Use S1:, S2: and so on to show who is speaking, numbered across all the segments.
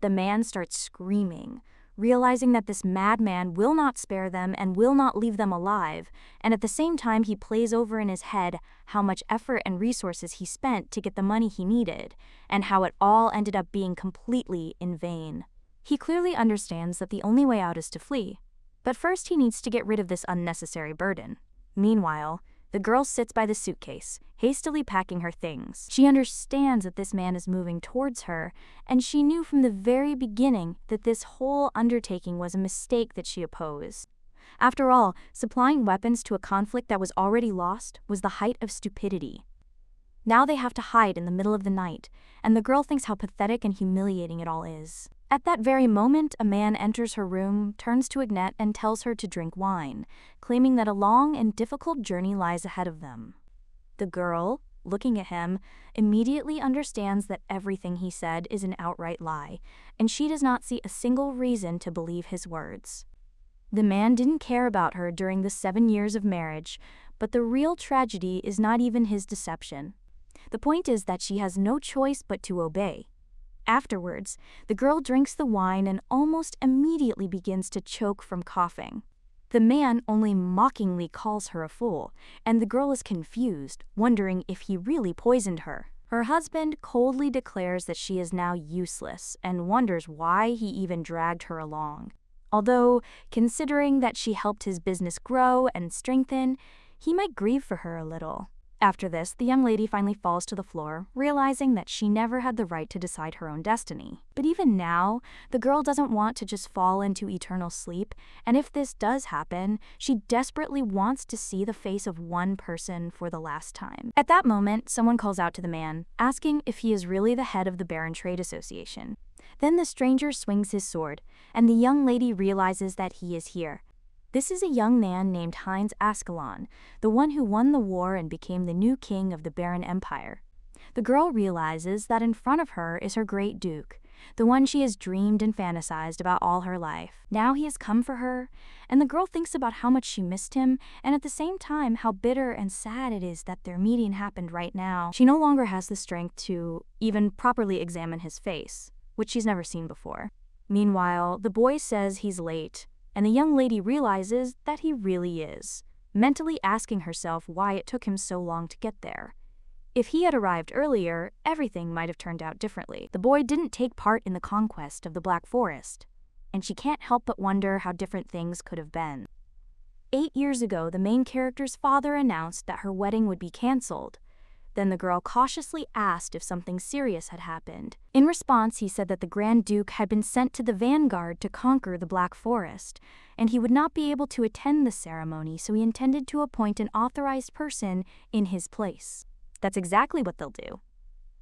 S1: the man starts screaming, realizing that this madman will not spare them and will not leave them alive, and at the same time he plays over in his head how much effort and resources he spent to get the money he needed, and how it all ended up being completely in vain. He clearly understands that the only way out is to flee, but first he needs to get rid of this unnecessary burden. Meanwhile, the girl sits by the suitcase, hastily packing her things. She understands that this man is moving towards her, and she knew from the very beginning that this whole undertaking was a mistake that she opposed. After all, supplying weapons to a conflict that was already lost was the height of stupidity. Now they have to hide in the middle of the night, and the girl thinks how pathetic and humiliating it all is. At that very moment, a man enters her room, turns to Ignette, and tells her to drink wine, claiming that a long and difficult journey lies ahead of them. The girl, looking at him, immediately understands that everything he said is an outright lie, and she does not see a single reason to believe his words. The man didn't care about her during the 7 years of marriage, but the real tragedy is not even his deception. The point is that she has no choice but to obey. Afterwards, the girl drinks the wine and almost immediately begins to choke from coughing. The man only mockingly calls her a fool, and the girl is confused, wondering if he really poisoned her. Her husband coldly declares that she is now useless and wonders why he even dragged her along. Although, considering that she helped his business grow and strengthen, he might grieve for her a little. After this, the young lady finally falls to the floor, realizing that she never had the right to decide her own destiny. But even now, the girl doesn't want to just fall into eternal sleep, and if this does happen, she desperately wants to see the face of one person for the last time. At that moment, someone calls out to the man, asking if he is really the head of the Baron Trade Association. Then the stranger swings his sword, and the young lady realizes that he is here. This is a young man named Heinz Ascalon, the one who won the war and became the new king of the Baron Empire. The girl realizes that in front of her is her great duke, the one she has dreamed and fantasized about all her life. Now he has come for her, and the girl thinks about how much she missed him, and at the same time how bitter and sad it is that their meeting happened right now. She no longer has the strength to even properly examine his face, which she's never seen before. Meanwhile, the boy says he's late, and the young lady realizes that he really is, mentally asking herself why it took him so long to get there. If he had arrived earlier, everything might have turned out differently. The boy didn't take part in the conquest of the Black Forest, and she can't help but wonder how different things could have been. 8 years ago, the main character's father announced that her wedding would be cancelled. Then the girl cautiously asked if something serious had happened. In response, he said that the Grand Duke had been sent to the vanguard to conquer the Black Forest, and he would not be able to attend the ceremony, so he intended to appoint an authorized person in his place. That's exactly what they'll do.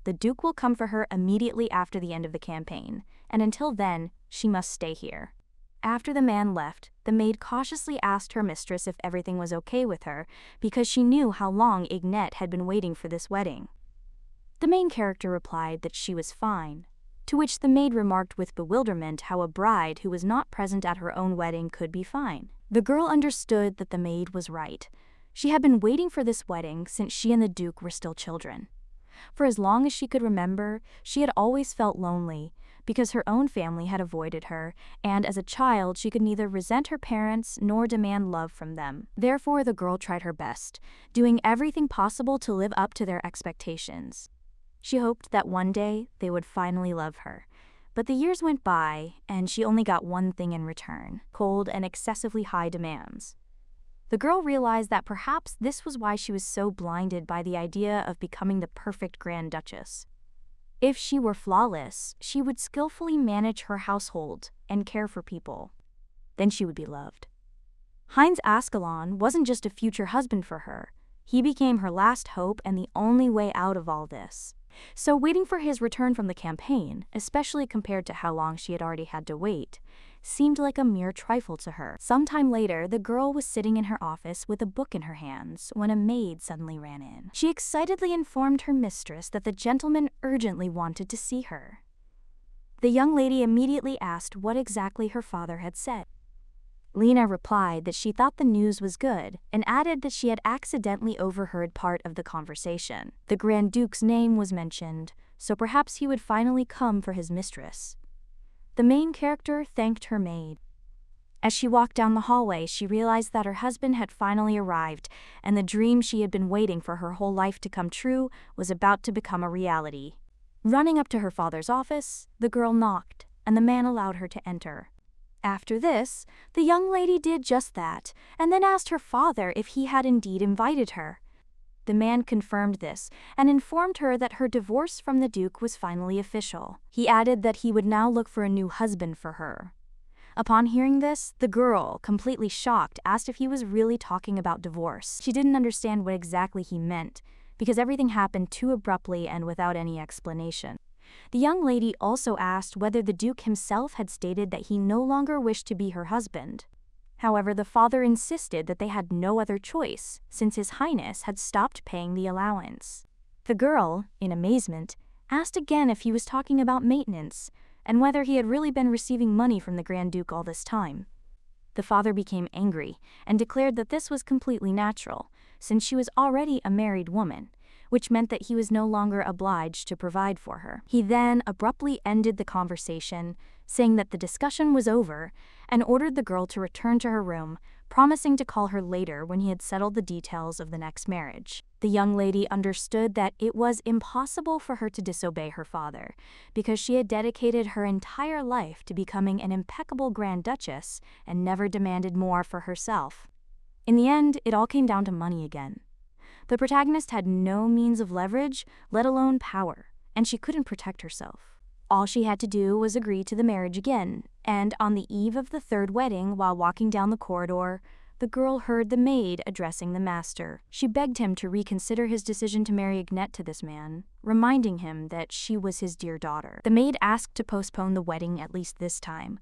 S1: The Duke will come for her immediately after the end of the campaign, and until then, she must stay here. After the man left, the maid cautiously asked her mistress if everything was okay with her, because she knew how long Ignette had been waiting for this wedding. The main character replied that she was fine, to which the maid remarked with bewilderment how a bride who was not present at her own wedding could be fine. The girl understood that the maid was right. She had been waiting for this wedding since she and the Duke were still children. For as long as she could remember, she had always felt lonely, because her own family had avoided her, and as a child she could neither resent her parents nor demand love from them. Therefore, the girl tried her best, doing everything possible to live up to their expectations. She hoped that one day they would finally love her. But the years went by, and she only got one thing in return: cold and excessively high demands. The girl realized that perhaps this was why she was so blinded by the idea of becoming the perfect Grand Duchess. If she were flawless, she would skillfully manage her household and care for people. Then she would be loved. Heinz Ascalon wasn't just a future husband for her. He became her last hope and the only way out of all this. So waiting for his return from the campaign, especially compared to how long she had already had to wait, seemed like a mere trifle to her. Sometime later, the girl was sitting in her office with a book in her hands when a maid suddenly ran in. She excitedly informed her mistress that the gentleman urgently wanted to see her. The young lady immediately asked what exactly her father had said. Lena replied that she thought the news was good and added that she had accidentally overheard part of the conversation. The Grand Duke's name was mentioned, so perhaps he would finally come for his mistress. The main character thanked her maid. As she walked down the hallway, she realized that her husband had finally arrived, and the dream she had been waiting for her whole life to come true was about to become a reality. Running up to her father's office, the girl knocked, and the man allowed her to enter. After this, the young lady did just that, and then asked her father if he had indeed invited her. The man confirmed this, and informed her that her divorce from the Duke was finally official. He added that he would now look for a new husband for her. Upon hearing this, the girl, completely shocked, asked if he was really talking about divorce. She didn't understand what exactly he meant, because everything happened too abruptly and without any explanation. The young lady also asked whether the Duke himself had stated that he no longer wished to be her husband. However, the father insisted that they had no other choice, since His Highness had stopped paying the allowance. The girl, in amazement, asked again if he was talking about maintenance, and whether he had really been receiving money from the Grand Duke all this time. The father became angry and declared that this was completely natural, since she was already a married woman, which meant that he was no longer obliged to provide for her. He then abruptly ended the conversation, saying that the discussion was over, and ordered the girl to return to her room, promising to call her later when he had settled the details of the next marriage. The young lady understood that it was impossible for her to disobey her father, because she had dedicated her entire life to becoming an impeccable Grand Duchess and never demanded more for herself. In the end, it all came down to money again. The protagonist had no means of leverage, let alone power, and she couldn't protect herself. All she had to do was agree to the marriage again, and on the eve of the third wedding, while walking down the corridor, the girl heard the maid addressing the master. She begged him to reconsider his decision to marry Agnete to this man, reminding him that she was his dear daughter. The maid asked to postpone the wedding at least this time,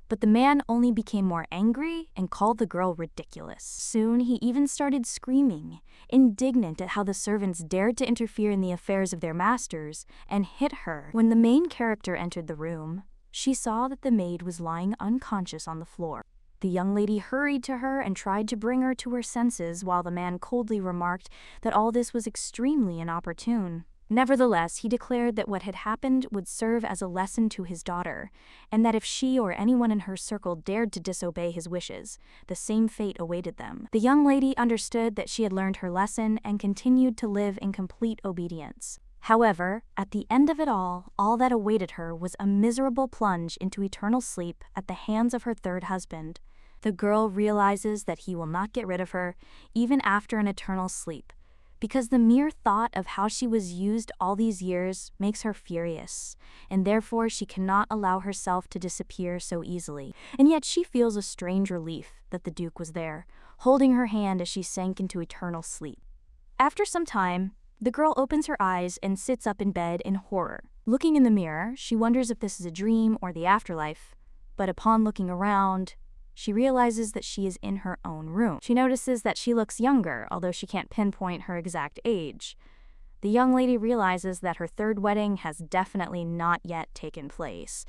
S1: but the man only became more angry and called the girl ridiculous. Soon he even started screaming, indignant at how the servants dared to interfere in the affairs of their masters, and hit her. When the main character entered the room, she saw that the maid was lying unconscious on the floor. The young lady hurried to her and tried to bring her to her senses, while the man coldly remarked that all this was extremely inopportune. Nevertheless, he declared that what had happened would serve as a lesson to his daughter, and that if she or anyone in her circle dared to disobey his wishes, the same fate awaited them. The young lady understood that she had learned her lesson and continued to live in complete obedience. However, at the end of it all that awaited her was a miserable plunge into eternal sleep at the hands of her third husband. The girl realizes that he will not get rid of her, even after an eternal sleep, because the mere thought of how she was used all these years makes her furious, and therefore she cannot allow herself to disappear so easily. And yet she feels a strange relief that the Duke was there, holding her hand as she sank into eternal sleep. After some time, the girl opens her eyes and sits up in bed in horror. Looking in the mirror, she wonders if this is a dream or the afterlife, but upon looking around, she realizes that she is in her own room. She notices that she looks younger, although she can't pinpoint her exact age. The young lady realizes that her third wedding has definitely not yet taken place.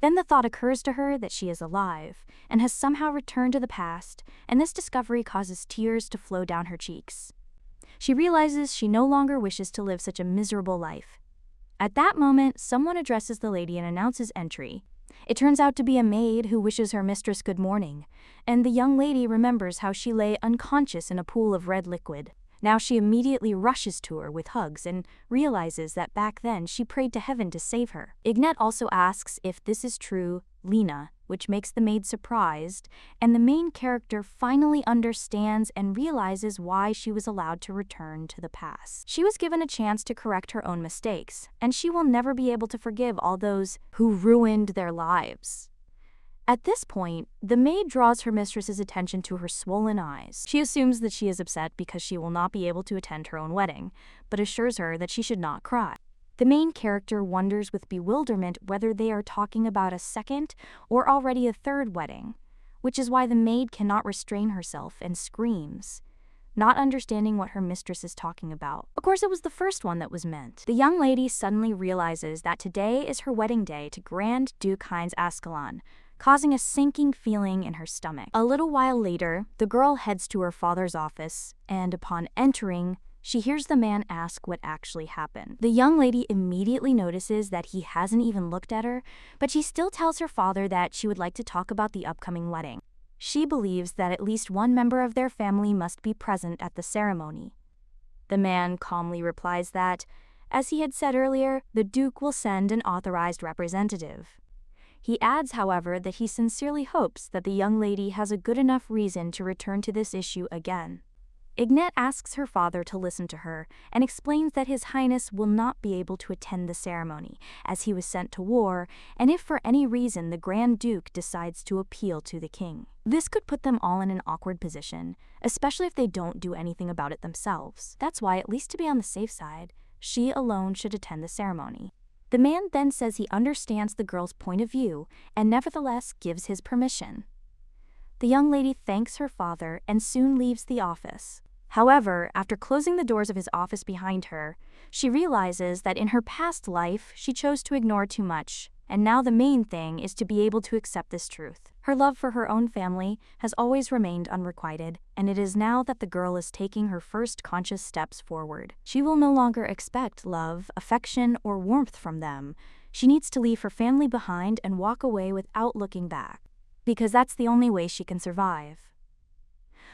S1: Then the thought occurs to her that she is alive and has somehow returned to the past, and this discovery causes tears to flow down her cheeks. She realizes she no longer wishes to live such a miserable life. At that moment, someone addresses the lady and announces entry. It turns out to be a maid who wishes her mistress good morning, and the young lady remembers how she lay unconscious in a pool of red liquid. Now she immediately rushes to her with hugs and realizes that back then she prayed to heaven to save her. Agnete also asks if this is true, Lena, which makes the maid surprised, and the main character finally understands and realizes why she was allowed to return to the past. She was given a chance to correct her own mistakes, and she will never be able to forgive all those who ruined their lives. At this point, the maid draws her mistress's attention to her swollen eyes. She assumes that she is upset because she will not be able to attend her own wedding, but assures her that she should not cry. The main character wonders with bewilderment whether they are talking about a second or already a third wedding, which is why the maid cannot restrain herself and screams, not understanding what her mistress is talking about. Of course, it was the first one that was meant. The young lady suddenly realizes that today is her wedding day to Grand Duke Heinz Ascalon, causing a sinking feeling in her stomach. A little while later, the girl heads to her father's office, and upon entering, she hears the man ask what actually happened. The young lady immediately notices that he hasn't even looked at her, but she still tells her father that she would like to talk about the upcoming wedding. She believes that at least one member of their family must be present at the ceremony. The man calmly replies that, as he had said earlier, the Duke will send an authorized representative. He adds, however, that he sincerely hopes that the young lady has a good enough reason to return to this issue again. Ignat asks her father to listen to her and explains that His Highness will not be able to attend the ceremony, as he was sent to war, and if for any reason the Grand Duke decides to appeal to the king. This could put them all in an awkward position, especially if they don't do anything about it themselves. That's why, at least to be on the safe side, she alone should attend the ceremony. The man then says he understands the girl's point of view and nevertheless gives his permission. The young lady thanks her father and soon leaves the office. However, after closing the doors of his office behind her, she realizes that in her past life she chose to ignore too much, and now the main thing is to be able to accept this truth. Her love for her own family has always remained unrequited, and it is now that the girl is taking her first conscious steps forward. She will no longer expect love, affection, or warmth from them. She needs to leave her family behind and walk away without looking back, because that's the only way she can survive.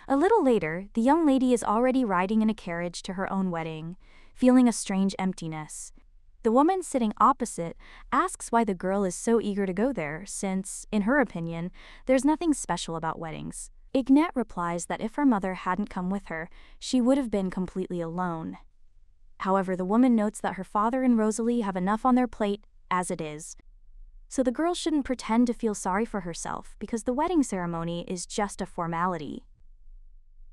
S1: A little later, the young lady is already riding in a carriage to her own wedding, feeling a strange emptiness. The woman sitting opposite asks why the girl is so eager to go there, since, in her opinion, there's nothing special about weddings. Ignat replies that if her mother hadn't come with her, she would have been completely alone. However, the woman notes that her father and Rosalie have enough on their plate as it is, so the girl shouldn't pretend to feel sorry for herself because the wedding ceremony is just a formality.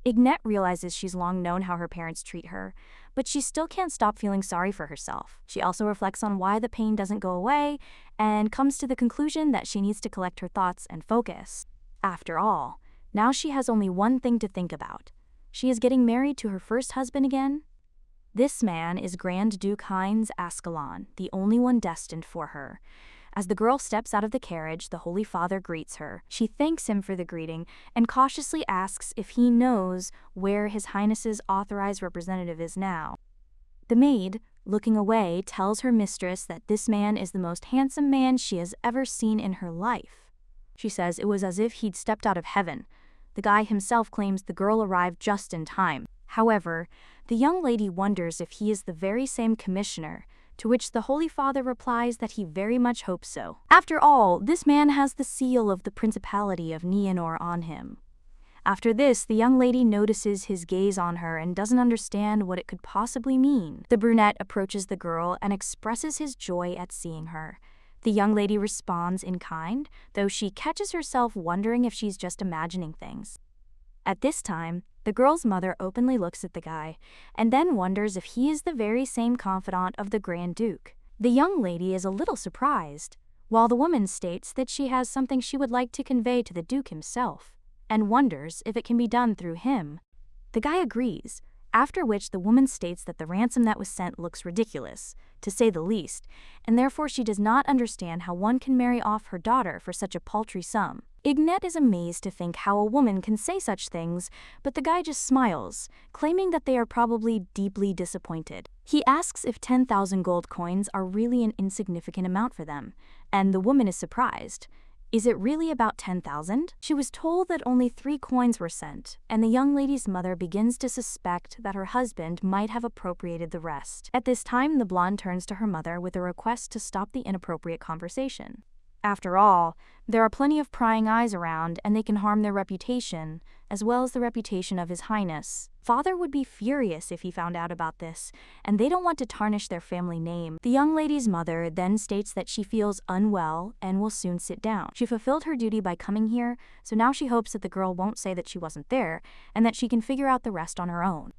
S1: Ignat realizes she's long known how her parents treat her, but she still can't stop feeling sorry for herself. She also reflects on why the pain doesn't go away and comes to the conclusion that she needs to collect her thoughts and focus. After all, now she has only one thing to think about. She is getting married to her first husband again. This man is Grand Duke Heinz Ascalon, the only one destined for her. As the girl steps out of the carriage, the Holy Father greets her. She thanks him for the greeting and cautiously asks if he knows where His Highness's authorized representative is now. The maid, looking away, tells her mistress that this man is the most handsome man she has ever seen in her life. She says it was as if he'd stepped out of heaven. The guy himself claims the girl arrived just in time. However, the young lady wonders if he is the very same commissioner, to which the Holy Father replies that he very much hopes so. After all, this man has the seal of the Principality of Nienor on him. After this, the young lady notices his gaze on her and doesn't understand what it could possibly mean. The brunette approaches the girl and expresses his joy at seeing her. The young lady responds in kind, though she catches herself wondering if she's just imagining things. At this time, the girl's mother openly looks at the guy, and then wonders if he is the very same confidant of the Grand Duke. The young lady is a little surprised, while the woman states that she has something she would like to convey to the Duke himself, and wonders if it can be done through him. The guy agrees, after which the woman states that the ransom that was sent looks ridiculous, to say the least, and therefore she does not understand how one can marry off her daughter for such a paltry sum. Ignat is amazed to think how a woman can say such things, but the guy just smiles, claiming that they are probably deeply disappointed. He asks if 10,000 gold coins are really an insignificant amount for them, and the woman is surprised. Is it really about 10,000? She was told that only 3 coins were sent, and the young lady's mother begins to suspect that her husband might have appropriated the rest. At this time, the blonde turns to her mother with a request to stop the inappropriate conversation. After all, there are plenty of prying eyes around, and they can harm their reputation, as well as the reputation of His Highness. Father would be furious if he found out about this, and they don't want to tarnish their family name. The young lady's mother then states that she feels unwell and will soon sit down. She fulfilled her duty by coming here, so now she hopes that the girl won't say that she wasn't there, and that she can figure out the rest on her own.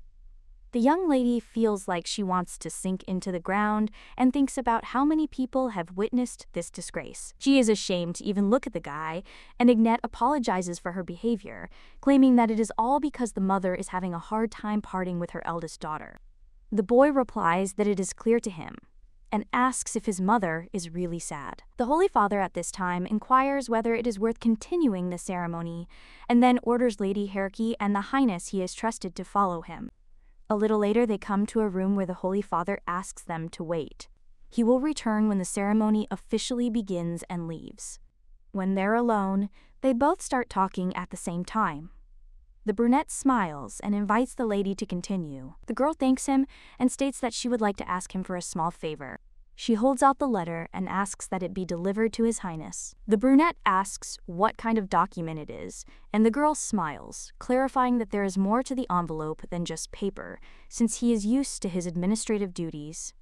S1: The young lady feels like she wants to sink into the ground and thinks about how many people have witnessed this disgrace. She is ashamed to even look at the guy, and Ignat apologizes for her behavior, claiming that it is all because the mother is having a hard time parting with her eldest daughter. The boy replies that it is clear to him, and asks if his mother is really sad. The Holy Father at this time inquires whether it is worth continuing the ceremony, and then orders Lady Herky and the Highness he has trusted to follow him. A little later, they come to a room where the Holy Father asks them to wait. He will return when the ceremony officially begins and leaves. When they're alone, they both start talking at the same time. The brunette smiles and invites the lady to continue. The girl thanks him and states that she would like to ask him for a small favor. She holds out the letter and asks that it be delivered to His Highness. The brunette asks what kind of document it is, and the girl smiles, clarifying that there is more to the envelope than just paper, since he is used to his administrative duties.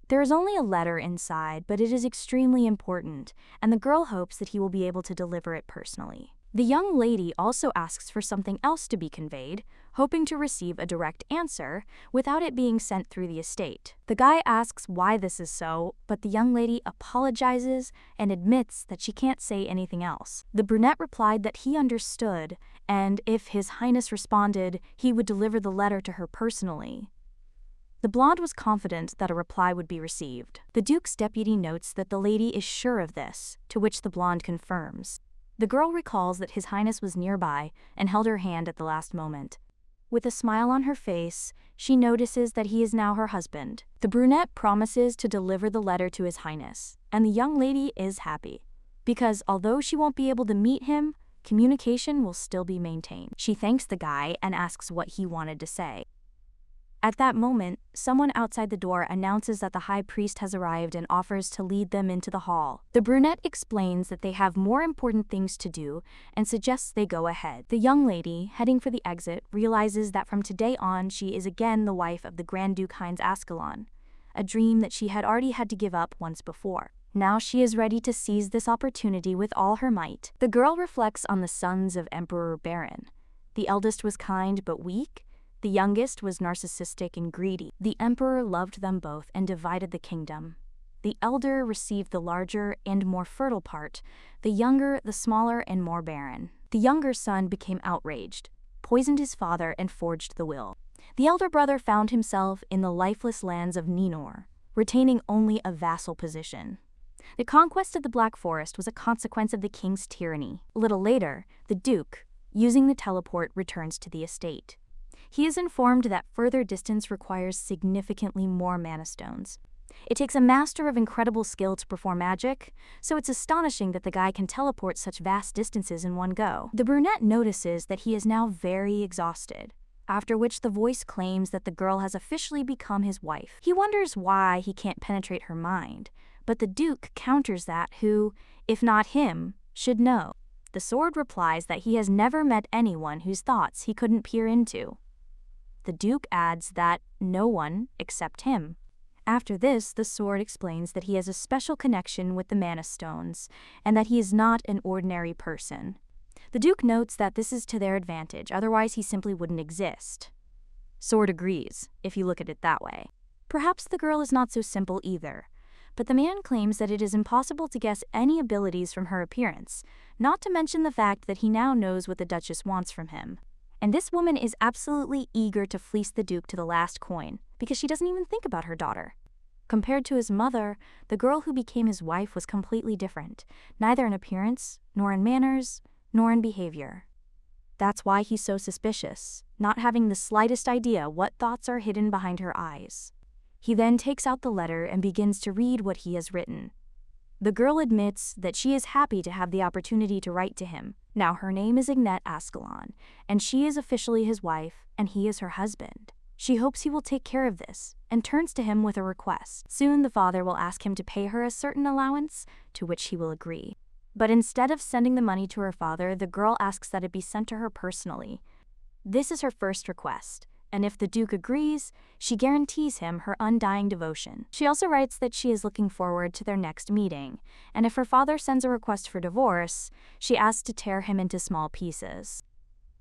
S1: There is only a letter inside, but it is extremely important, and the girl hopes that he will be able to deliver it personally. The young lady also asks for something else to be conveyed, hoping to receive a direct answer without it being sent through the estate. The guy asks why this is so, but the young lady apologizes and admits that she can't say anything else. The brunette replied that he understood, and if His Highness responded, he would deliver the letter to her personally. The blonde was confident that a reply would be received. The Duke's deputy notes that the lady is sure of this, to which the blonde confirms. The girl recalls that His Highness was nearby and held her hand at the last moment. With a smile on her face, she notices that he is now her husband. The brunette promises to deliver the letter to His Highness, and the young lady is happy, because although she won't be able to meet him, communication will still be maintained. She thanks the guy and asks what he wanted to say. At that moment, someone outside the door announces that the high priest has arrived and offers to lead them into the hall. The brunette explains that they have more important things to do and suggests they go ahead. The young lady, heading for the exit, realizes that from today on she is again the wife of the Grand Duke Heinz Ascalon, a dream that she had already had to give up once before. Now she is ready to seize this opportunity with all her might. The girl reflects on the sons of Emperor Baron. The eldest was kind but weak. The youngest was narcissistic and greedy. The emperor loved them both and divided the kingdom. The elder received the larger and more fertile part, the younger the smaller and more barren. The younger son became outraged, poisoned his father, and forged the will. The elder brother found himself in the lifeless lands of Ninor, retaining only a vassal position. The conquest of the Black Forest was a consequence of the king's tyranny. A little later, the duke, using the teleport, returns to the estate. He is informed that further distance requires significantly more mana stones. It takes a master of incredible skill to perform magic, so it's astonishing that the guy can teleport such vast distances in one go. The brunette notices that he is now very exhausted, after which the voice claims that the girl has officially become his wife. He wonders why he can't penetrate her mind, but the Duke counters that who, if not him, should know. The sword replies that he has never met anyone whose thoughts he couldn't peer into. The Duke adds that no one except him. After this, the sword explains that he has a special connection with the mana stones, and that he is not an ordinary person. The Duke notes that this is to their advantage, otherwise he simply wouldn't exist. Sword agrees, if you look at it that way. Perhaps the girl is not so simple either, but the man claims that it is impossible to guess any abilities from her appearance, not to mention the fact that he now knows what the Duchess wants from him. And this woman is absolutely eager to fleece the Duke to the last coin, because she doesn't even think about her daughter. Compared to his mother, the girl who became his wife was completely different, neither in appearance, nor in manners, nor in behavior. That's why he's so suspicious, not having the slightest idea what thoughts are hidden behind her eyes. He then takes out the letter and begins to read what he has written. The girl admits that she is happy to have the opportunity to write to him. Now her name is Ignette Ascalon, and she is officially his wife, and he is her husband. She hopes he will take care of this, and turns to him with a request. Soon the father will ask him to pay her a certain allowance, to which he will agree. But instead of sending the money to her father, the girl asks that it be sent to her personally. This is her first request, and if the Duke agrees, she guarantees him her undying devotion. She also writes that she is looking forward to their next meeting, and if her father sends a request for divorce, she asks to tear him into small pieces.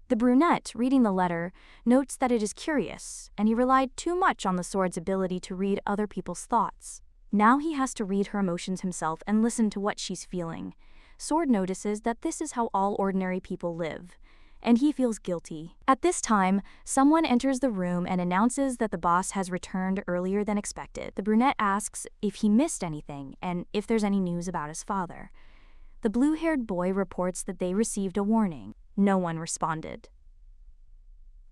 S1: The brunette, reading the letter, notes that it is curious, and he relied too much on the sword's ability to read other people's thoughts. Now he has to read her emotions himself and listen to what she's feeling. Sword notices that this is how all ordinary people live, and he feels guilty. At this time, someone enters the room and announces that the boss has returned earlier than expected. The brunette asks if he missed anything and if there's any news about his father. The blue-haired boy reports that they received a warning. No one responded.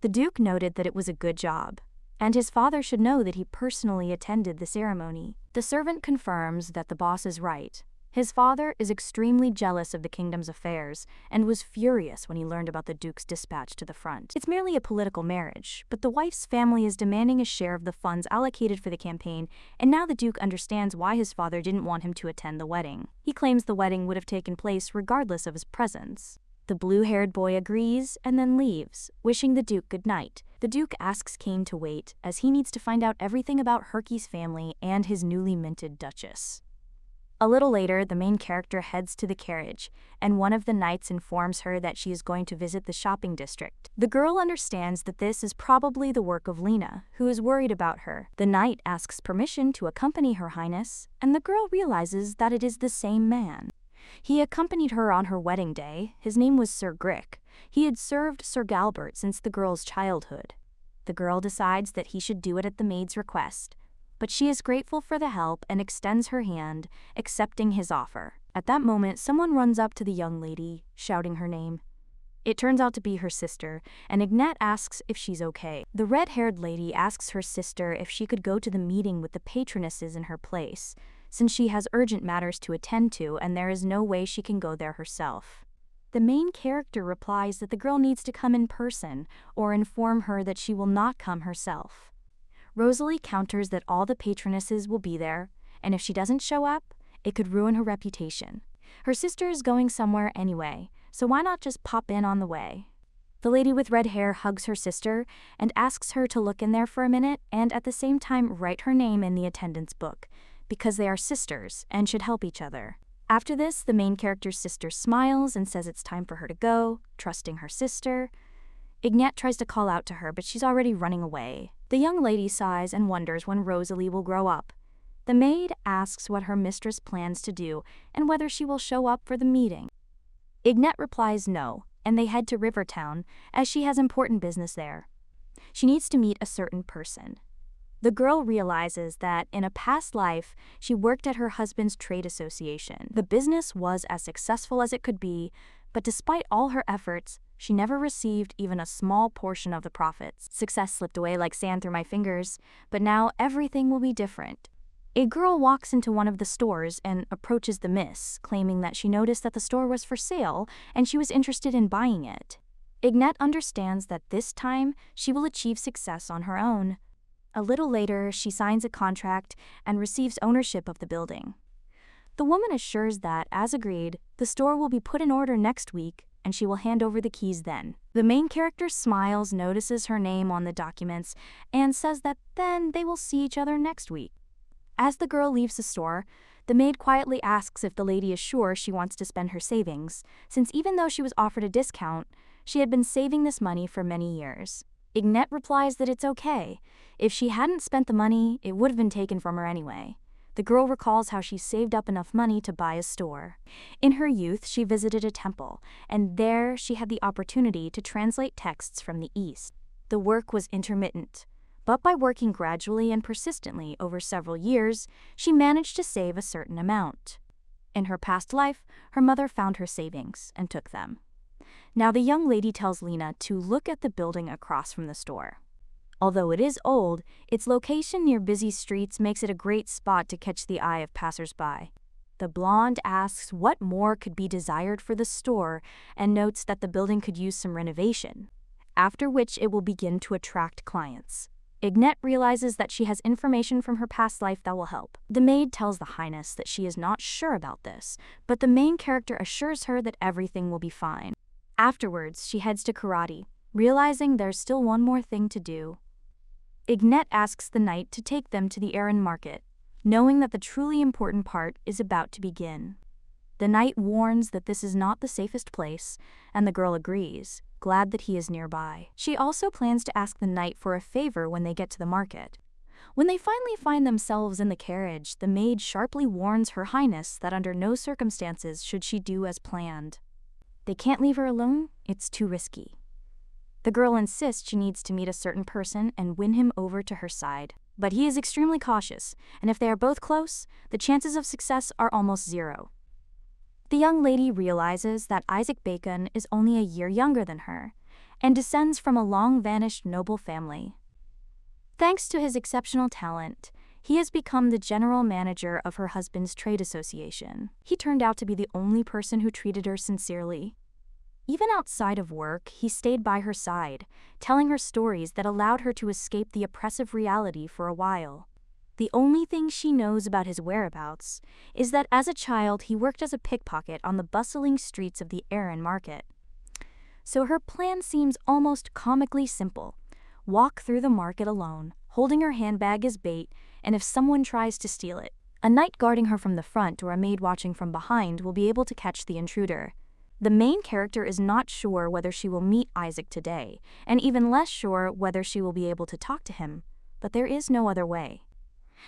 S1: The Duke noted that it was a good job. and his father should know that he personally attended the ceremony. The servant confirms that the boss is right. His father is extremely jealous of the kingdom's affairs and was furious when he learned about the duke's dispatch to the front. It's merely a political marriage, but the wife's family is demanding a share of the funds allocated for the campaign, and now the duke understands why his father didn't want him to attend the wedding. He claims the wedding would have taken place regardless of his presence. The blue-haired boy agrees and then leaves, wishing the duke good night. The duke asks Kane to wait, as he needs to find out everything about Herky's family and his newly minted duchess. A little later, the main character heads to the carriage, and one of the knights informs her that she is going to visit the shopping district. The girl understands that this is probably the work of Lena, who is worried about her. The knight asks permission to accompany Her Highness, and the girl realizes that it is the same man. He accompanied her on her wedding day. His name was Sir Grick. He had served Sir Galbert since the girl's childhood. The girl decides that he should do it at the maid's request, but she is grateful for the help and extends her hand, accepting his offer. At that moment, someone runs up to the young lady, shouting her name. It turns out to be her sister, and Ignat asks if she's okay. The red-haired lady asks her sister if she could go to the meeting with the patronesses in her place, since she has urgent matters to attend to and there is no way she can go there herself. The main character replies that the girl needs to come in person, or inform her that she will not come herself. Rosalie counters that all the patronesses will be there, and if she doesn't show up, it could ruin her reputation. Her sister is going somewhere anyway, so why not just pop in on the way? The lady with red hair hugs her sister and asks her to look in there for a minute and at the same time write her name in the attendance book, because they are sisters and should help each other. After this, the main character's sister smiles and says it's time for her to go, trusting her sister. Ignat tries to call out to her, but she's already running away. The young lady sighs and wonders when Rosalie will grow up. The maid asks what her mistress plans to do and whether she will show up for the meeting. Ignat replies no, and they head to Rivertown, as she has important business there. She needs to meet a certain person. The girl realizes that in a past life, she worked at her husband's trade association. The business was as successful as it could be, but despite all her efforts, she never received even a small portion of the profits. Success slipped away like sand through my fingers, but now everything will be different. A girl walks into one of the stores and approaches the miss, claiming that she noticed that the store was for sale and she was interested in buying it. Ignat understands that this time she will achieve success on her own. A little later, she signs a contract and receives ownership of the building. The woman assures that, as agreed, the store will be put in order next week and she will hand over the keys then. The main character smiles, notices her name on the documents, and says that then they will see each other next week. As the girl leaves the store, the maid quietly asks if the lady is sure she wants to spend her savings, since even though she was offered a discount, she had been saving this money for many years. Ignat replies that it's okay. If she hadn't spent the money, it would have been taken from her anyway. The girl recalls how she saved up enough money to buy a store. In her youth, she visited a temple, and there she had the opportunity to translate texts from the East. The work was intermittent, but by working gradually and persistently over several years, she managed to save a certain amount. In her past life, her mother found her savings and took them. Now the young lady tells Lena to look at the building across from the store. Although it is old, its location near busy streets makes it a great spot to catch the eye of passers-by. The blonde asks what more could be desired for the store and notes that the building could use some renovation, after which it will begin to attract clients. Ignat realizes that she has information from her past life that will help. The maid tells the Highness that she is not sure about this, but the main character assures her that everything will be fine. Afterwards, she heads to karate, realizing there's still one more thing to do. Ignat asks the knight to take them to the Aran market, knowing that the truly important part is about to begin. The knight warns that this is not the safest place, and the girl agrees, glad that he is nearby. She also plans to ask the knight for a favor when they get to the market. When they finally find themselves in the carriage, the maid sharply warns Her Highness that under no circumstances should she do as planned. They can't leave her alone, it's too risky. The girl insists she needs to meet a certain person and win him over to her side. But he is extremely cautious, and if they are both close, the chances of success are almost zero. The young lady realizes that Isaac Bacon is only a year younger than her, and descends from a long-vanished noble family. Thanks to his exceptional talent, he has become the general manager of her husband's trade association. He turned out to be the only person who treated her sincerely. Even outside of work, he stayed by her side, telling her stories that allowed her to escape the oppressive reality for a while. The only thing she knows about his whereabouts is that as a child he worked as a pickpocket on the bustling streets of the Aaron market. So her plan seems almost comically simple. Walk through the market alone, holding her handbag as bait, and if someone tries to steal it, a knight guarding her from the front or a maid watching from behind will be able to catch the intruder. The main character is not sure whether she will meet Isaac today, and even less sure whether she will be able to talk to him, but there is no other way.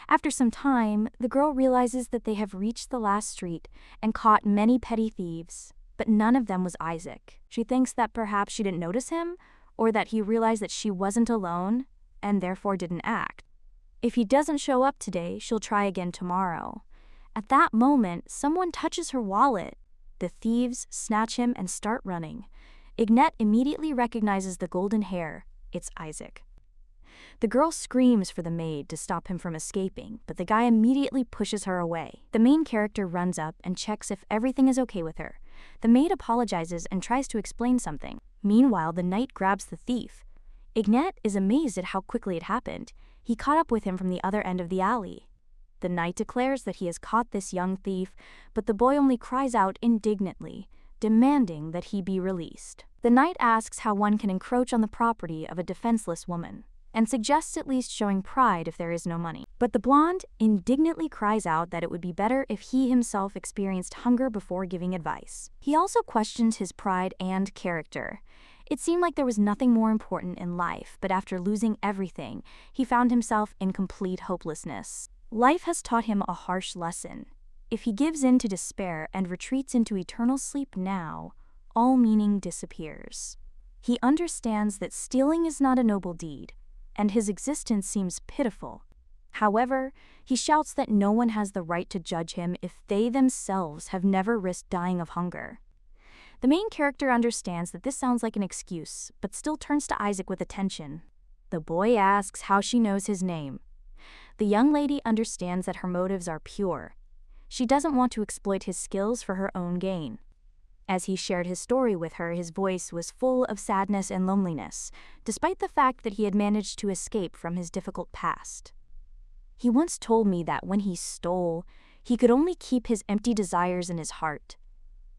S1: After some time, the girl realizes that they have reached the last street and caught many petty thieves, but none of them was Isaac. She thinks that perhaps she didn't notice him, or that he realized that she wasn't alone, and therefore didn't act. If he doesn't show up today, she'll try again tomorrow. At that moment, someone touches her wallet. The thieves snatch him and start running. Ignette immediately recognizes the golden hair. It's Isaac. The girl screams for the maid to stop him from escaping, but the guy immediately pushes her away. The main character runs up and checks if everything is okay with her. The maid apologizes and tries to explain something. Meanwhile, the knight grabs the thief. Ignette is amazed at how quickly it happened. He caught up with him from the other end of the alley. The knight declares that he has caught this young thief, but the boy only cries out indignantly, demanding that he be released. The knight asks how one can encroach on the property of a defenseless woman, and suggests at least showing pride if there is no money. But the blonde indignantly cries out that it would be better if he himself experienced hunger before giving advice. He also questions his pride and character. It seemed like there was nothing more important in life, but after losing everything, he found himself in complete hopelessness. Life has taught him a harsh lesson. If he gives in to despair and retreats into eternal sleep now, all meaning disappears. He understands that stealing is not a noble deed, and his existence seems pitiful. However, he shouts that no one has the right to judge him if they themselves have never risked dying of hunger. The main character understands that this sounds like an excuse, but still turns to Isaac with attention. The boy asks how she knows his name. The young lady understands that her motives are pure. She doesn't want to exploit his skills for her own gain. As he shared his story with her, his voice was full of sadness and loneliness, despite the fact that he had managed to escape from his difficult past. He once told me that when he stole, he could only keep his empty desires in his heart.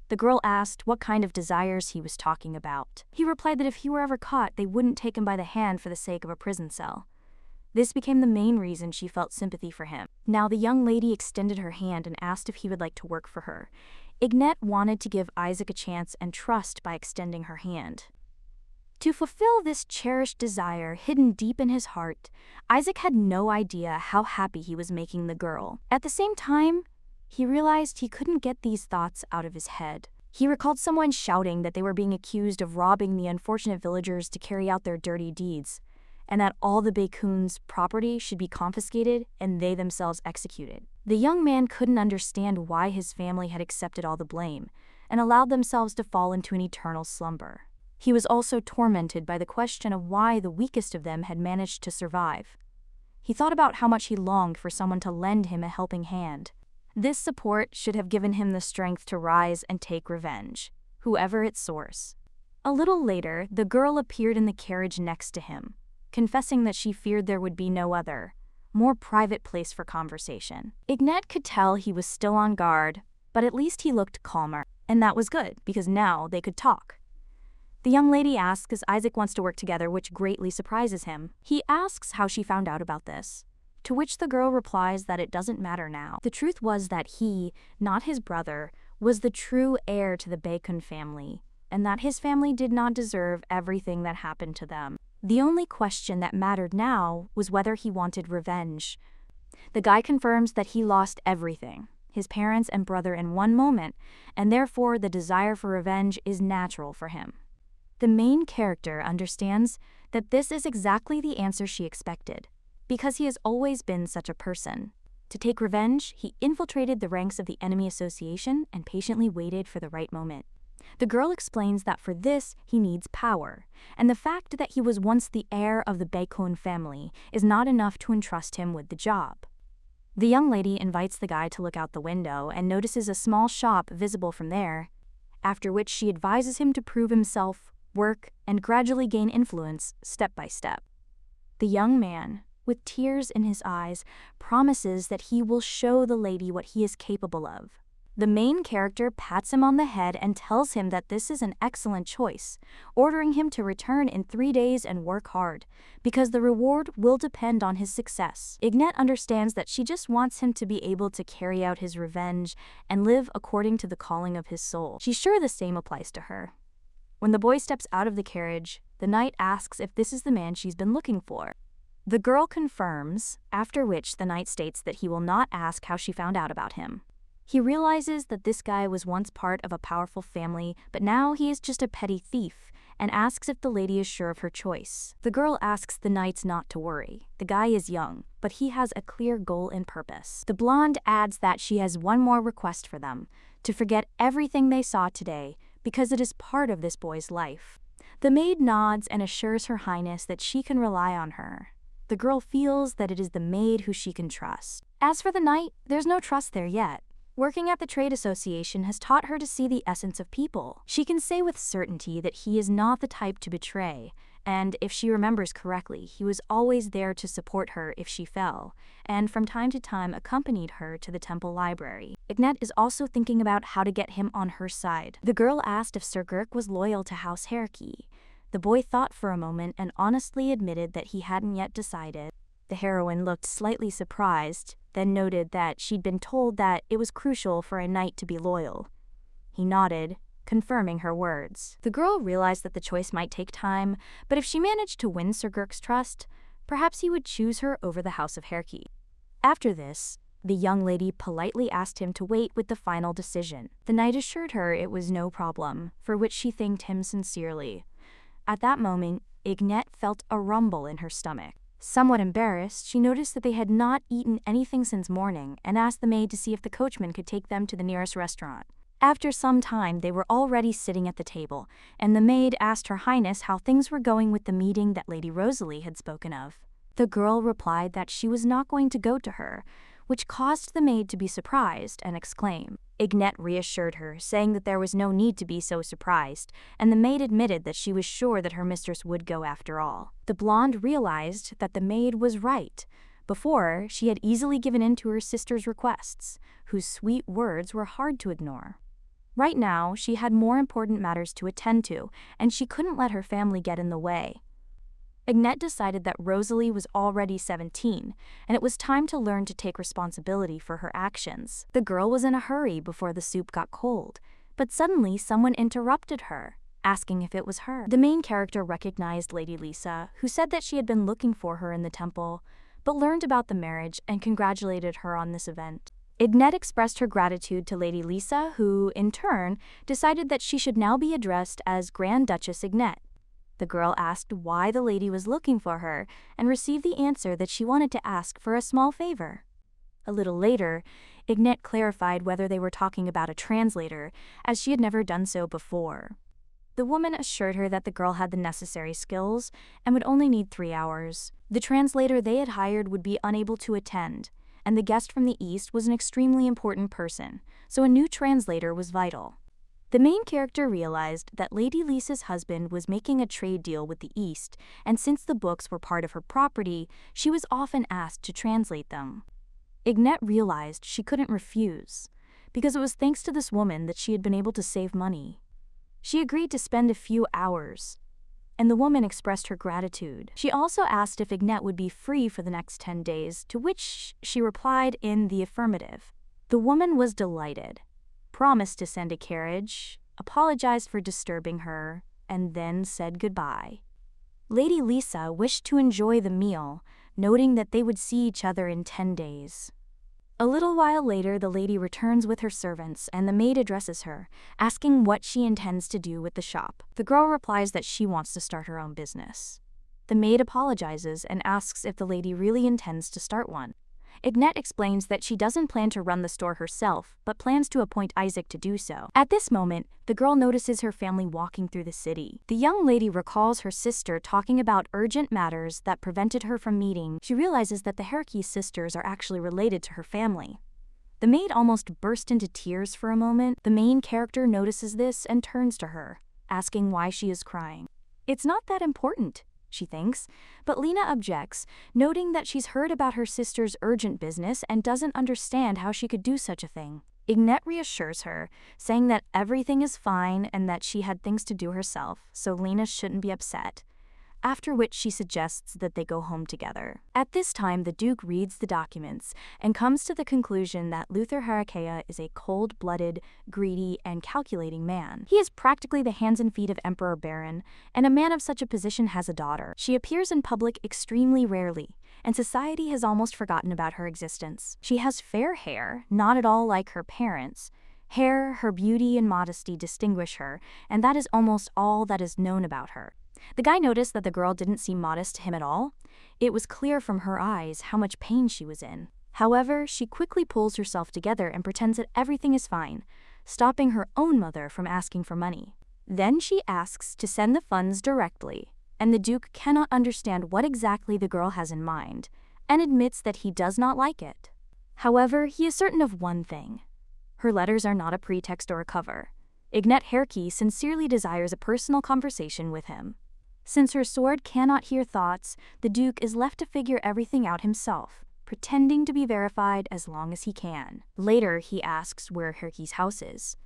S1: The girl asked what kind of desires he was talking about. He replied that if he were ever caught, they wouldn't take him by the hand for the sake of a prison cell. This became the main reason she felt sympathy for him. Now the young lady extended her hand and asked if he would like to work for her. Ignette wanted to give Isaac a chance and trust by extending her hand. To fulfill this cherished desire hidden deep in his heart, Isaac had no idea how happy he was making the girl. At the same time, he realized he couldn't get these thoughts out of his head. He recalled someone shouting that they were being accused of robbing the unfortunate villagers to carry out their dirty deeds, and that all the Baekhoon's property should be confiscated and they themselves executed. The young man couldn't understand why his family had accepted all the blame and allowed themselves to fall into an eternal slumber. He was also tormented by the question of why the weakest of them had managed to survive. He thought about how much he longed for someone to lend him a helping hand. This support should have given him the strength to rise and take revenge, whoever its source. A little later, the girl appeared in the carriage next to him, confessing that she feared there would be no other, more private place for conversation. Ignette could tell he was still on guard, but at least he looked calmer, and that was good, because now they could talk. The young lady asks if Isaac wants to work together, which greatly surprises him. He asks how she found out about this, to which the girl replies that it doesn't matter now. The truth was that he, not his brother, was the true heir to the Baekhoon family, and that his family did not deserve everything that happened to them. The only question that mattered now was whether he wanted revenge. The guy confirms that he lost everything, his parents and brother in one moment, and therefore the desire for revenge is natural for him. The main character understands that this is exactly the answer she expected, because he has always been such a person. To take revenge, he infiltrated the ranks of the enemy association and patiently waited for the right moment. The girl explains that for this, he needs power, and the fact that he was once the heir of the Bacon family is not enough to entrust him with the job. The young lady invites the guy to look out the window and notices a small shop visible from there, after which she advises him to prove himself, work, and gradually gain influence step by step. The young man, with tears in his eyes, promises that he will show the lady what he is capable of. The main character pats him on the head and tells him that this is an excellent choice, ordering him to return in 3 days and work hard, because the reward will depend on his success. Ignet understands that she just wants him to be able to carry out his revenge and live according to the calling of his soul. She's sure the same applies to her. When the boy steps out of the carriage, the knight asks if this is the man she's been looking for. The girl confirms, after which the knight states that he will not ask how she found out about him. He realizes that this guy was once part of a powerful family, but now he is just a petty thief, and asks if the lady is sure of her choice. The girl asks the knights not to worry. The guy is young, but he has a clear goal and purpose. The blonde adds that she has one more request for them, to forget everything they saw today, because it is part of this boy's life. The maid nods and assures Her Highness that she can rely on her. The girl feels that it is the maid who she can trust. As for the knight, there's no trust there yet. Working at the trade association has taught her to see the essence of people. She can say with certainty that he is not the type to betray, and if she remembers correctly, he was always there to support her if she fell, and from time to time accompanied her to the temple library. Ignet is also thinking about how to get him on her side. The girl asked if Sir Girk was loyal to House Hierarchy. The boy thought for a moment and honestly admitted that he hadn't yet decided. The heroine looked slightly surprised, then noted that she'd been told that it was crucial for a knight to be loyal. He nodded, confirming her words. The girl realized that the choice might take time, but if she managed to win Sir Girk's trust, perhaps he would choose her over the House of Hierarchy. After this, the young lady politely asked him to wait with the final decision. The knight assured her it was no problem, for which she thanked him sincerely. At that moment, Ignet felt a rumble in her stomach. Somewhat embarrassed, she noticed that they had not eaten anything since morning and asked the maid to see if the coachman could take them to the nearest restaurant. After some time, they were already sitting at the table, and the maid asked Her Highness how things were going with the meeting that Lady Rosalie had spoken of. The girl replied that she was not going to go to her, which caused the maid to be surprised and exclaim. Ignet reassured her, saying that there was no need to be so surprised, and the maid admitted that she was sure that her mistress would go after all. The blonde realized that the maid was right. Before, she had easily given in to her sister's requests, whose sweet words were hard to ignore. Right now, she had more important matters to attend to, and she couldn't let her family get in the way. Ignet decided that Rosalie was already 17, and it was time to learn to take responsibility for her actions. The girl was in a hurry before the soup got cold, but suddenly someone interrupted her, asking if it was her. The main character recognized Lady Lisa, who said that she had been looking for her in the temple, but learned about the marriage and congratulated her on this event. Ignet expressed her gratitude to Lady Lisa, who, in turn, decided that she should now be addressed as Grand Duchess Ignet. The girl asked why the lady was looking for her and received the answer that she wanted to ask for a small favor. A little later, Ignet clarified whether they were talking about a translator, as she had never done so before. The woman assured her that the girl had the necessary skills and would only need 3 hours. The translator they had hired would be unable to attend, and the guest from the East was an extremely important person, so a new translator was vital. The main character realized that Lady Lisa's husband was making a trade deal with the East, and since the books were part of her property, she was often asked to translate them. Ignet realized she couldn't refuse, because it was thanks to this woman that she had been able to save money. She agreed to spend a few hours, and the woman expressed her gratitude. She also asked if Ignet would be free for the next 10 days, to which she replied in the affirmative. The woman was delighted, promised to send a carriage, apologized for disturbing her, and then said goodbye. Lady Lisa wished to enjoy the meal, noting that they would see each other in 10 days. A little while later, the lady returns with her servants, and the maid addresses her, asking what she intends to do with the shop. The girl replies that she wants to start her own business. The maid apologizes and asks if the lady really intends to start one. Ignette explains that she doesn't plan to run the store herself, but plans to appoint Isaac to do so. At this moment, the girl notices her family walking through the city. The young lady recalls her sister talking about urgent matters that prevented her from meeting. She realizes that the Herky sisters are actually related to her family. The maid almost burst into tears for a moment. The main character notices this and turns to her, asking why she is crying. It's not that important, she thinks, but Lena objects, noting that she's heard about her sister's urgent business and doesn't understand how she could do such a thing. Ignette reassures her, saying that everything is fine and that she had things to do herself, so Lena shouldn't be upset, after which she suggests that they go home together. At this time, the Duke reads the documents and comes to the conclusion that Luther Harakea is a cold-blooded, greedy, and calculating man. He is practically the hands and feet of Emperor Baron, and a man of such a position has a daughter. She appears in public extremely rarely, and society has almost forgotten about her existence. She has fair hair, not at all like her parents. Her beauty and modesty distinguish her, and that is almost all that is known about her. The guy noticed that the girl didn't seem modest to him at all. It was clear from her eyes how much pain she was in. However, she quickly pulls herself together and pretends that everything is fine, stopping her own mother from asking for money. Then she asks to send the funds directly, and the Duke cannot understand what exactly the girl has in mind, and admits that he does not like it. However, he is certain of one thing. Her letters are not a pretext or a cover. Ignette Herky sincerely desires a personal conversation with him. Since her sword cannot hear thoughts, the Duke is left to figure everything out himself, pretending to be verified as long as he can. Later, he asks where Herky's house is.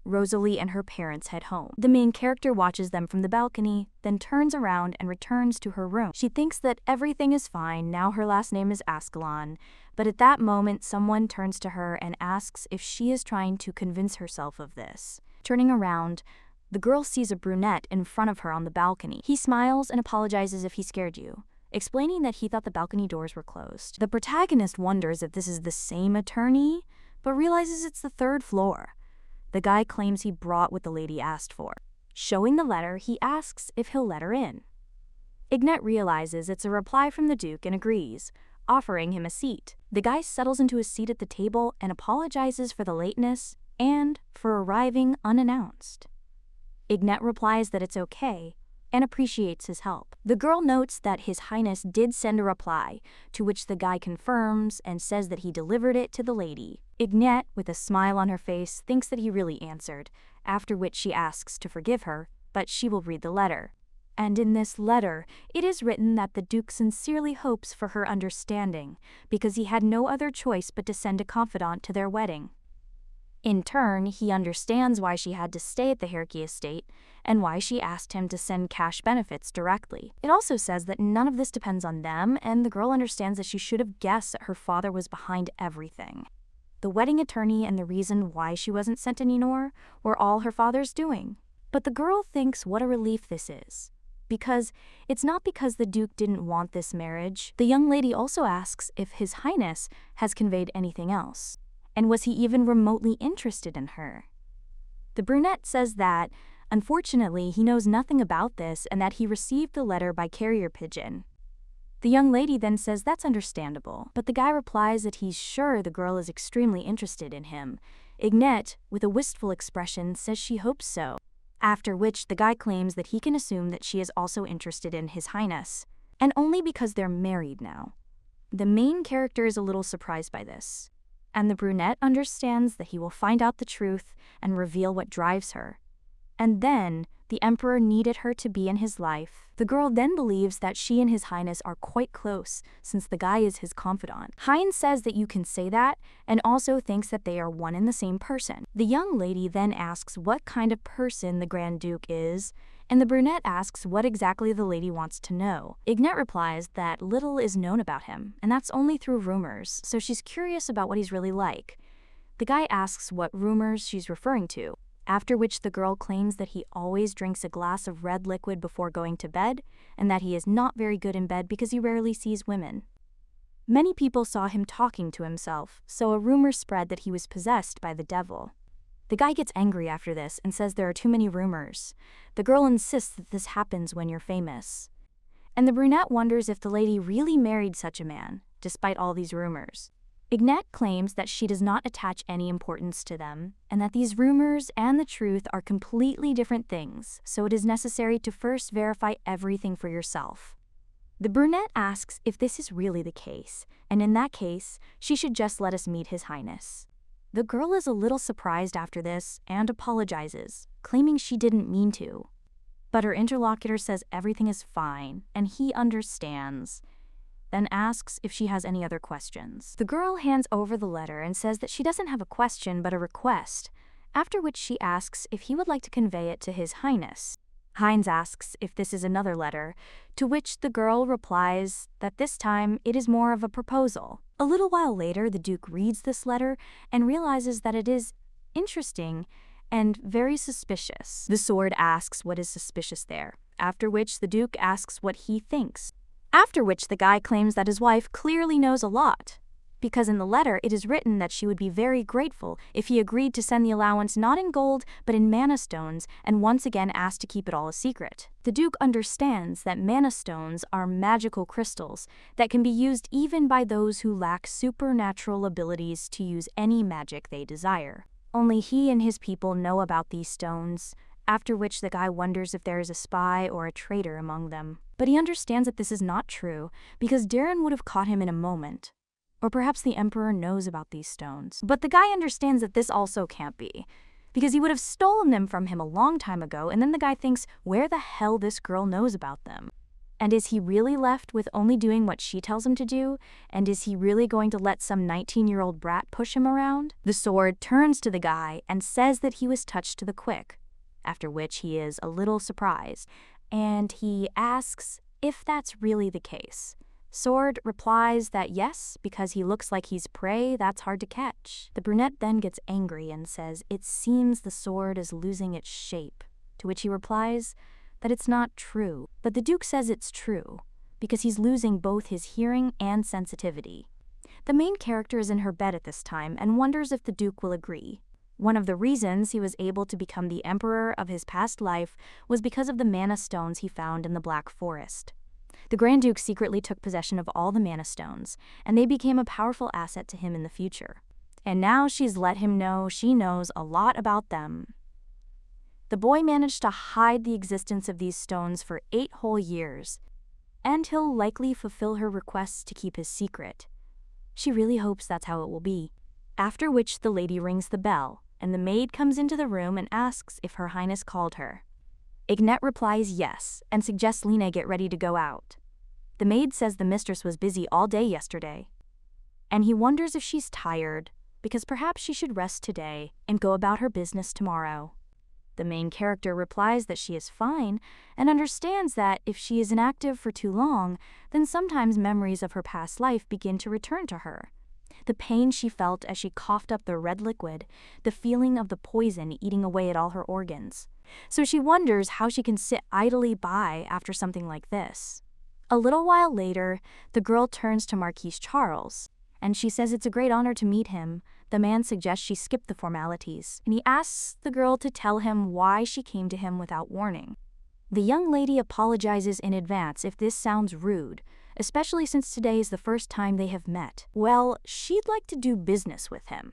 S1: Rosalie and her parents head home. The main character watches them from the balcony, then turns around and returns to her room. She thinks that everything is fine now her last name is Ascalon, but at that moment someone turns to her and asks if she is trying to convince herself of this. Turning around, the girl sees a brunette in front of her on the balcony. He smiles and apologizes if he scared you, explaining that he thought the balcony doors were closed. The protagonist wonders if this is the same attorney, but realizes it's the third floor. The guy claims he brought what the lady asked for. Showing the letter, he asks if he'll let her in. Ignette realizes it's a reply from the Duke and agrees, offering him a seat. The guy settles into his seat at the table and apologizes for the lateness and for arriving unannounced. Ignette replies that it's okay and appreciates his help. The girl notes that His Highness did send a reply, to which the guy confirms and says that he delivered it to the lady. Ignette, with a smile on her face, thinks that he really answered, after which she asks to forgive her, but she will read the letter. And in this letter, it is written that the Duke sincerely hopes for her understanding, because he had no other choice but to send a confidant to their wedding. In turn, he understands why she had to stay at the Herky estate and why she asked him to send cash benefits directly. It also says that none of this depends on them, and the girl understands that she should have guessed that her father was behind everything. The wedding attorney and the reason why she wasn't sent anymore were all her father's doing. But the girl thinks what a relief this is, because it's not because the Duke didn't want this marriage. The young lady also asks if His Highness has conveyed anything else. And was he even remotely interested in her? The brunette says that, unfortunately, he knows nothing about this and that he received the letter by carrier pigeon. The young lady then says that's understandable, but the guy replies that he's sure the girl is extremely interested in him. Ignette, with a wistful expression, says she hopes so, after which the guy claims that he can assume that she is also interested in His Highness, and only because they're married now. The main character is a little surprised by this, and the brunette understands that he will find out the truth and reveal what drives her. And then, the Emperor needed her to be in his life. The girl then believes that she and His Highness are quite close, since the guy is his confidant. Hein says that you can say that, and also thinks that they are one and the same person. The young lady then asks what kind of person the Grand Duke is, and the brunette asks what exactly the lady wants to know. Ignette replies that little is known about him, and that's only through rumors, so she's curious about what he's really like. The guy asks what rumors she's referring to, after which the girl claims that he always drinks a glass of red liquid before going to bed, and that he is not very good in bed because he rarely sees women. Many people saw him talking to himself, so a rumor spread that he was possessed by the devil. The guy gets angry after this and says there are too many rumors. The girl insists that this happens when you're famous. And the brunette wonders if the lady really married such a man, despite all these rumors. Ignat claims that she does not attach any importance to them, and that these rumors and the truth are completely different things, so it is necessary to first verify everything for yourself. The brunette asks if this is really the case, and in that case, she should just let us meet His Highness. The girl is a little surprised after this and apologizes, claiming she didn't mean to. But her interlocutor says everything is fine, and he understands, then asks if she has any other questions. The girl hands over the letter and says that she doesn't have a question but a request, after which she asks if he would like to convey it to His Highness. Heinz asks if this is another letter, to which the girl replies that this time it is more of a proposal. A little while later, the Duke reads this letter and realizes that it is interesting and very suspicious. The sword asks what is suspicious there, after which the Duke asks what he thinks. After which the guy claims that his wife clearly knows a lot, because in the letter it is written that she would be very grateful if he agreed to send the allowance not in gold but in mana stones, and once again asked to keep it all a secret. The Duke understands that mana stones are magical crystals that can be used even by those who lack supernatural abilities to use any magic they desire. Only he and his people know about these stones, after which the guy wonders if there is a spy or a traitor among them. But he understands that this is not true, because Darren would have caught him in a moment. Or perhaps the Emperor knows about these stones. But the guy understands that this also can't be, because he would have stolen them from him a long time ago, and then the guy thinks where the hell this girl knows about them. And is he really left with only doing what she tells him to do? And is he really going to let some 19-year-old brat push him around? The sword turns to the guy and says that he was touched to the quick, after which he is a little surprised, and he asks if that's really the case. Sword replies that yes, because he looks like he's prey that's hard to catch. The brunette then gets angry and says it seems the sword is losing its shape, to which he replies that it's not true. But the Duke says it's true, because he's losing both his hearing and sensitivity. The main character is in her bed at this time and wonders if the Duke will agree. One of the reasons he was able to become the emperor of his past life was because of the mana stones he found in the Black Forest. The Grand Duke secretly took possession of all the mana stones, and they became a powerful asset to him in the future. And now she's let him know she knows a lot about them. The boy managed to hide the existence of these stones for 8 whole years, and he'll likely fulfill her requests to keep his secret. She really hopes that's how it will be. After which the lady rings the bell, and the maid comes into the room and asks if Her Highness called her. Ignat replies yes, and suggests Lena get ready to go out. The maid says the mistress was busy all day yesterday, and he wonders if she's tired, because perhaps she should rest today and go about her business tomorrow. The main character replies that she is fine, and understands that if she is inactive for too long, then sometimes memories of her past life begin to return to her. The pain she felt as she coughed up the red liquid, the feeling of the poison eating away at all her organs. So she wonders how she can sit idly by after something like this. A little while later, the girl turns to Marquis Charles, and she says it's a great honor to meet him. The man suggests she skip the formalities, and he asks the girl to tell him why she came to him without warning. The young lady apologizes in advance if this sounds rude, especially since today is the first time they have met. Well, she'd like to do business with him.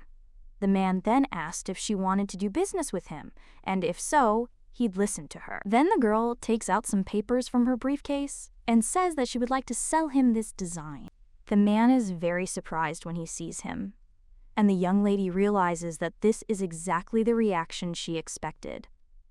S1: The man then asked if she wanted to do business with him, and if so, he'd listen to her. Then the girl takes out some papers from her briefcase and says that she would like to sell him this design. The man is very surprised when he sees him, and the young lady realizes that this is exactly the reaction she expected.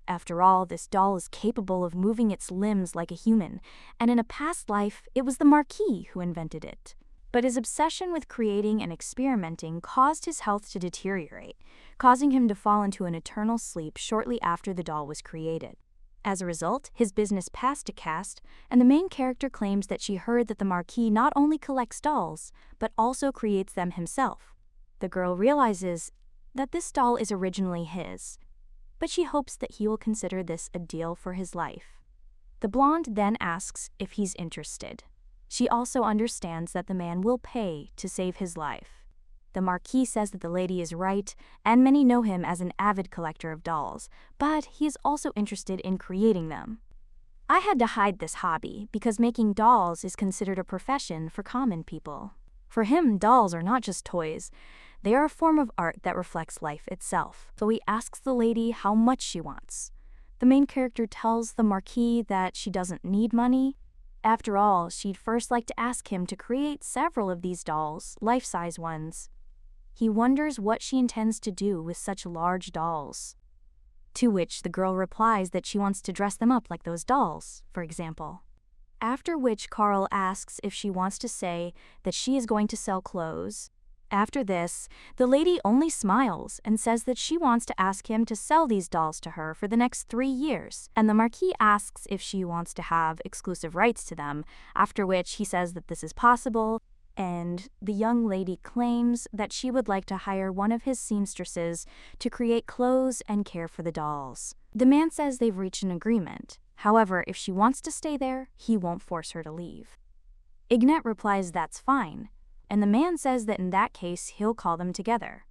S1: After all, this doll is capable of moving its limbs like a human, and in a past life, it was the Marquis who invented it. But his obsession with creating and experimenting caused his health to deteriorate, causing him to fall into an eternal sleep shortly after the doll was created. As a result, his business passed to caste, and the main character claims that she heard that the Marquis not only collects dolls, but also creates them himself. The girl realizes that this doll is originally his, but she hopes that he will consider this a deal for his life. The blonde then asks if he's interested. She also understands that the man will pay to save his life. The Marquis says that the lady is right, and many know him as an avid collector of dolls, but he is also interested in creating them. I had to hide this hobby because making dolls is considered a profession for common people. For him, dolls are not just toys. They are a form of art that reflects life itself. So he asks the lady how much she wants. The main character tells the Marquis that she doesn't need money. After all, she'd first like to ask him to create several of these dolls, life-size ones. He wonders what she intends to do with such large dolls. To which the girl replies that she wants to dress them up like those dolls, for example. After which Carl asks if she wants to say that she is going to sell clothes. After this, the lady only smiles and says that she wants to ask him to sell these dolls to her for the next 3 years, and the Marquis asks if she wants to have exclusive rights to them, after which he says that this is possible, and the young lady claims that she would like to hire one of his seamstresses to create clothes and care for the dolls. The man says they've reached an agreement. However, if she wants to stay there, he won't force her to leave. Ignat replies that's fine, and the man says that in that case he'll call them together.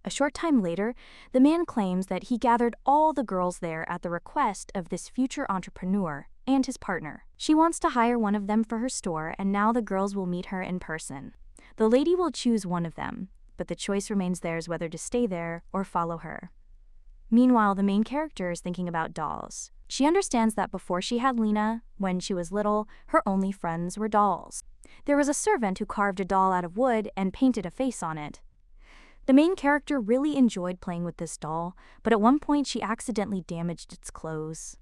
S1: A short time later, the man claims that he gathered all the girls there at the request of this future entrepreneur and his partner. She wants to hire one of them for her store, and now the girls will meet her in person. The lady will choose one of them, but the choice remains theirs whether to stay there or follow her. Meanwhile, the main character is thinking about dolls. She understands that before she had Lena, when she was little, her only friends were dolls. There was a servant who carved a doll out of wood and painted a face on it. The main character really enjoyed playing with this doll, but at one point she accidentally damaged its clothes.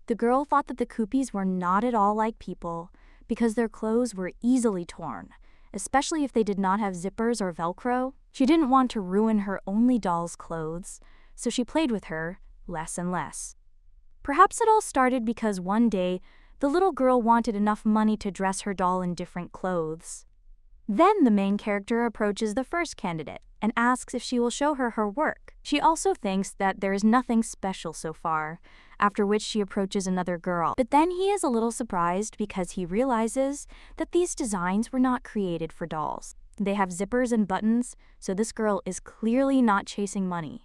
S1: The girl thought that the Koopies were not at all like people because their clothes were easily torn, especially if they did not have zippers or Velcro. She didn't want to ruin her only doll's clothes, so she played with her less and less. Perhaps it all started because one day, the little girl wanted enough money to dress her doll in different clothes. Then the main character approaches the first candidate and asks if she will show her her work. She also thinks that there is nothing special so far, after which she approaches another girl. But then he is a little surprised because he realizes that these designs were not created for dolls. They have zippers and buttons, so this girl is clearly not chasing money.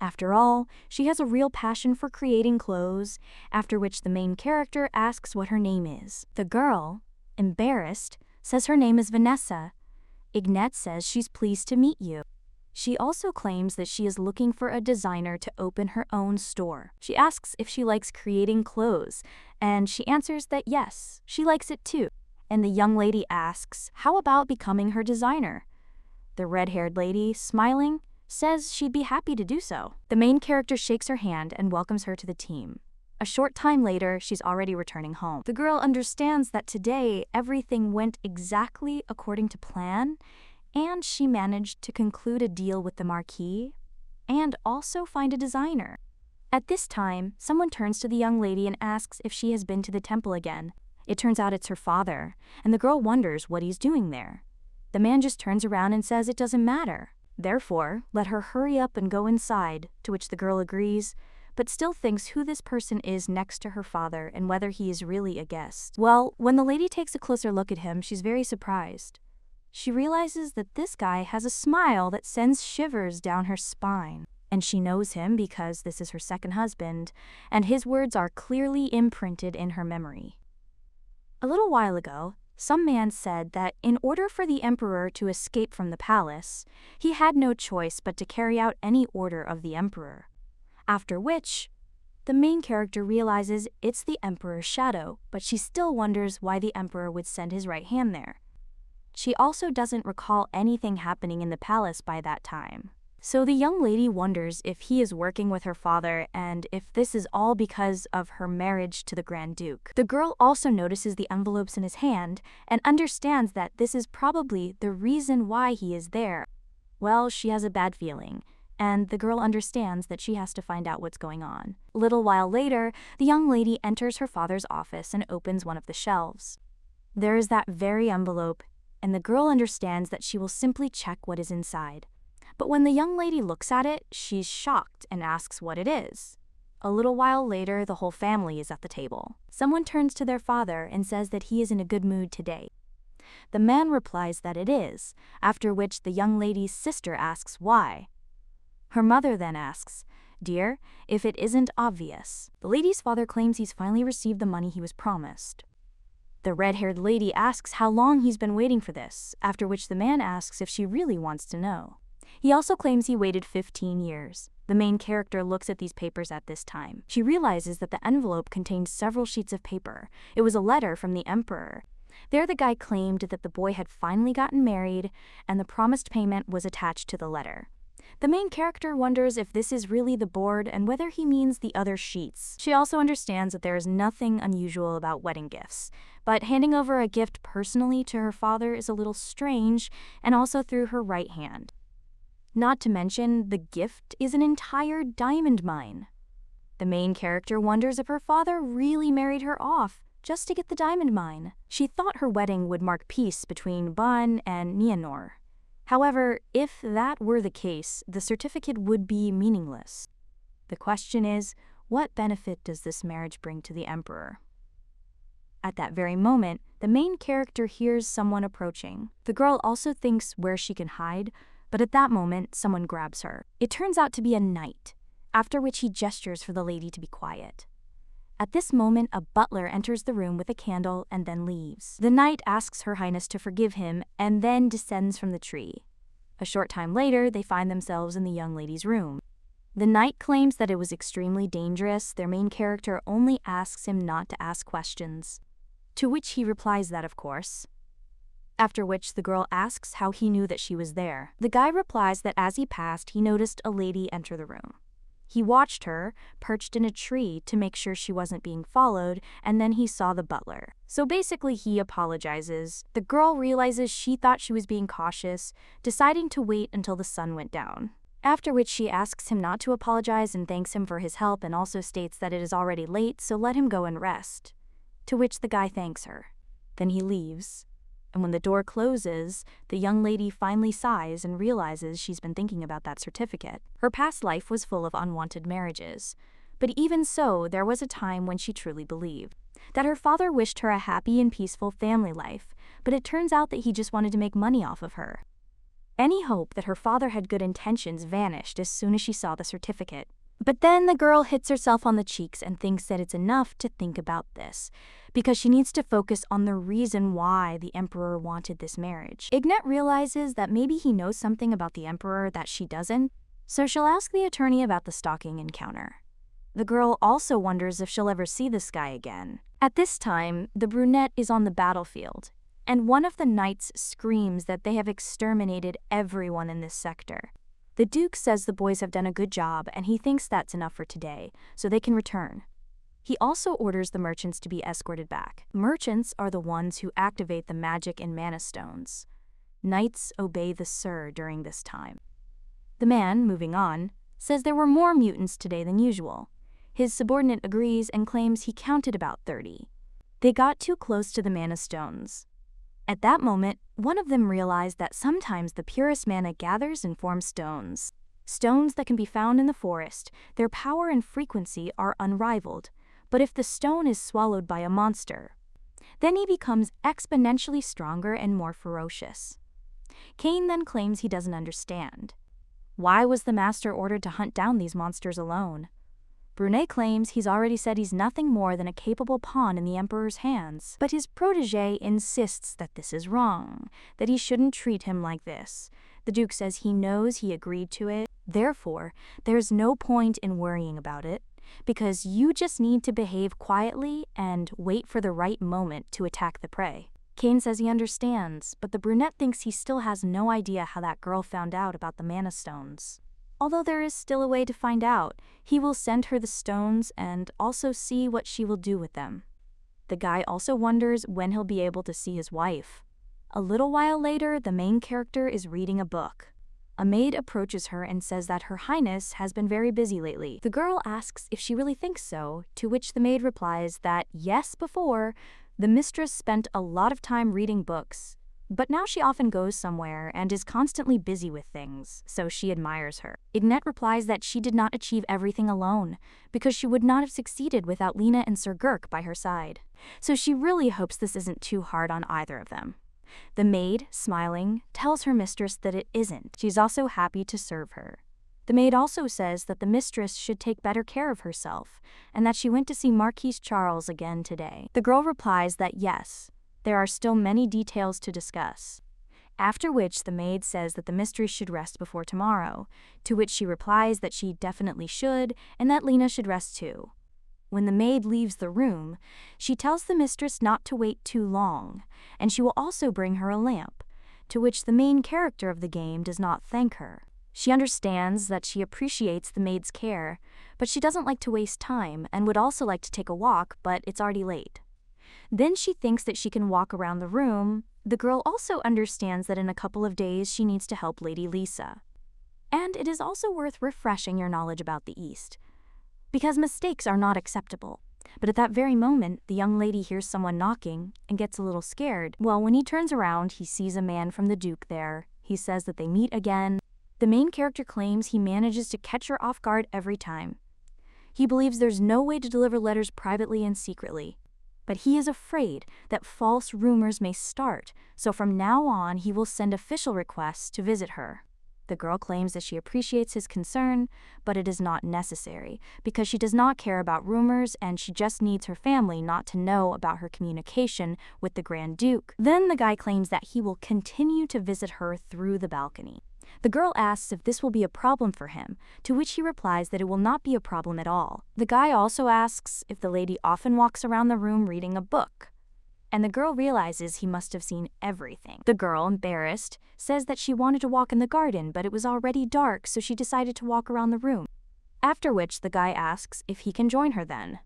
S1: After all, she has a real passion for creating clothes, after which the main character asks what her name is. The girl, embarrassed, says her name is Vanessa. Ignat says she's pleased to meet you. She also claims that she is looking for a designer to open her own store. She asks if she likes creating clothes, and she answers that yes, she likes it too. And the young lady asks, how about becoming her designer? The red-haired lady, smiling, says she'd be happy to do so. The main character shakes her hand and welcomes her to the team. A short time later, she's already returning home. The girl understands that today everything went exactly according to plan, and she managed to conclude a deal with the Marquis and also find a designer. At this time, someone turns to the young lady and asks if she has been to the temple again. It turns out it's her father, and the girl wonders what he's doing there. The man just turns around and says it doesn't matter. Therefore, let her hurry up and go inside, to which the girl agrees, but still thinks who this person is next to her father and whether he is really a guest. Well, when the lady takes a closer look at him, she's very surprised. She realizes that this guy has a smile that sends shivers down her spine. And she knows him because this is her second husband, and his words are clearly imprinted in her memory. A little while ago, some man said that in order for the emperor to escape from the palace, he had no choice but to carry out any order of the emperor. After which, the main character realizes it's the emperor's shadow, but she still wonders why the emperor would send his right hand there. She also doesn't recall anything happening in the palace by that time. So the young lady wonders if he is working with her father and if this is all because of her marriage to the Grand Duke. The girl also notices the envelopes in his hand and understands that this is probably the reason why he is there. Well, she has a bad feeling, and the girl understands that she has to find out what's going on. A little while later, the young lady enters her father's office and opens one of the shelves. There is that very envelope, and the girl understands that she will simply check what is inside. But when the young lady looks at it, she's shocked and asks what it is. A little while later, the whole family is at the table. Someone turns to their father and says that he is in a good mood today. The man replies that it is, after which the young lady's sister asks why. Her mother then asks, "Dear, if it isn't obvious." The lady's father claims he's finally received the money he was promised. The red-haired lady asks how long he's been waiting for this, after which the man asks if she really wants to know. He also claims he waited 15 years. The main character looks at these papers at this time. She realizes that the envelope contained several sheets of paper. It was a letter from the emperor. There the guy claimed that the boy had finally gotten married, and the promised payment was attached to the letter. The main character wonders if this is really the board and whether he means the other sheets. She also understands that there is nothing unusual about wedding gifts, but handing over a gift personally to her father is a little strange, and also through her right hand. Not to mention, the gift is an entire diamond mine. The main character wonders if her father really married her off just to get the diamond mine. She thought her wedding would mark peace between Ban and Nienor. However, if that were the case, the certificate would be meaningless. The question is, what benefit does this marriage bring to the emperor? At that very moment, the main character hears someone approaching. The girl also thinks where she can hide, but at that moment, someone grabs her. It turns out to be a knight, after which he gestures for the lady to be quiet. At this moment, a butler enters the room with a candle and then leaves. The knight asks Her Highness to forgive him and then descends from the tree. A short time later, they find themselves in the young lady's room. The knight claims that it was extremely dangerous. Their main character only asks him not to ask questions, to which he replies that of course. After which the girl asks how he knew that she was there. The guy replies that as he passed, he noticed a lady enter the room. He watched her, perched in a tree, to make sure she wasn't being followed, and then he saw the butler. So basically he apologizes. The girl realizes she thought she was being cautious, deciding to wait until the sun went down. After which she asks him not to apologize and thanks him for his help, and also states that it is already late, so let him go and rest. To which the guy thanks her. Then he leaves. And when the door closes, the young lady finally sighs and realizes she's been thinking about that certificate. Her past life was full of unwanted marriages. But even so, there was a time when she truly believed that her father wished her a happy and peaceful family life, but it turns out that he just wanted to make money off of her. Any hope that her father had good intentions vanished as soon as she saw the certificate. But then the girl hits herself on the cheeks and thinks that it's enough to think about this, because she needs to focus on the reason why the emperor wanted this marriage. Ignat realizes that maybe he knows something about the emperor that she doesn't, so she'll ask the attorney about the stalking encounter. The girl also wonders if she'll ever see this guy again. At this time, the brunette is on the battlefield, and one of the knights screams that they have exterminated everyone in this sector. The Duke says the boys have done a good job and he thinks that's enough for today, so they can return. He also orders the merchants to be escorted back. Merchants are the ones who activate the magic in mana stones. Knights obey the Sir during this time. The man, moving on, says there were more mutants today than usual. His subordinate agrees and claims he counted about 30. They got too close to the mana stones. At that moment, one of them realized that sometimes the purest mana gathers and forms stones. Stones that can be found in the forest, their power and frequency are unrivaled, but if the stone is swallowed by a monster, then he becomes exponentially stronger and more ferocious. Kane then claims he doesn't understand. Why was the master ordered to hunt down these monsters alone? Brunet claims he's already said he's nothing more than a capable pawn in the emperor's hands, but his protege insists that this is wrong, that he shouldn't treat him like this. The Duke says he knows he agreed to it, therefore, there's no point in worrying about it, because you just need to behave quietly and wait for the right moment to attack the prey. Kane says he understands, but the brunette thinks he still has no idea how that girl found out about the mana stones. Although there is still a way to find out, he will send her the stones and also see what she will do with them. The guy also wonders when he'll be able to see his wife. A little while later, the main character is reading a book. A maid approaches her and says that Her Highness has been very busy lately. The girl asks if she really thinks so, to which the maid replies that yes, before, the mistress spent a lot of time reading books, but now she often goes somewhere and is constantly busy with things, so she admires her. Ignat replies that she did not achieve everything alone, because she would not have succeeded without Lena and Sir Girk by her side. So she really hopes this isn't too hard on either of them. The maid, smiling, tells her mistress that it isn't. She's also happy to serve her. The maid also says that the mistress should take better care of herself, and that she went to see Marquis Charles again today. The girl replies that yes, there are still many details to discuss. After which the maid says that the mistress should rest before tomorrow, to which she replies that she definitely should and that Lena should rest too. When the maid leaves the room, she tells the mistress not to wait too long, and she will also bring her a lamp, to which the main character of the game does not thank her. She understands that she appreciates the maid's care, but she doesn't like to waste time and would also like to take a walk, but it's already late. Then she thinks that she can walk around the room. The girl also understands that in a couple of days she needs to help Lady Lisa. And it is also worth refreshing your knowledge about the East, because mistakes are not acceptable. But at that very moment, the young lady hears someone knocking and gets a little scared. Well, when he turns around, he sees a man from the Duke there. He says that they meet again. The main character claims he manages to catch her off guard every time. He believes there's no way to deliver letters privately and secretly. But he is afraid that false rumors may start, so from now on he will send official requests to visit her. The girl claims that she appreciates his concern, but it is not necessary, because she does not care about rumors and she just needs her family not to know about her communication with the Grand Duke. Then the guy claims that he will continue to visit her through the balcony. The girl asks if this will be a problem for him, to which he replies that it will not be a problem at all. The guy also asks if the lady often walks around the room reading a book, and the girl realizes he must have seen everything. The girl, embarrassed, says that she wanted to walk in the garden, but it was already dark, so she decided to walk around the room. After which the guy asks if he can join her then.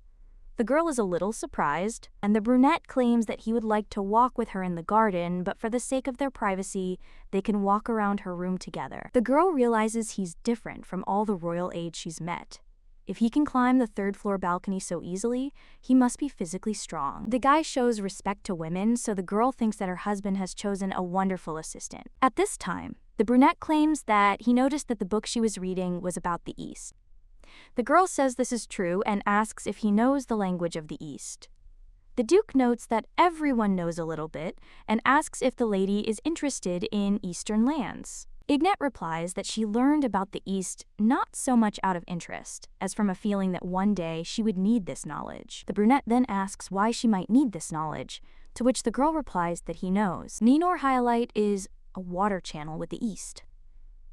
S1: The girl is a little surprised, and the brunette claims that he would like to walk with her in the garden, but for the sake of their privacy, they can walk around her room together. The girl realizes he's different from all the royal aides she's met. If he can climb the third-floor balcony so easily, he must be physically strong. The guy shows respect to women, so the girl thinks that her husband has chosen a wonderful assistant. At this time, the brunette claims that he noticed that the book she was reading was about the East. The girl says this is true and asks if he knows the language of the East. The Duke notes that everyone knows a little bit and asks if the lady is interested in Eastern lands. Ignat replies that she learned about the East not so much out of interest, as from a feeling that one day she would need this knowledge. The brunette then asks why she might need this knowledge, to which the girl replies that he knows. Ninor Hyalite is a water channel with the East.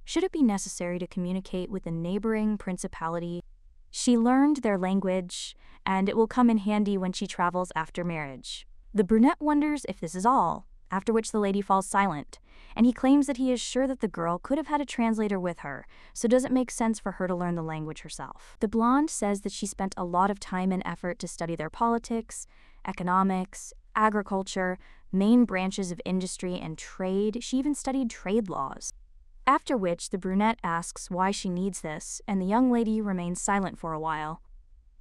S1: Should it be necessary to communicate with a neighboring principality, she learned their language, and it will come in handy when she travels after marriage. The brunette wonders if this is all, after which the lady falls silent, and he claims that he is sure that the girl could have had a translator with her, so does it make sense for her to learn the language herself. The blonde says that she spent a lot of time and effort to study their politics, economics, agriculture, main branches of industry and trade. She even studied trade laws. After which the brunette asks why she needs this, and the young lady remains silent for a while.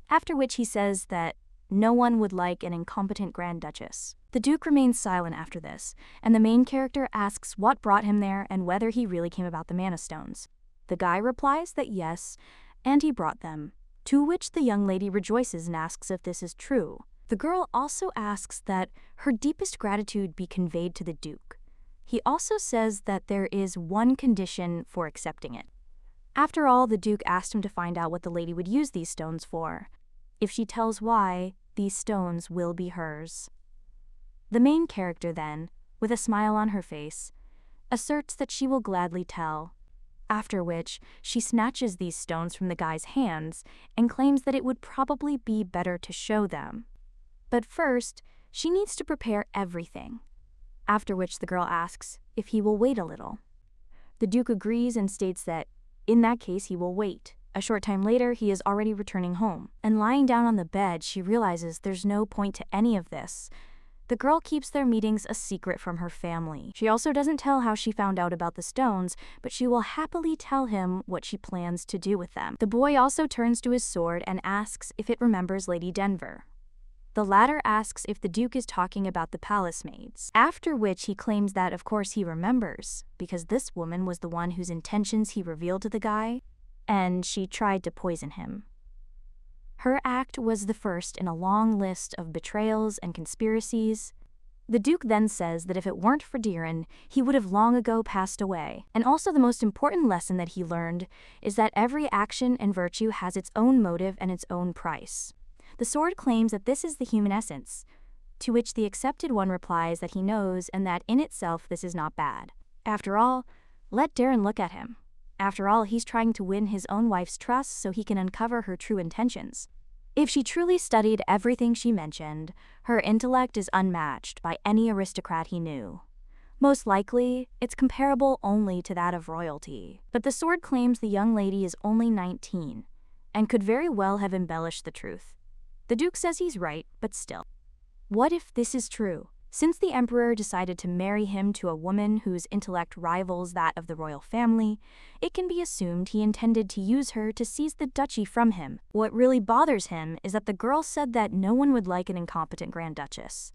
S1: After which he says that no one would like an incompetent Grand Duchess. The Duke remains silent after this, and the main character asks what brought him there and whether he really came about the Mana Stones. The guy replies that yes, and he brought them, to which the young lady rejoices and asks if this is true. The girl also asks that her deepest gratitude be conveyed to the Duke. He also says that there is one condition for accepting it. After all, the Duke asked him to find out what the lady would use these stones for. If she tells why, these stones will be hers. The main character then, with a smile on her face, asserts that she will gladly tell, after which she snatches these stones from the guy's hands and claims that it would probably be better to show them. But first, she needs to prepare everything. After which the girl asks if he will wait a little. The Duke agrees and states that, in that case, he will wait. A short time later, he is already returning home, and lying down on the bed, she realizes there's no point to any of this. The girl keeps their meetings a secret from her family. She also doesn't tell how she found out about the stones, but she will happily tell him what she plans to do with them. The boy also turns to his sword and asks if it remembers Lady Denver. The latter asks if the Duke is talking about the palace maids, after which he claims that of course he remembers, because this woman was the one whose intentions he revealed to the guy, and she tried to poison him. Her act was the first in a long list of betrayals and conspiracies. The Duke then says that if it weren't for Diren, he would have long ago passed away. And also the most important lesson that he learned is that every action and virtue has its own motive and its own price. The sword claims that this is the human essence. to which the accepted one replies that he knows and that in itself this is not bad. After all, let Darren look at him. After all, he's trying to win his own wife's trust so he can uncover her true intentions. If she truly studied everything she mentioned, her intellect is unmatched by any aristocrat he knew. Most likely, it's comparable only to that of royalty. But the sword claims the young lady is only 19, and could very well have embellished the truth. The Duke says he's right, but still. What if this is true? Since the Emperor decided to marry him to a woman whose intellect rivals that of the royal family, it can be assumed he intended to use her to seize the duchy from him. What really bothers him is that the girl said that no one would like an incompetent Grand Duchess.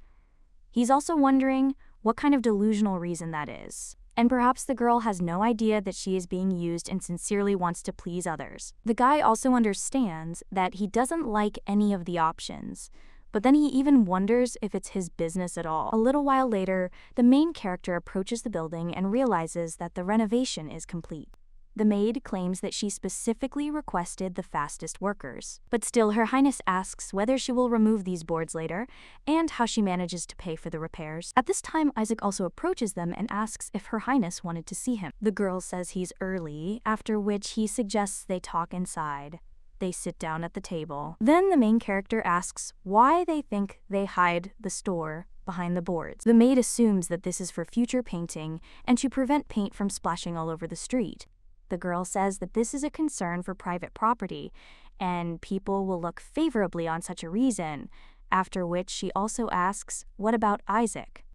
S1: He's also wondering what kind of delusional reason that is. And perhaps the girl has no idea that she is being used and sincerely wants to please others. The guy also understands that he doesn't like any of the options, but then he even wonders if it's his business at all. A little while later, the main character approaches the building and realizes that the renovation is complete. The maid claims that she specifically requested the fastest workers, but still Her Highness asks whether she will remove these boards later and how she manages to pay for the repairs. At this time, Isaac also approaches them and asks if Her Highness wanted to see him. The girl says he's early, after which he suggests they talk inside. They sit down at the table. Then the main character asks why they think they hide the store behind the boards. The maid assumes that this is for future painting and to prevent paint from splashing all over the street. The girl says that this is a concern for private property, and people will look favorably on such a reason, after which she also asks, what about Isaac?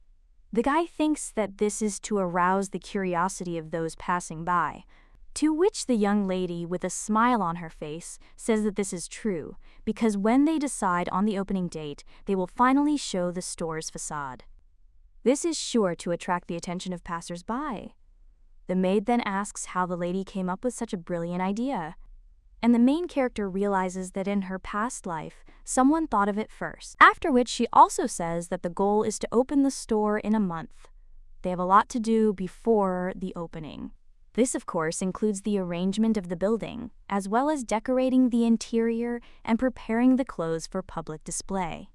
S1: The guy thinks that this is to arouse the curiosity of those passing by, to which the young lady, with a smile on her face, says that this is true, because when they decide on the opening date, they will finally show the store's facade. This is sure to attract the attention of passers-by. The maid then asks how the lady came up with such a brilliant idea, and the main character realizes that in her past life, someone thought of it first. After which she also says that the goal is to open the store in a month. They have a lot to do before the opening. This, of course, includes the arrangement of the building, as well as decorating the interior and preparing the clothes for public display.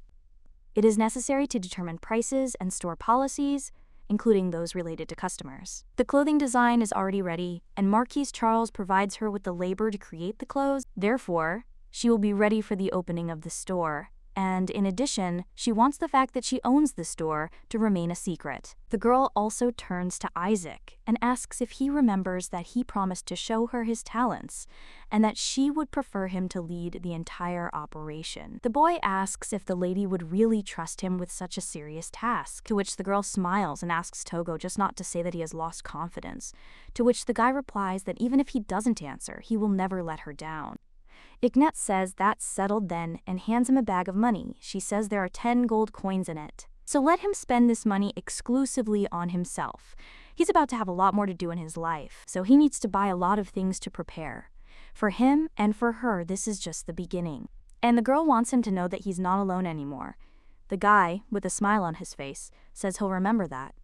S1: It is necessary to determine prices and store policies, including those related to customers. The clothing design is already ready, and Marquis Charles provides her with the labor to create the clothes. Therefore, she will be ready for the opening of the store. And in addition, she wants the fact that she owns the store to remain a secret. The girl also turns to Isaac and asks if he remembers that he promised to show her his talents and that she would prefer him to lead the entire operation. The boy asks if the lady would really trust him with such a serious task, to which the girl smiles and asks Togo just not to say that he has lost confidence, to which the guy replies that even if he doesn't answer, he will never let her down. Ignat says that's settled then and hands him a bag of money. She says there are 10 gold coins in it. So let him spend this money exclusively on himself. He's about to have a lot more to do in his life, so he needs to buy a lot of things to prepare. For him and for her, this is just the beginning. And the girl wants him to know that he's not alone anymore. The guy, with a smile on his face, says he'll remember that.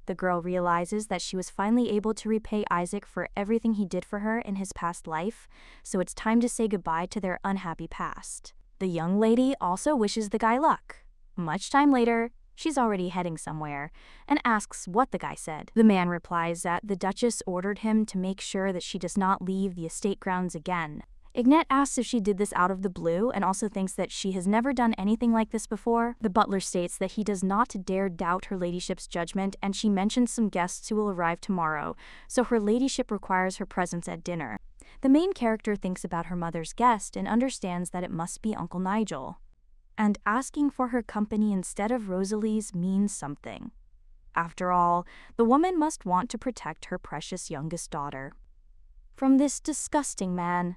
S1: The girl realizes that she was finally able to repay Isaac for everything he did for her in his past life, so it's time to say goodbye to their unhappy past. The young lady also wishes the guy luck. Much time later, she's already heading somewhere, and asks what the guy said. The man replies that the Duchess ordered him to make sure that she does not leave the estate grounds again. Ignat asks if she did this out of the blue and also thinks that she has never done anything like this before. The butler states that he does not dare doubt her ladyship's judgment, and she mentions some guests who will arrive tomorrow, so her ladyship requires her presence at dinner. The main character thinks about her mother's guest and understands that it must be Uncle Nigel. And asking for her company instead of Rosalie's means something. After all, the woman must want to protect her precious youngest daughter from this disgusting man.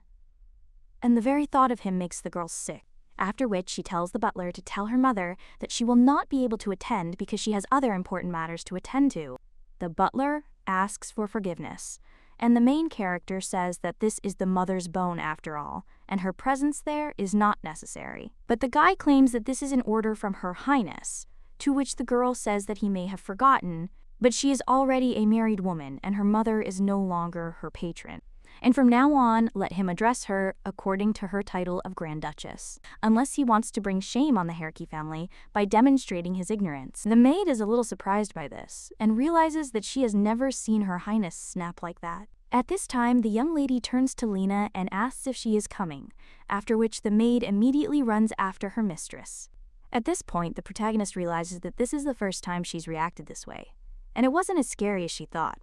S1: And the very thought of him makes the girl sick. After which she tells the butler to tell her mother that she will not be able to attend because she has other important matters to attend to. The butler asks for forgiveness, and the main character says that this is the mother's bone after all, and her presence there is not necessary. But the guy claims that this is an order from Her Highness, to which the girl says that he may have forgotten, but she is already a married woman and her mother is no longer her patron. and from now on let him address her according to her title of Grand Duchess, unless he wants to bring shame on the Herky family by demonstrating his ignorance. The maid is a little surprised by this, and realizes that she has never seen Her Highness snap like that. At this time, the young lady turns to Lena and asks if she is coming, after which the maid immediately runs after her mistress. At this point, the protagonist realizes that this is the first time she's reacted this way, and it wasn't as scary as she thought.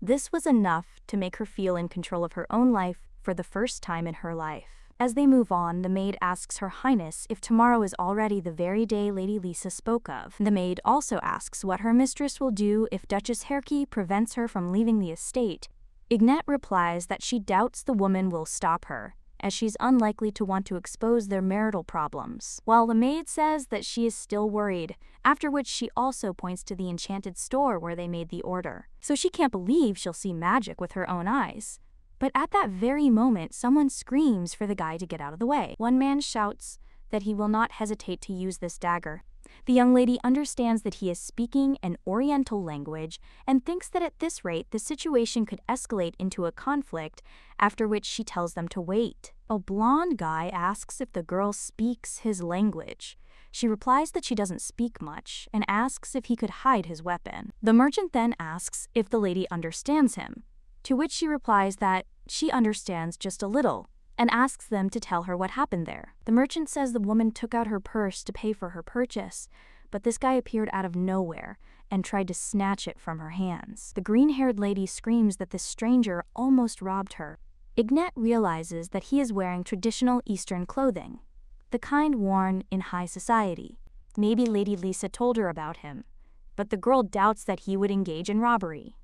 S1: This was enough to make her feel in control of her own life for the first time in her life. As they move on, the maid asks Her Highness if tomorrow is already the very day Lady Lisa spoke of. The maid also asks what her mistress will do if Duchess Herky prevents her from leaving the estate. Ignat replies that she doubts the woman will stop her, as she's unlikely to want to expose their marital problems, while the maid says that she is still worried, after which she also points to the enchanted store where they made the order. So she can't believe she'll see magic with her own eyes. But at that very moment, someone screams for the guy to get out of the way. One man shouts that he will not hesitate to use this dagger. The young lady understands that he is speaking an Oriental language and thinks that at this rate the situation could escalate into a conflict, after which she tells them to wait. A blonde guy asks if the girl speaks his language. She replies that she doesn't speak much and asks if he could hide his weapon. The merchant then asks if the lady understands him, to which she replies that she understands just a little, and asks them to tell her what happened there. The merchant says the woman took out her purse to pay for her purchase, but this guy appeared out of nowhere and tried to snatch it from her hands. The green-haired lady screams that this stranger almost robbed her. Ignat realizes that he is wearing traditional Eastern clothing, the kind worn in high society. Maybe Lady Lisa told her about him, but the girl doubts that he would engage in robbery.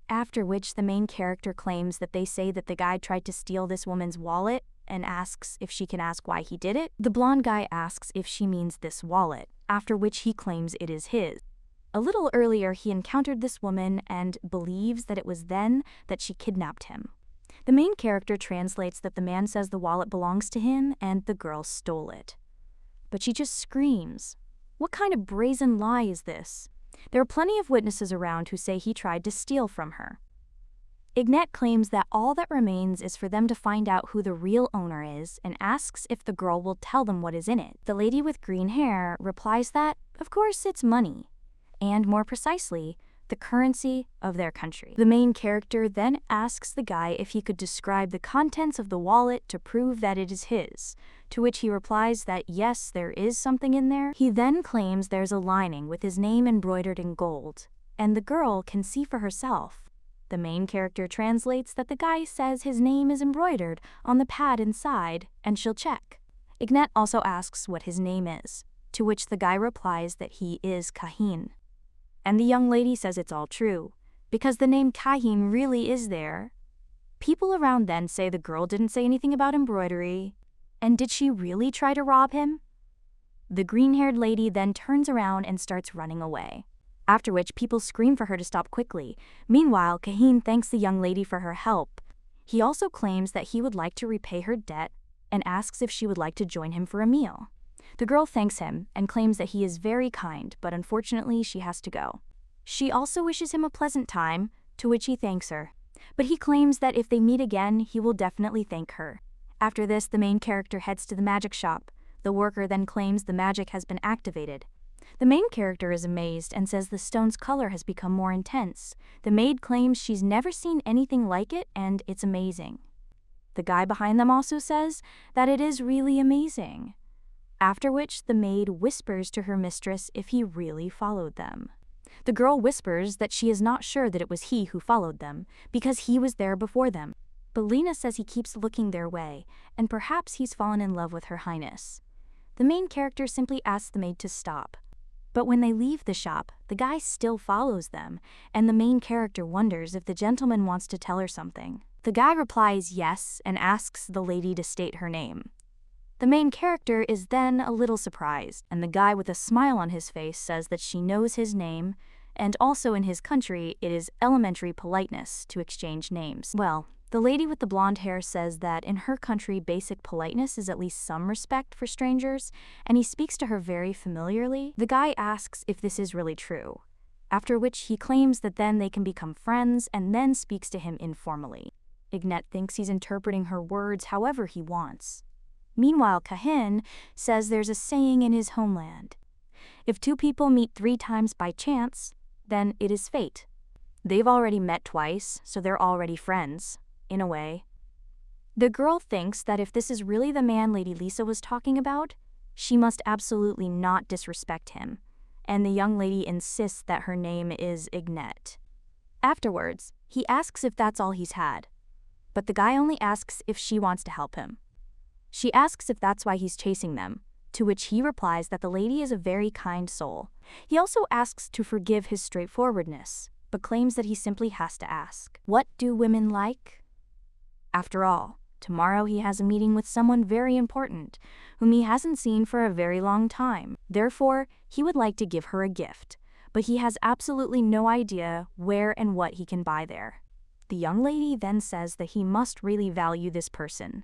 S1: After which the main character claims that they say that the guy tried to steal this woman's wallet and asks if she can ask why he did it. The blonde guy asks if she means this wallet, after which he claims it is his. A little earlier he encountered this woman and believes that it was then that she kidnapped him. The main character translates that the man says the wallet belongs to him and the girl stole it. But she just screams. What kind of brazen lie is this? There are plenty of witnesses around who say he tried to steal from her. Ignat claims that all that remains is for them to find out who the real owner is and asks if the girl will tell them what is in it. The lady with green hair replies that, of course, it's money, and more precisely, the currency of their country. The main character then asks the guy if he could describe the contents of the wallet to prove that it is his, to which he replies that yes, there is something in there. He then claims there's a lining with his name embroidered in gold, and the girl can see for herself. The main character translates that the guy says his name is embroidered on the pad inside, and she'll check. Ignat also asks what his name is, to which the guy replies that he is Kahin. And the young lady says it's all true, because the name Kahin really is there. People around then say the girl didn't say anything about embroidery, and did she really try to rob him? The green-haired lady then turns around and starts running away, after which people scream for her to stop quickly. Meanwhile, Kahin thanks the young lady for her help. He also claims that he would like to repay her debt and asks if she would like to join him for a meal. The girl thanks him and claims that he is very kind, but unfortunately she has to go. She also wishes him a pleasant time, to which he thanks her. But he claims that if they meet again, he will definitely thank her. After this, the main character heads to the magic shop. The worker then claims the magic has been activated. The main character is amazed and says the stone's color has become more intense. The maid claims she's never seen anything like it and it's amazing. The guy behind them also says that it is really amazing. After which the maid whispers to her mistress if he really followed them. The girl whispers that she is not sure that it was he who followed them, because he was there before them. But Lena says he keeps looking their way, and perhaps he's fallen in love with Her Highness. The main character simply asks the maid to stop. But when they leave the shop, the guy still follows them, and the main character wonders if the gentleman wants to tell her something. The guy replies yes and asks the lady to state her name. The main character is then a little surprised, and the guy with a smile on his face says that she knows his name, and also in his country it is elementary politeness to exchange names. Well, the lady with the blonde hair says that in her country basic politeness is at least some respect for strangers, and he speaks to her very familiarly. The guy asks if this is really true, after which he claims that then they can become friends and then speaks to him informally. Ignet thinks he's interpreting her words however he wants. Meanwhile, Kahin says there's a saying in his homeland. If two people meet 3 times by chance, then it is fate. They've already met twice, so they're already friends, in a way. The girl thinks that if this is really the man Lady Lisa was talking about, she must absolutely not disrespect him, and the young lady insists that her name is Ignet. Afterwards, he asks if that's all he's had, but the guy only asks if she wants to help him. She asks if that's why he's chasing them, to which he replies that the lady is a very kind soul. He also asks to forgive his straightforwardness, but claims that he simply has to ask. What do women like? After all, tomorrow he has a meeting with someone very important, whom he hasn't seen for a very long time. Therefore, he would like to give her a gift, but he has absolutely no idea where and what he can buy there. The young lady then says that he must really value this person,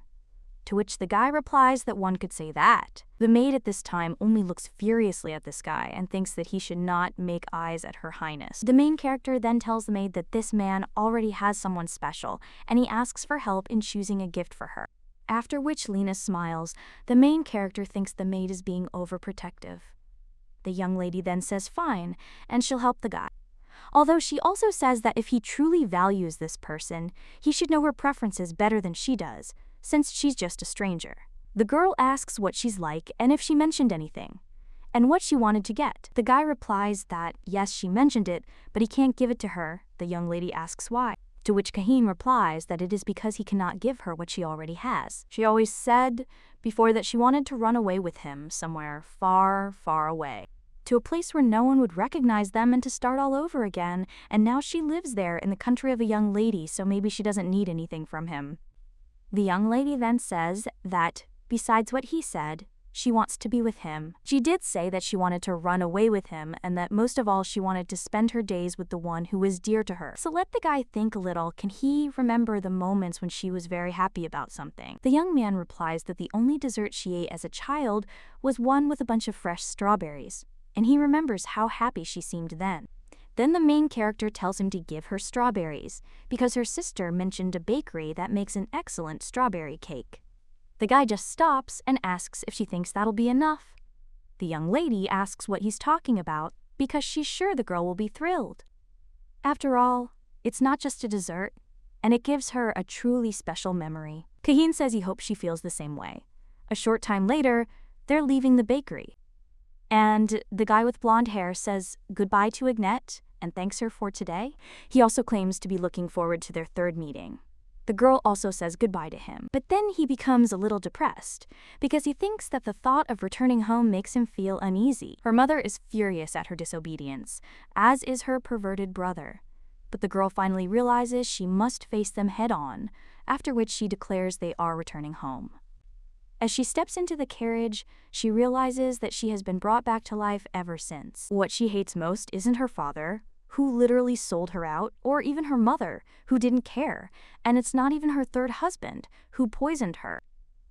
S1: to which the guy replies that one could say that. The maid at this time only looks furiously at this guy and thinks that he should not make eyes at Her Highness. The main character then tells the maid that this man already has someone special, and he asks for help in choosing a gift for her. After which Lena smiles. The main character thinks the maid is being overprotective. The young lady then says fine, and she'll help the guy. Although she also says that if he truly values this person, he should know her preferences better than she does, since she's just a stranger. The girl asks what she's like and if she mentioned anything, and what she wanted to get. The guy replies that yes, she mentioned it, but he can't give it to her. The young lady asks why, to which Kahin replies that it is because he cannot give her what she already has. She always said before that she wanted to run away with him somewhere far, far away, to a place where no one would recognize them and to start all over again, and now she lives there in the country of a young lady, so maybe she doesn't need anything from him. The young lady then says that, besides what he said, she wants to be with him. She did say that she wanted to run away with him and that most of all she wanted to spend her days with the one who was dear to her. So let the guy think a little. Can he remember the moments when she was very happy about something? The young man replies that the only dessert she ate as a child was one with a bunch of fresh strawberries, and he remembers how happy she seemed then. Then the main character tells him to give her strawberries, because her sister mentioned a bakery that makes an excellent strawberry cake. The guy just stops and asks if she thinks that'll be enough. The young lady asks what he's talking about, because she's sure the girl will be thrilled. After all, it's not just a dessert, and it gives her a truly special memory. Kahin says he hopes she feels the same way. A short time later, they're leaving the bakery, and the guy with blonde hair says goodbye to Ignet and thanks her for today. He also claims to be looking forward to their 3rd meeting. The girl also says goodbye to him, but then he becomes a little depressed because he thinks that the thought of returning home makes him feel uneasy. Her mother is furious at her disobedience, as is her perverted brother. But the girl finally realizes she must face them head-on, after which she declares they are returning home. As she steps into the carriage, she realizes that she has been brought back to life ever since. What she hates most isn't her father, who literally sold her out, or even her mother, who didn't care, and it's not even her 3rd husband, who poisoned her,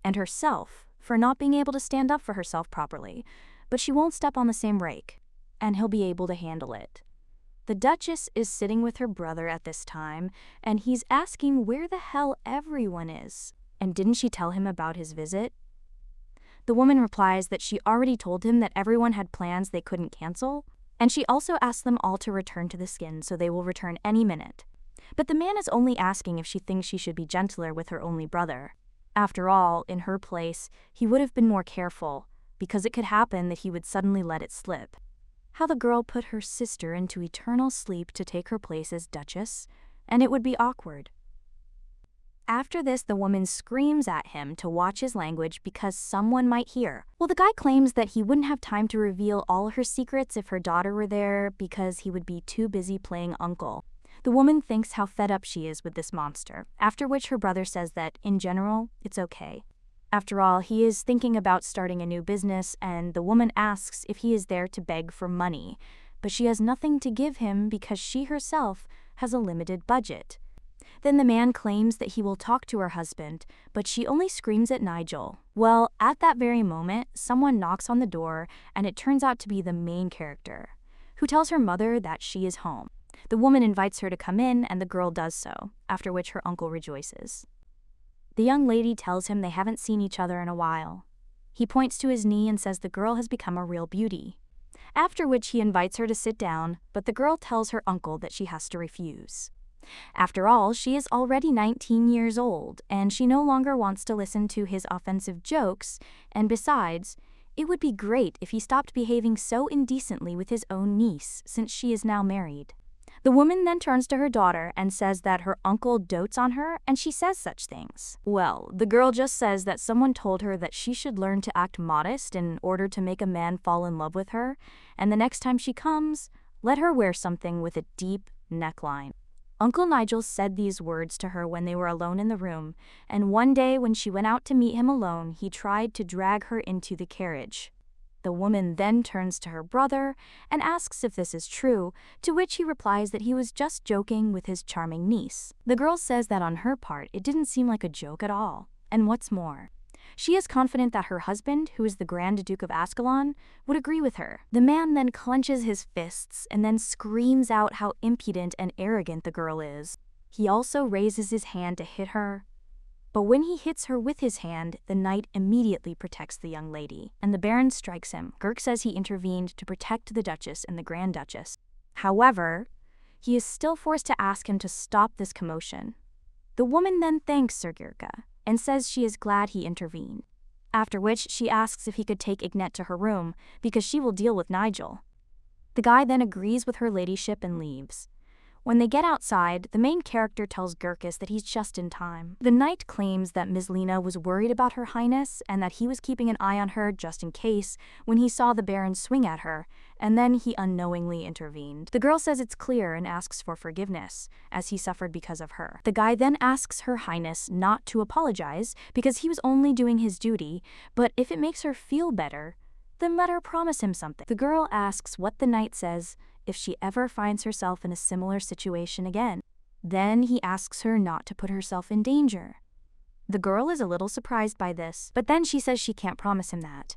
S1: and herself, for not being able to stand up for herself properly. But she won't step on the same rake, and he'll be able to handle it. The Duchess is sitting with her brother at this time, and he's asking where the hell everyone is. And didn't she tell him about his visit? The woman replies that she already told him that everyone had plans they couldn't cancel, and she also asked them all to return to the skin, so they will return any minute. But the man is only asking if she thinks she should be gentler with her only brother. After all, in her place, he would have been more careful, because it could happen that he would suddenly let it slip. How the girl put her sister into eternal sleep to take her place as Duchess, and it would be awkward. After this, the woman screams at him to watch his language because someone might hear. Well, the guy claims that he wouldn't have time to reveal all her secrets if her daughter were there because he would be too busy playing uncle. The woman thinks how fed up she is with this monster, after which her brother says that, in general, it's okay. After all, he is thinking about starting a new business, and the woman asks if he is there to beg for money, but she has nothing to give him because she herself has a limited budget. Then the man claims that he will talk to her husband, but she only screams at Nigel. Well, at that very moment, someone knocks on the door, and it turns out to be the main character, who tells her mother that she is home. The woman invites her to come in, and the girl does so, after which her uncle rejoices. The young lady tells him they haven't seen each other in a while. He points to his knee and says the girl has become a real beauty. After which he invites her to sit down, but the girl tells her uncle that she has to refuse. After all, she is already 19 years old, and she no longer wants to listen to his offensive jokes, and besides, it would be great if he stopped behaving so indecently with his own niece, since she is now married. The woman then turns to her daughter and says that her uncle dotes on her, and she says such things. Well, the girl just says that someone told her that she should learn to act modest in order to make a man fall in love with her, and the next time she comes, let her wear something with a deep neckline. Uncle Nigel said these words to her when they were alone in the room, and one day when she went out to meet him alone, he tried to drag her into the carriage. The woman then turns to her brother and asks if this is true, to which he replies that he was just joking with his charming niece. The girl says that on her part, it didn't seem like a joke at all, and what's more, she is confident that her husband, who is the Grand Duke of Ascalon, would agree with her. The man then clenches his fists and then screams out how impudent and arrogant the girl is. He also raises his hand to hit her, but when he hits her with his hand, the knight immediately protects the young lady, and the Baron strikes him. Girk says he intervened to protect the Duchess and the Grand Duchess. However, he is still forced to ask him to stop this commotion. The woman then thanks Sir Girka and says she is glad he intervened, after which she asks if he could take Ignette to her room because she will deal with Nigel. The guy then agrees with her ladyship and leaves. When they get outside, the main character tells Gurkis that he's just in time. The knight claims that Ms. Lena was worried about her highness and that he was keeping an eye on her just in case when he saw the Baron swing at her, and then he unknowingly intervened. The girl says it's clear and asks for forgiveness, as he suffered because of her. The guy then asks her highness not to apologize because he was only doing his duty, but if it makes her feel better, then let her promise him something. The girl asks what the knight says if she ever finds herself in a similar situation again. Then he asks her not to put herself in danger. The girl is a little surprised by this, but then she says she can't promise him that.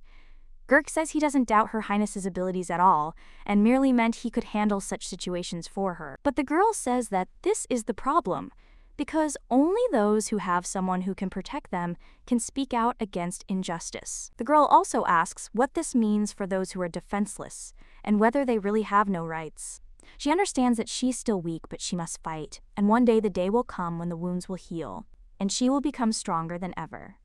S1: Girk says he doesn't doubt her highness's abilities at all, and merely meant he could handle such situations for her. But the girl says that this is the problem, because only those who have someone who can protect them can speak out against injustice. The girl also asks what this means for those who are defenseless, and whether they really have no rights. She understands that she's still weak, but she must fight, and one day the day will come when the wounds will heal, and she will become stronger than ever.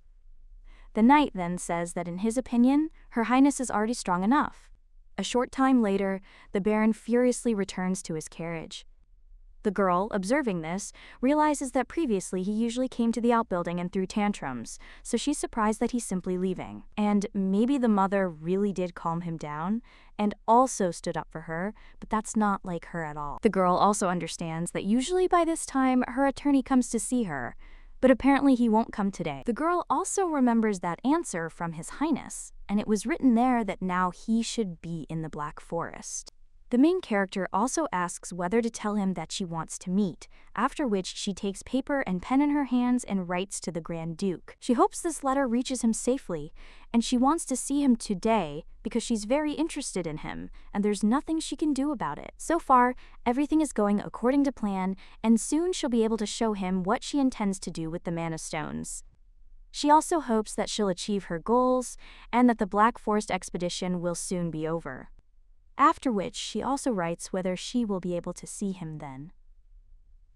S1: The knight then says that in his opinion, her highness is already strong enough. A short time later, the Baron furiously returns to his carriage. The girl, observing this, realizes that previously he usually came to the outbuilding and threw tantrums, so she's surprised that he's simply leaving. And maybe the mother really did calm him down, and also stood up for her, but that's not like her at all. The girl also understands that usually by this time her attorney comes to see her, but apparently he won't come today. The girl also remembers that answer from his highness, and it was written there that now he should be in the Black Forest. The main character also asks whether to tell him that she wants to meet, after which she takes paper and pen in her hands and writes to the Grand Duke. She hopes this letter reaches him safely, and she wants to see him today because she's very interested in him, and there's nothing she can do about it. So far, everything is going according to plan, and soon she'll be able to show him what she intends to do with the Mana Stones. She also hopes that she'll achieve her goals, and that the Black Forest expedition will soon be over. After which, she also writes whether she will be able to see him then.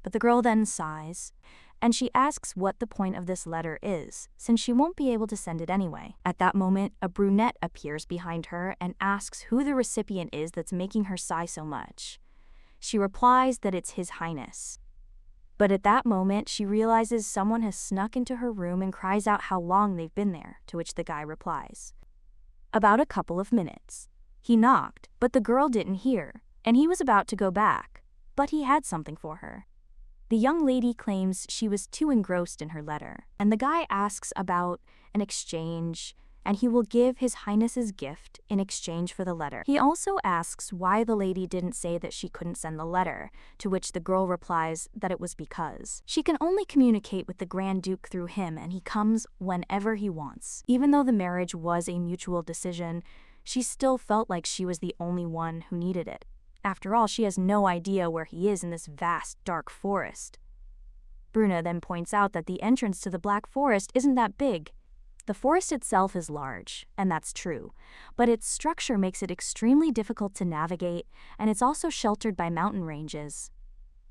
S1: But the girl then sighs, and she asks what the point of this letter is, since she won't be able to send it anyway. At that moment, a brunette appears behind her and asks who the recipient is that's making her sigh so much. She replies that it's His Highness. But at that moment, she realizes someone has snuck into her room and cries out how long they've been there, to which the guy replies, "About a couple of minutes." He knocked, but the girl didn't hear, and he was about to go back, but he had something for her. The young lady claims she was too engrossed in her letter, and the guy asks about an exchange, and he will give His Highness's gift in exchange for the letter. He also asks why the lady didn't say that she couldn't send the letter, to which the girl replies that it was because she can only communicate with the Grand Duke through him, and he comes whenever he wants. Even though the marriage was a mutual decision, she still felt like she was the only one who needed it. After all, she has no idea where he is in this vast, dark forest. Bruna then points out that the entrance to the Black Forest isn't that big. The forest itself is large, and that's true, but its structure makes it extremely difficult to navigate, and it's also sheltered by mountain ranges.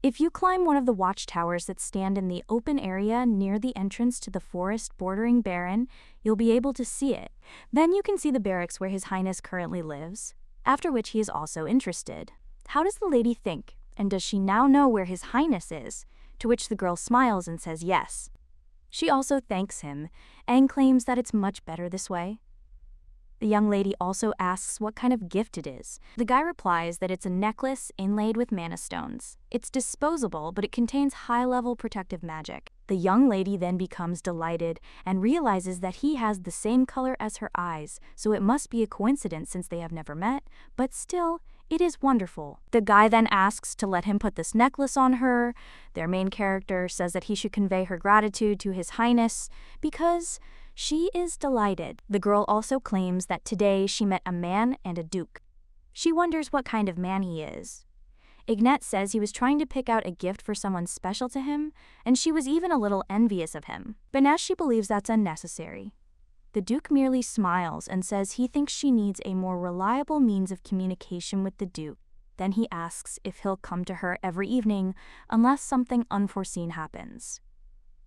S1: If you climb one of the watchtowers that stand in the open area near the entrance to the forest bordering Baron, you'll be able to see it. Then you can see the barracks where His Highness currently lives, after which he is also interested. How does the lady think, and does she now know where His Highness is? To which the girl smiles and says yes. She also thanks him and claims that it's much better this way. The young lady also asks what kind of gift it is. The guy replies that it's a necklace inlaid with mana stones. It's disposable, but it contains high-level protective magic. The young lady then becomes delighted and realizes that he has the same color as her eyes, so it must be a coincidence since they have never met, but still, it is wonderful. The guy then asks to let him put this necklace on her. Their main character says that he should convey her gratitude to His Highness because she is delighted. The girl also claims that today she met a man and a duke. She wonders what kind of man he is. Ignat says he was trying to pick out a gift for someone special to him, and she was even a little envious of him. But now she believes that's unnecessary. The duke merely smiles and says he thinks she needs a more reliable means of communication with the duke. Then he asks if he'll come to her every evening unless something unforeseen happens.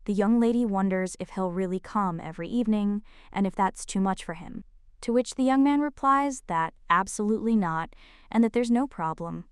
S1: The young lady wonders if he'll really come every evening and if that's too much for him. To which the young man replies that absolutely not and that there's no problem.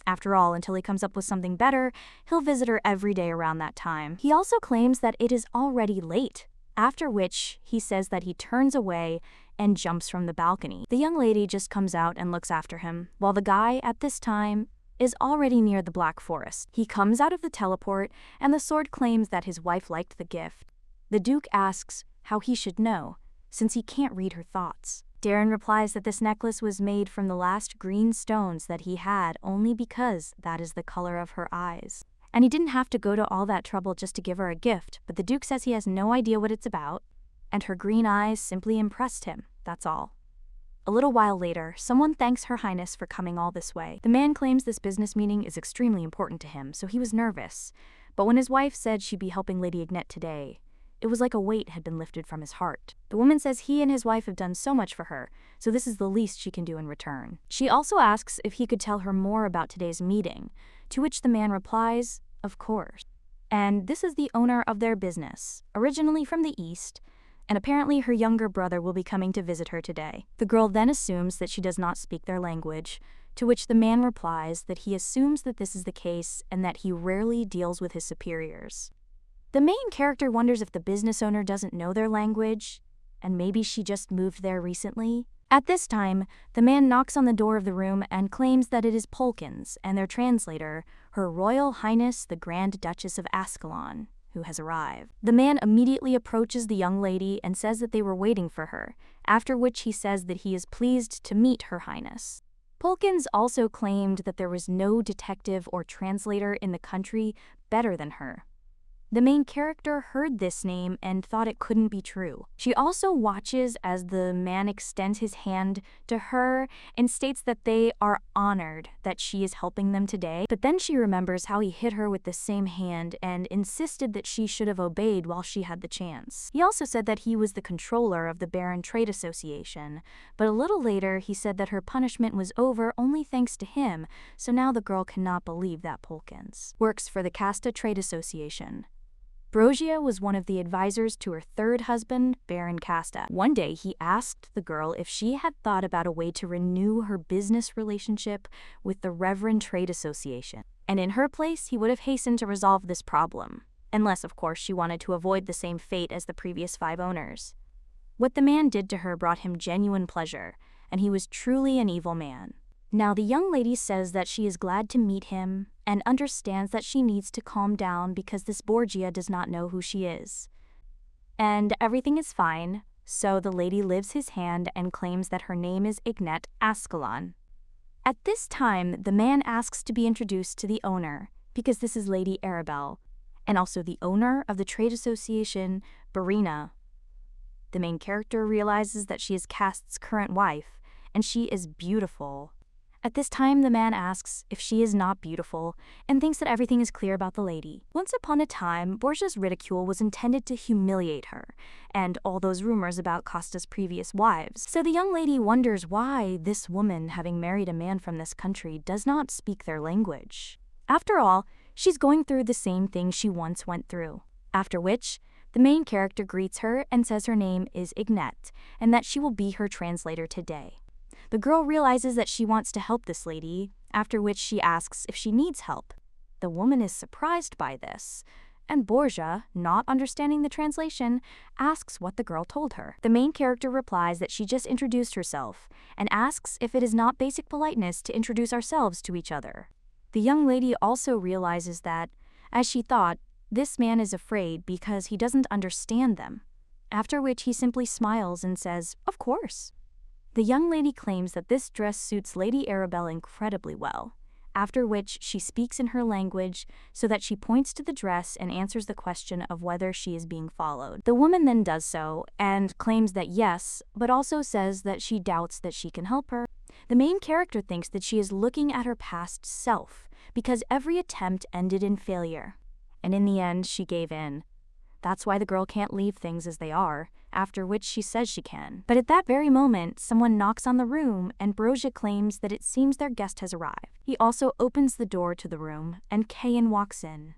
S1: After all, until he comes up with something better, he'll visit her every day around that time. He also claims that it is already late, after which he says that he turns away and jumps from the balcony. The young lady just comes out and looks after him, while the guy, at this time, is already near the Black Forest. He comes out of the teleport, and the sword claims that his wife liked the gift. The Duke asks how he should know, since he can't read her thoughts. Darren replies that this necklace was made from the last green stones that he had only because that is the color of her eyes. And he didn't have to go to all that trouble just to give her a gift, but the Duke says he has no idea what it's about, and her green eyes simply impressed him, that's all. A little while later, someone thanks Her Highness for coming all this way. The man claims this business meeting is extremely important to him, so he was nervous. But when his wife said she'd be helping Lady Ignat today, it was like a weight had been lifted from his heart. The woman says he and his wife have done so much for her, so this is the least she can do in return. She also asks if he could tell her more about today's meeting, to which the man replies, of course. And this is the owner of their business, originally from the East, and apparently her younger brother will be coming to visit her today. The girl then assumes that she does not speak their language, to which the man replies that he assumes that this is the case and that he rarely deals with his superiors. The main character wonders if the business owner doesn't know their language, and maybe she just moved there recently. At this time, the man knocks on the door of the room and claims that it is Polkins and their translator, Her Royal Highness the Grand Duchess of Ascalon, who has arrived. The man immediately approaches the young lady and says that they were waiting for her, after which he says that he is pleased to meet Her Highness. Polkins also claimed that there was no detective or translator in the country better than her. The main character heard this name and thought it couldn't be true. She also watches as the man extends his hand to her and states that they are honored that she is helping them today, but then she remembers how he hit her with the same hand and insisted that she should have obeyed while she had the chance. He also said that he was the controller of the Baron Trade Association, but a little later he said that her punishment was over only thanks to him, so now the girl cannot believe that Polkins works for the Casta Trade Association. Brogia was one of the advisors to her third husband, Baron Casta. One day, he asked the girl if she had thought about a way to renew her business relationship with the Reverend Trade Association. And in her place, he would have hastened to resolve this problem. Unless, of course, she wanted to avoid the same fate as the previous 5 owners. What the man did to her brought him genuine pleasure, and he was truly an evil man. Now, the young lady says that she is glad to meet him and understands that she needs to calm down because this Borgia does not know who she is. And everything is fine, so the lady lifts his hand and claims that her name is Ignat Ascalon. At this time, the man asks to be introduced to the owner, because this is Lady Arabelle, and also the owner of the trade association, Barina. The main character realizes that she is Cast's current wife, and she is beautiful. At this time, the man asks if she is not beautiful and thinks that everything is clear about the lady. Once upon a time, Borgia's ridicule was intended to humiliate her, and all those rumors about Costa's previous wives. So the young lady wonders why this woman, having married a man from this country, does not speak their language. After all, she's going through the same thing she once went through. After which, the main character greets her and says her name is Ignette, and that she will be her translator today. The girl realizes that she wants to help this lady, after which she asks if she needs help. The woman is surprised by this, and Borgia, not understanding the translation, asks what the girl told her. The main character replies that she just introduced herself, and asks if it is not basic politeness to introduce ourselves to each other. The young lady also realizes that, as she thought, this man is afraid because he doesn't understand them, after which he simply smiles and says, "Of course." The young lady claims that this dress suits Lady Arabelle incredibly well, after which she speaks in her language so that she points to the dress and answers the question of whether she is being followed. The woman then does so and claims that yes, but also says that she doubts that she can help her. The main character thinks that she is looking at her past self because every attempt ended in failure, and in the end she gave in. That's why the girl can't leave things as they are, after which she says she can. But at that very moment, someone knocks on the room and Borgia claims that it seems their guest has arrived. He also opens the door to the room and Kayan walks in.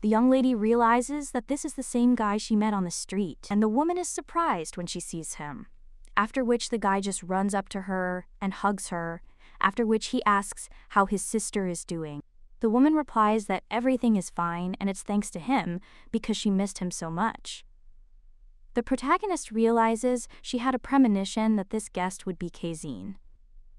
S1: The young lady realizes that this is the same guy she met on the street, and the woman is surprised when she sees him. After which the guy just runs up to her and hugs her, after which he asks how his sister is doing. The woman replies that everything is fine and it's thanks to him because she missed him so much. The protagonist realizes she had a premonition that this guest would be Kazine,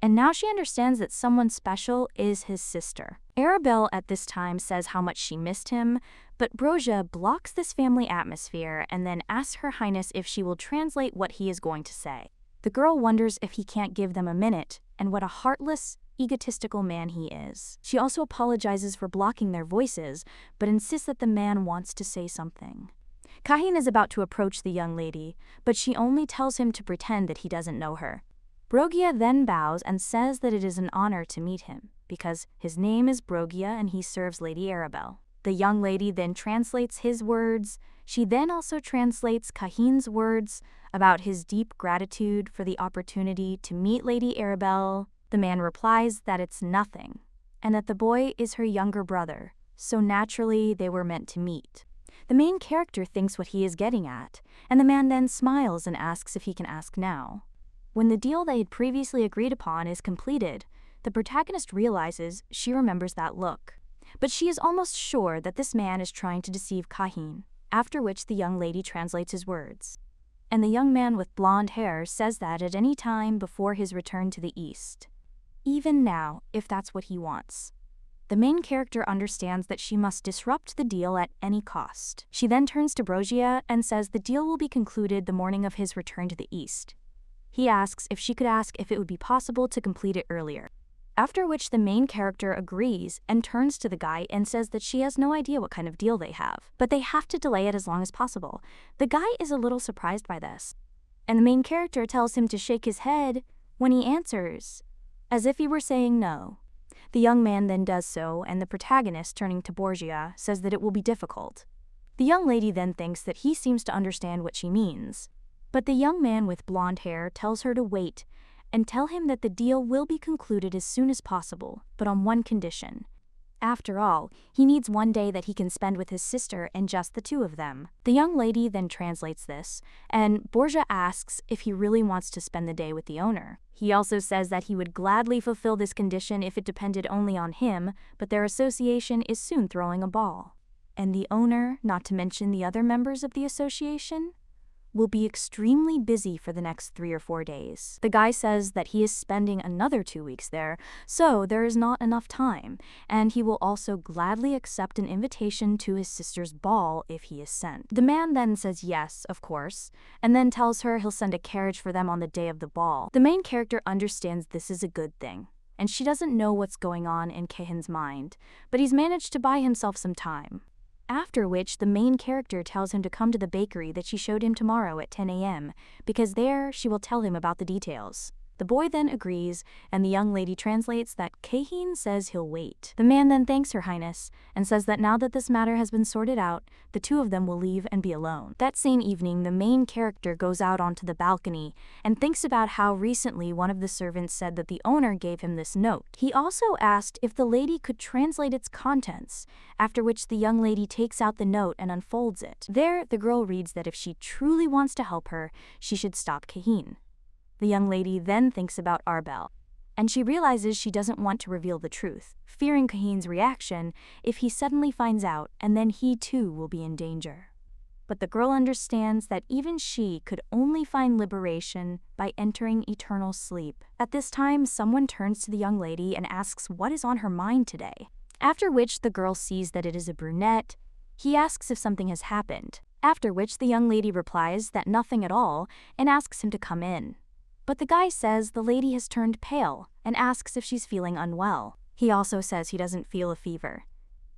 S1: and now she understands that someone special is his sister. Arabelle at this time says how much she missed him, but Borgia blocks this family atmosphere and then asks Her Highness if she will translate what he is going to say. The girl wonders if he can't give them a minute, and what a heartless, egotistical man he is. She also apologizes for blocking their voices, but insists that the man wants to say something. Kahin is about to approach the young lady, but she only tells him to pretend that he doesn't know her. Borgia then bows and says that it is an honor to meet him, because his name is Borgia and he serves Lady Arabelle. The young lady then translates his words. She then also translates Kahin's words about his deep gratitude for the opportunity to meet Lady Arabelle. The man replies that it's nothing, and that the boy is her younger brother, so naturally they were meant to meet. The main character thinks what he is getting at, and the man then smiles and asks if he can ask now. When the deal they had previously agreed upon is completed, the protagonist realizes she remembers that look. But she is almost sure that this man is trying to deceive Kahin, after which the young lady translates his words. And the young man with blonde hair says that at any time before his return to the East. Even now, if that's what he wants. The main character understands that she must disrupt the deal at any cost. She then turns to Borgia and says the deal will be concluded the morning of his return to the East. He asks if she could ask if it would be possible to complete it earlier. After which the main character agrees and turns to the guy and says that she has no idea what kind of deal they have, but they have to delay it as long as possible. The guy is a little surprised by this, and the main character tells him to shake his head when he answers, as if he were saying no. The young man then does so, and the protagonist, turning to Borgia, says that it will be difficult. The young lady then thinks that he seems to understand what she means, but the young man with blonde hair tells her to wait and tell him that the deal will be concluded as soon as possible, but on one condition. After all, he needs one day that he can spend with his sister and just the two of them. The young lady then translates this, and Borgia asks if he really wants to spend the day with the owner. He also says that he would gladly fulfill this condition if it depended only on him, but their association is soon throwing a ball. And the owner, not to mention the other members of the association, will be extremely busy for the next 3 or 4 days. The guy says that he is spending another 2 weeks there, so there is not enough time, and he will also gladly accept an invitation to his sister's ball if he is sent. The man then says yes, of course, and then tells her he'll send a carriage for them on the day of the ball. The main character understands this is a good thing, and she doesn't know what's going on in Kahin's mind, but he's managed to buy himself some time. After which, the main character tells him to come to the bakery that she showed him tomorrow at 10 a.m., because there she will tell him about the details. The boy then agrees, and the young lady translates that Keihin says he'll wait. The man then thanks Her Highness and says that now that this matter has been sorted out, the two of them will leave and be alone. That same evening, the main character goes out onto the balcony and thinks about how recently one of the servants said that the owner gave him this note. He also asked if the lady could translate its contents, after which the young lady takes out the note and unfolds it. There, the girl reads that if she truly wants to help her, she should stop Keihin. The young lady then thinks about Arbel, and she realizes she doesn't want to reveal the truth, fearing Keihin's reaction if he suddenly finds out, and then he too will be in danger. But the girl understands that even she could only find liberation by entering eternal sleep. At this time, someone turns to the young lady and asks what is on her mind today. After which the girl sees that it is a brunette. He asks if something has happened, after which the young lady replies that nothing at all and asks him to come in. But the guy says the lady has turned pale and asks if she's feeling unwell. He also says he doesn't feel a fever.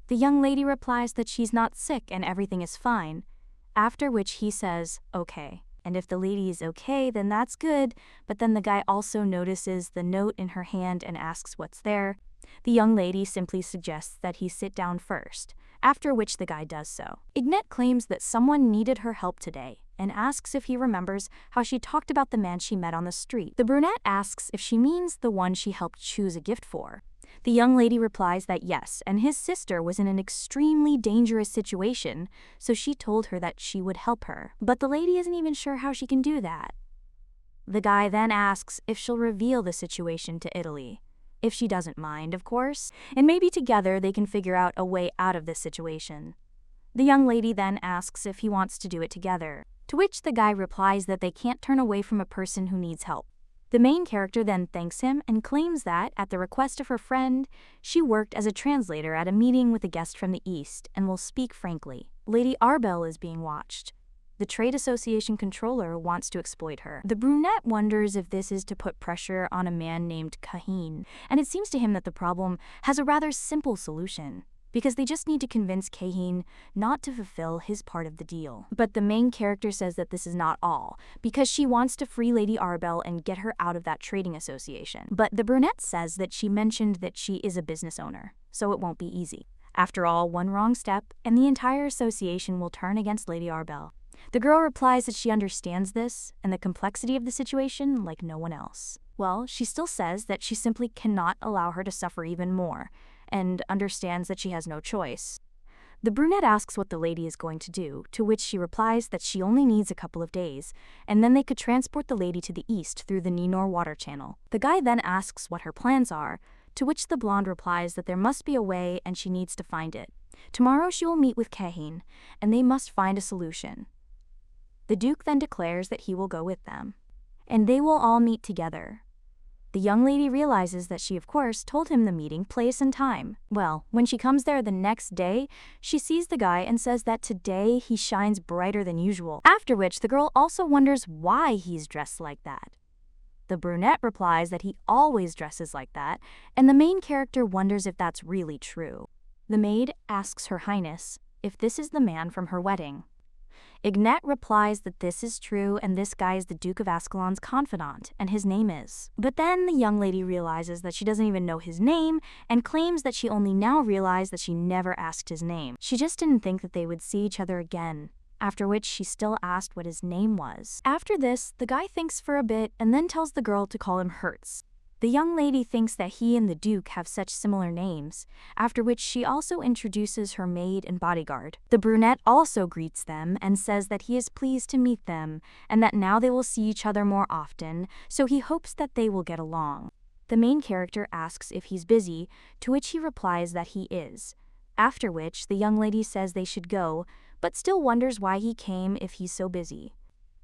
S1: The young lady replies that she's not sick and everything is fine, after which he says, okay. And if the lady is okay, then that's good, but then the guy also notices the note in her hand and asks what's there. The young lady simply suggests that he sit down first, after which the guy does so. Ignette claims that someone needed her help today and asks if he remembers how she talked about the man she met on the street. The brunette asks if she means the one she helped choose a gift for. The young lady replies that yes, and his sister was in an extremely dangerous situation, so she told her that she would help her. But the lady isn't even sure how she can do that. The guy then asks if she'll reveal the situation to Italy. If she doesn't mind, of course, and maybe together they can figure out a way out of this situation. The young lady then asks if he wants to do it together, to which the guy replies that they can't turn away from a person who needs help. The main character then thanks him and claims that, at the request of her friend, she worked as a translator at a meeting with a guest from the East and will speak frankly. Lady Arbel is being watched. The trade association controller wants to exploit her. The brunette wonders if this is to put pressure on a man named Keihin, and it seems to him that the problem has a rather simple solution, because they just need to convince Keihin not to fulfill his part of the deal. But the main character says that this is not all, because she wants to free Lady Arbel and get her out of that trading association. But the brunette says that she mentioned that she is a business owner, so it won't be easy. After all, one wrong step, and the entire association will turn against Lady Arbel. The girl replies that she understands this and the complexity of the situation like no one else. Well, she still says that she simply cannot allow her to suffer even more, and understands that she has no choice. The brunette asks what the lady is going to do, to which she replies that she only needs a couple of days, and then they could transport the lady to the east through the Ninor water channel. The guy then asks what her plans are, to which the blonde replies that there must be a way and she needs to find it. Tomorrow she will meet with Keihin, and they must find a solution. The Duke then declares that he will go with them, and they will all meet together. The young lady realizes that she, of course, told him the meeting place and time. Well, when she comes there the next day, she sees the guy and says that today he shines brighter than usual, after which the girl also wonders why he's dressed like that. The brunette replies that he always dresses like that, and the main character wonders if that's really true. The maid asks Her Highness if this is the man from her wedding. Ignette replies that this is true and this guy is the Duke of Ascalon's confidant, and his name is. But then the young lady realizes that she doesn't even know his name and claims that she only now realized that she never asked his name. She just didn't think that they would see each other again, after which she still asked what his name was. After this, the guy thinks for a bit and then tells the girl to call him Hertz. The young lady thinks that he and the Duke have such similar names, after which she also introduces her maid and bodyguard. The brunette also greets them and says that he is pleased to meet them and that now they will see each other more often, so he hopes that they will get along. The main character asks if he's busy, to which he replies that he is, after which the young lady says they should go, but still wonders why he came if he's so busy.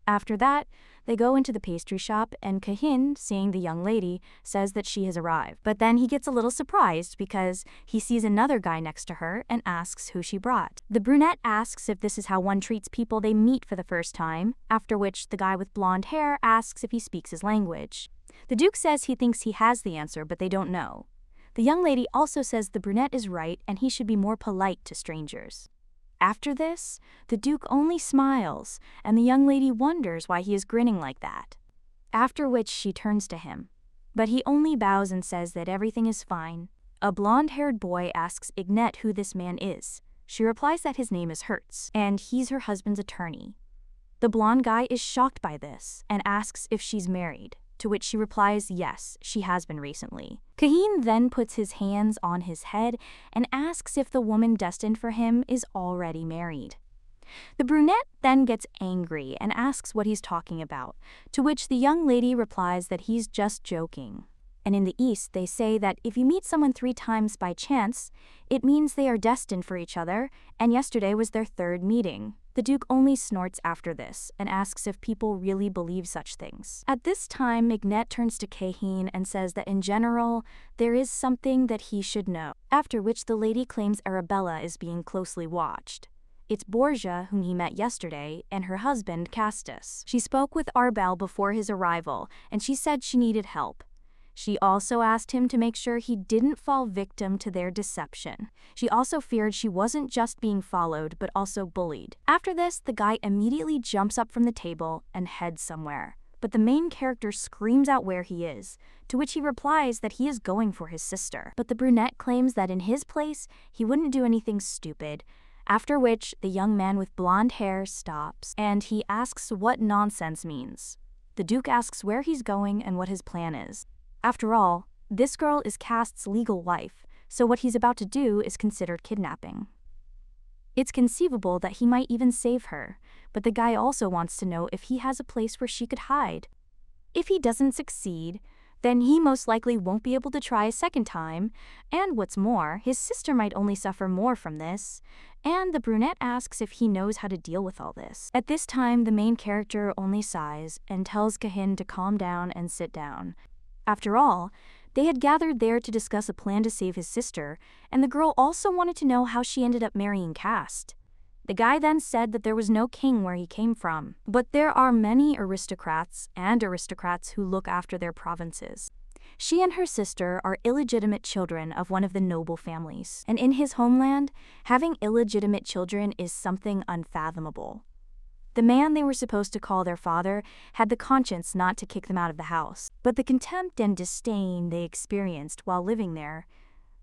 S1: After that, they go into the pastry shop and Keihin, seeing the young lady, says that she has arrived. But then he gets a little surprised because he sees another guy next to her and asks who she brought. The brunette asks if this is how one treats people they meet for the first time, after which the guy with blonde hair asks if he speaks his language. The Duke says he thinks he has the answer, but they don't know. The young lady also says the brunette is right and he should be more polite to strangers. After this, the Duke only smiles, and the young lady wonders why he is grinning like that. after which she turns to him. But he only bows and says that everything is fine. A blonde-haired boy asks Ignette who this man is. She replies that his name is Hertz, and he's her husband's attorney. The blonde guy is shocked by this and asks if she's married, to which she replies yes, she has been recently. Kaheen then puts his hands on his head and asks if the woman destined for him is already married. The brunette then gets angry and asks what he's talking about, to which the young lady replies that he's just joking. And in the East, they say that if you meet someone 3 times by chance, it means they are destined for each other, and yesterday was their 3rd meeting. The Duke only snorts after this and asks if people really believe such things. At this time, Ignette turns to Kaheen and says that in general, there is something that he should know, after which the lady claims Arabella is being closely watched. It's Borgia, whom he met yesterday, and her husband, Castus. She spoke with Arbel before his arrival, and she said she needed help. She also asked him to make sure he didn't fall victim to their deception. She also feared she wasn't just being followed, but also bullied. After this, the guy immediately jumps up from the table and heads somewhere. But the main character screams out where he is, to which he replies that he is going for his sister. But the brunette claims that in his place, he wouldn't do anything stupid. After which, the young man with blonde hair stops, and he asks what nonsense means. The Duke asks where he's going and what his plan is. After all, this girl is Cast's legal wife, so what he's about to do is considered kidnapping. It's conceivable that he might even save her, but the guy also wants to know if he has a place where she could hide. If he doesn't succeed, then he most likely won't be able to try a second time, and what's more, his sister might only suffer more from this, and the brunette asks if he knows how to deal with all this. At this time, the main character only sighs and tells Kaheen to calm down and sit down. After all, they had gathered there to discuss a plan to save his sister, and the girl also wanted to know how she ended up marrying Cast. The guy then said that there was no king where he came from, but there are many aristocrats who look after their provinces. She and her sister are illegitimate children of one of the noble families, and in his homeland, having illegitimate children is something unfathomable. The man they were supposed to call their father had the conscience not to kick them out of the house, but the contempt and disdain they experienced while living there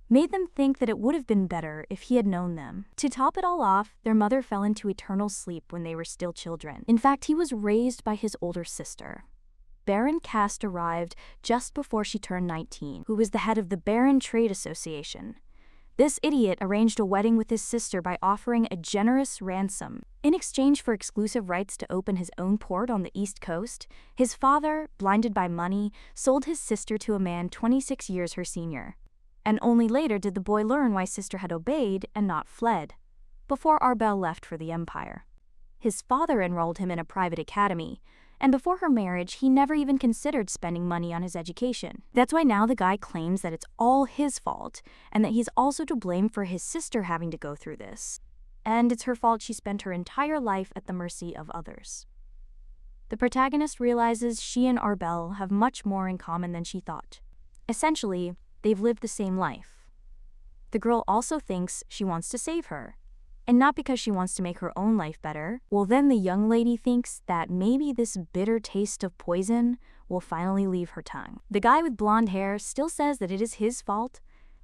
S1: made them think that it would have been better if he had known them. To top it all off, their mother fell into eternal sleep when they were still children. In fact, he was raised by his older sister. Baron Cast arrived just before she turned 19, who was the head of the Baron Trade Association. This idiot arranged a wedding with his sister by offering a generous ransom. In exchange for exclusive rights to open his own port on the East Coast, his father, blinded by money, sold his sister to a man 26 years her senior. And only later did the boy learn why sister had obeyed and not fled, before Arbel left for the Empire. His father enrolled him in a private academy, and before her marriage, he never even considered spending money on his education. That's why now the guy claims that it's all his fault, and that he's also to blame for his sister having to go through this. And it's her fault she spent her entire life at the mercy of others. The protagonist realizes she and Arbel have much more in common than she thought. Essentially, they've lived the same life. The girl also thinks she wants to save her. And not because she wants to make her own life better. Well, then the young lady thinks that maybe this bitter taste of poison will finally leave her tongue. The guy with blonde hair still says that it is his fault,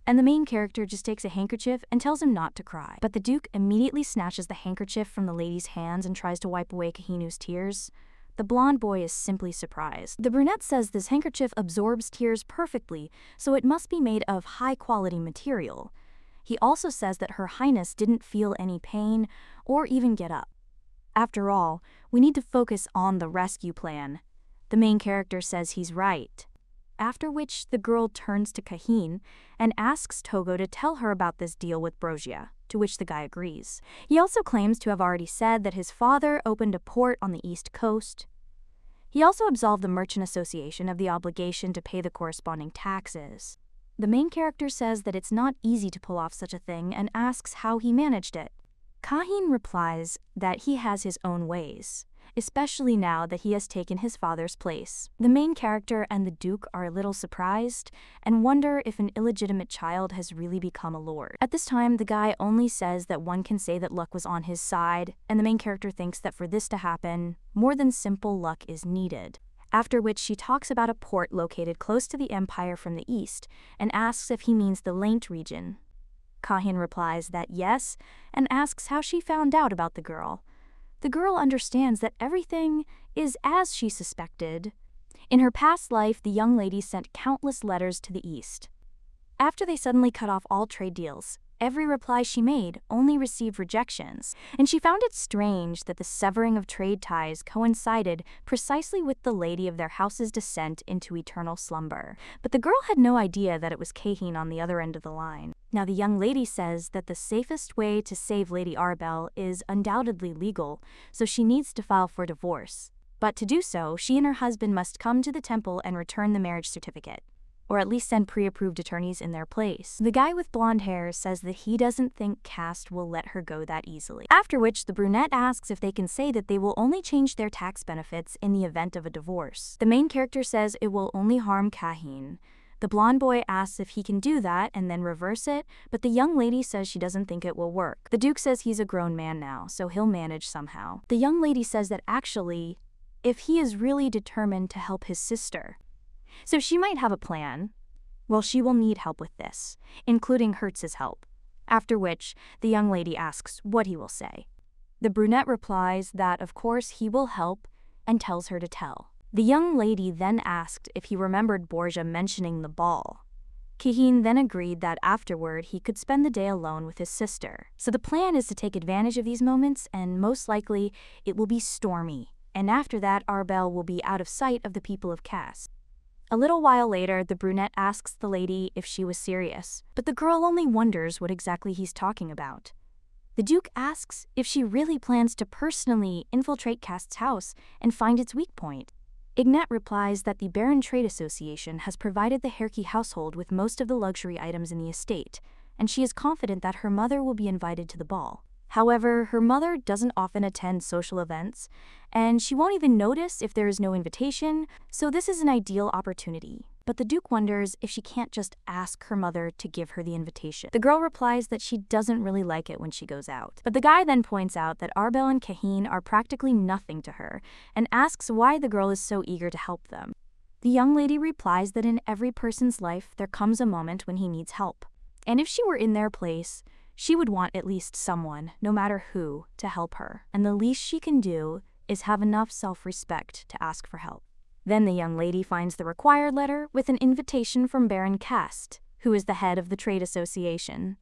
S1: and the main character just takes a handkerchief and tells him not to cry. But the Duke immediately snatches the handkerchief from the lady's hands and tries to wipe away Kahinu's tears. The blonde boy is simply surprised. The brunette says this handkerchief absorbs tears perfectly, so it must be made of high-quality material. He also says that Her Highness didn't feel any pain or even get up. After all, we need to focus on the rescue plan. The main character says he's right. After which, the girl turns to Kaheen and asks Togo to tell her about this deal with Borgia, to which the guy agrees. He also claims to have already said that his father opened a port on the East Coast. He also absolved the Merchant Association of the obligation to pay the corresponding taxes. The main character says that it's not easy to pull off such a thing and asks how he managed it. Kaheen replies that he has his own ways, especially now that he has taken his father's place. The main character and the Duke are a little surprised and wonder if an illegitimate child has really become a lord. At this time, the guy only says that one can say that luck was on his side, and the main character thinks that for this to happen, more than simple luck is needed. after which she talks about a port located close to the empire from the east and asks if he means the Laint region. Kahin replies that yes, and asks how she found out about the girl. The girl understands that everything is as she suspected. In her past life, the young lady sent countless letters to the east. After they suddenly cut off all trade deals, every reply she made only received rejections, and she found it strange that the severing of trade ties coincided precisely with the lady of their house's descent into eternal slumber. But the girl had no idea that it was Kahin on the other end of the line. Now the young lady says that the safest way to save Lady Arbel is undoubtedly legal, so she needs to file for divorce. But to do so, she and her husband must come to the temple and return the marriage certificate, or at least send pre-approved attorneys in their place. The guy with blonde hair says that he doesn't think caste will let her go that easily. After which, the brunette asks if they can say that they will only change their tax benefits in the event of a divorce. The main character says it will only harm Kahin. The blonde boy asks if he can do that and then reverse it, but the young lady says she doesn't think it will work. The duke says he's a grown man now, so he'll manage somehow. The young lady says that actually, if he is really determined to help his sister, so she might have a plan. Well, she will need help with this, including Hertz's help. After which, the young lady asks what he will say. The brunette replies that of course he will help and tells her to tell. The young lady then asked if he remembered Borgia mentioning the ball. Kahin then agreed that afterward he could spend the day alone with his sister. So the plan is to take advantage of these moments, and most likely it will be stormy. And after that, Arbel will be out of sight of the people of caste. A little while later, the brunette asks the lady if she was serious, but the girl only wonders what exactly he's talking about. The duke asks if she really plans to personally infiltrate Caste's house and find its weak point. Ignat replies that the Baron Trade Association has provided the Herky household with most of the luxury items in the estate, and she is confident that her mother will be invited to the ball. However, her mother doesn't often attend social events, and she won't even notice if there is no invitation, so this is an ideal opportunity. But the duke wonders if she can't just ask her mother to give her the invitation. The girl replies that she doesn't really like it when she goes out. But the guy then points out that Arbel and Kahin are practically nothing to her, and asks why the girl is so eager to help them. The young lady replies that in every person's life there comes a moment when he needs help, and if she were in their place, she would want at least someone, no matter who, to help her, and the least she can do is have enough self-respect to ask for help. Then the young lady finds the required letter with an invitation from Baron Cast, who is the head of the trade association.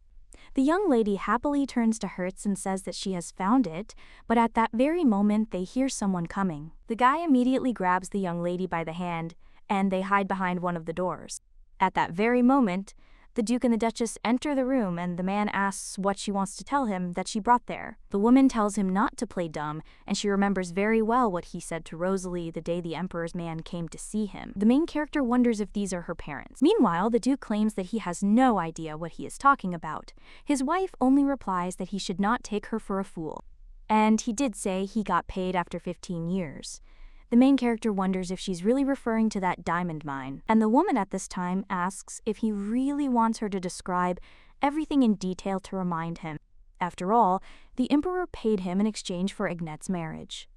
S1: The young lady happily turns to Hertz and says that she has found it, but at that very moment they hear someone coming. The guy immediately grabs the young lady by the hand, and they hide behind one of the doors. At that very moment, the Duke and the Duchess enter the room, and the man asks what she wants to tell him that she brought there. The woman tells him not to play dumb, and she remembers very well what he said to Rosalie the day the Emperor's man came to see him. The main character wonders if these are her parents. Meanwhile, the Duke claims that he has no idea what he is talking about. His wife only replies that he should not take her for a fool. And he did say he got paid after 15 years. The main character wonders if she's really referring to that diamond mine, and the woman at this time asks if he really wants her to describe everything in detail to remind him. After all, the Emperor paid him in exchange for Ignat's marriage.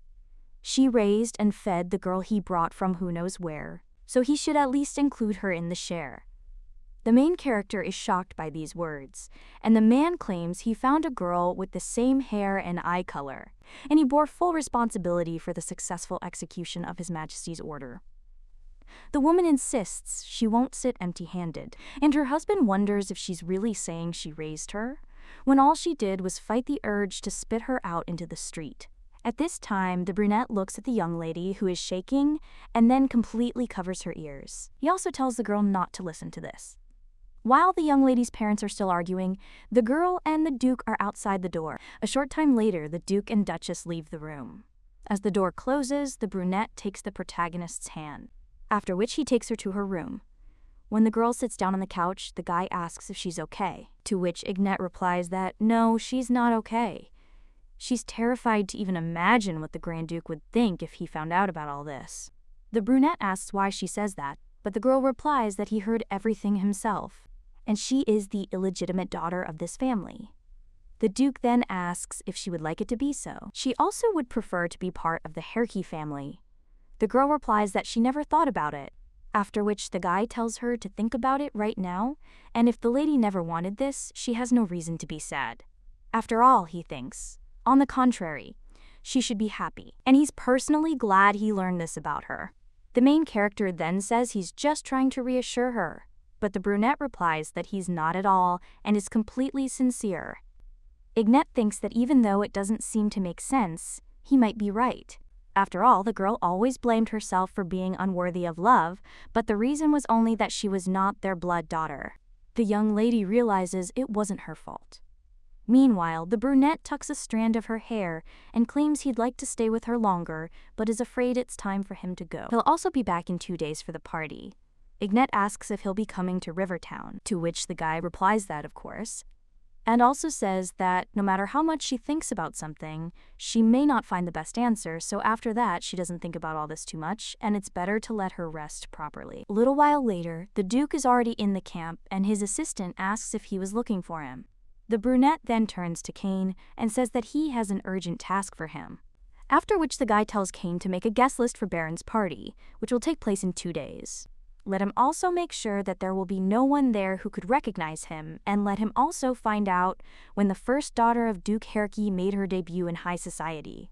S1: She raised and fed the girl he brought from who knows where, so he should at least include her in the share. The main character is shocked by these words, and the man claims he found a girl with the same hair and eye color, and he bore full responsibility for the successful execution of His Majesty's order. The woman insists she won't sit empty-handed, and her husband wonders if she's really saying she raised her, when all she did was fight the urge to spit her out into the street. At this time, the brunette looks at the young lady, who is shaking, and then completely covers her ears. He also tells the girl not to listen to this. While the young lady's parents are still arguing, the girl and the Duke are outside the door. A short time later, the Duke and Duchess leave the room. As the door closes, the brunette takes the protagonist's hand, after which he takes her to her room. When the girl sits down on the couch, the guy asks if she's okay, to which Ignat replies that no, she's not okay. She's terrified to even imagine what the Grand Duke would think if he found out about all this. The brunette asks why she says that, but the girl replies that he heard everything himself, and she is the illegitimate daughter of this family. The Duke then asks if she would like it to be so. She also would prefer to be part of the Herky family. The girl replies that she never thought about it, after which the guy tells her to think about it right now, and if the lady never wanted this, she has no reason to be sad. After all, he thinks, on the contrary, she should be happy, and he's personally glad he learned this about her. The main character then says he's just trying to reassure her, but the brunette replies that he's not at all and is completely sincere. Ignat thinks that even though it doesn't seem to make sense, he might be right. After all, the girl always blamed herself for being unworthy of love, but the reason was only that she was not their blood daughter. The young lady realizes it wasn't her fault. Meanwhile, the brunette tucks a strand of her hair and claims he'd like to stay with her longer, but is afraid it's time for him to go. He'll also be back in 2 days for the party. Ignat asks if he'll be coming to Rivertown, to which the guy replies that, of course, and also says that no matter how much she thinks about something, she may not find the best answer, so after that she doesn't think about all this too much, and it's better to let her rest properly. A little while later, the Duke is already in the camp, and his assistant asks if he was looking for him. The brunette then turns to Kane and says that he has an urgent task for him. After which the guy tells Kane to make a guest list for Baron's party, which will take place in 2 days. Let him also make sure that there will be no one there who could recognize him, and let him also find out when the first daughter of Duke Herky made her debut in high society.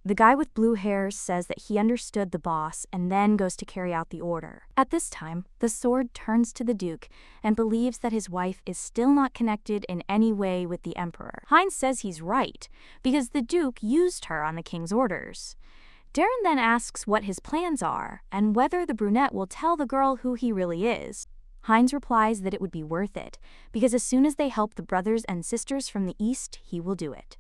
S1: The guy with blue hair says that he understood the boss and then goes to carry out the order. At this time, the sword turns to the Duke and believes that his wife is still not connected in any way with the Emperor. Heinz says he's right, because the Duke used her on the king's orders. Darren then asks what his plans are, and whether the brunette will tell the girl who he really is. Heinz replies that it would be worth it, because as soon as they help the brothers and sisters from the east, he will do it.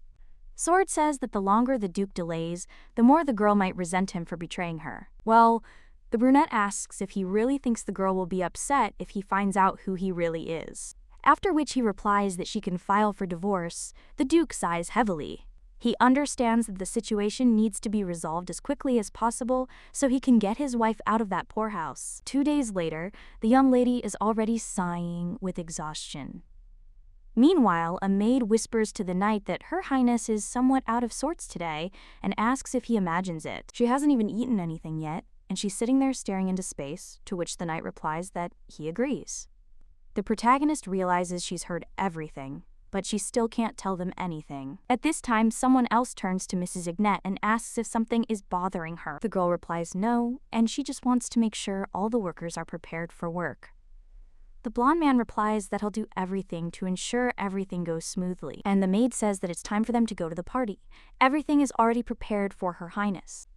S1: Sword says that the longer the Duke delays, the more the girl might resent him for betraying her. Well, the brunette asks if he really thinks the girl will be upset if he finds out who he really is. After which he replies that she can file for divorce. The Duke sighs heavily. He understands that the situation needs to be resolved as quickly as possible so he can get his wife out of that poorhouse. 2 days later, the young lady is already sighing with exhaustion. Meanwhile, a maid whispers to the knight that Her Highness is somewhat out of sorts today and asks if he imagines it. She hasn't even eaten anything yet, and she's sitting there staring into space, to which the knight replies that he agrees. The protagonist realizes she's heard everything, but she still can't tell them anything. At this time, someone else turns to Mrs. Ignat and asks if something is bothering her. The girl replies no, and she just wants to make sure all the workers are prepared for work. The blonde man replies that he'll do everything to ensure everything goes smoothly, and the maid says that it's time for them to go to the party. Everything is already prepared for Her Highness.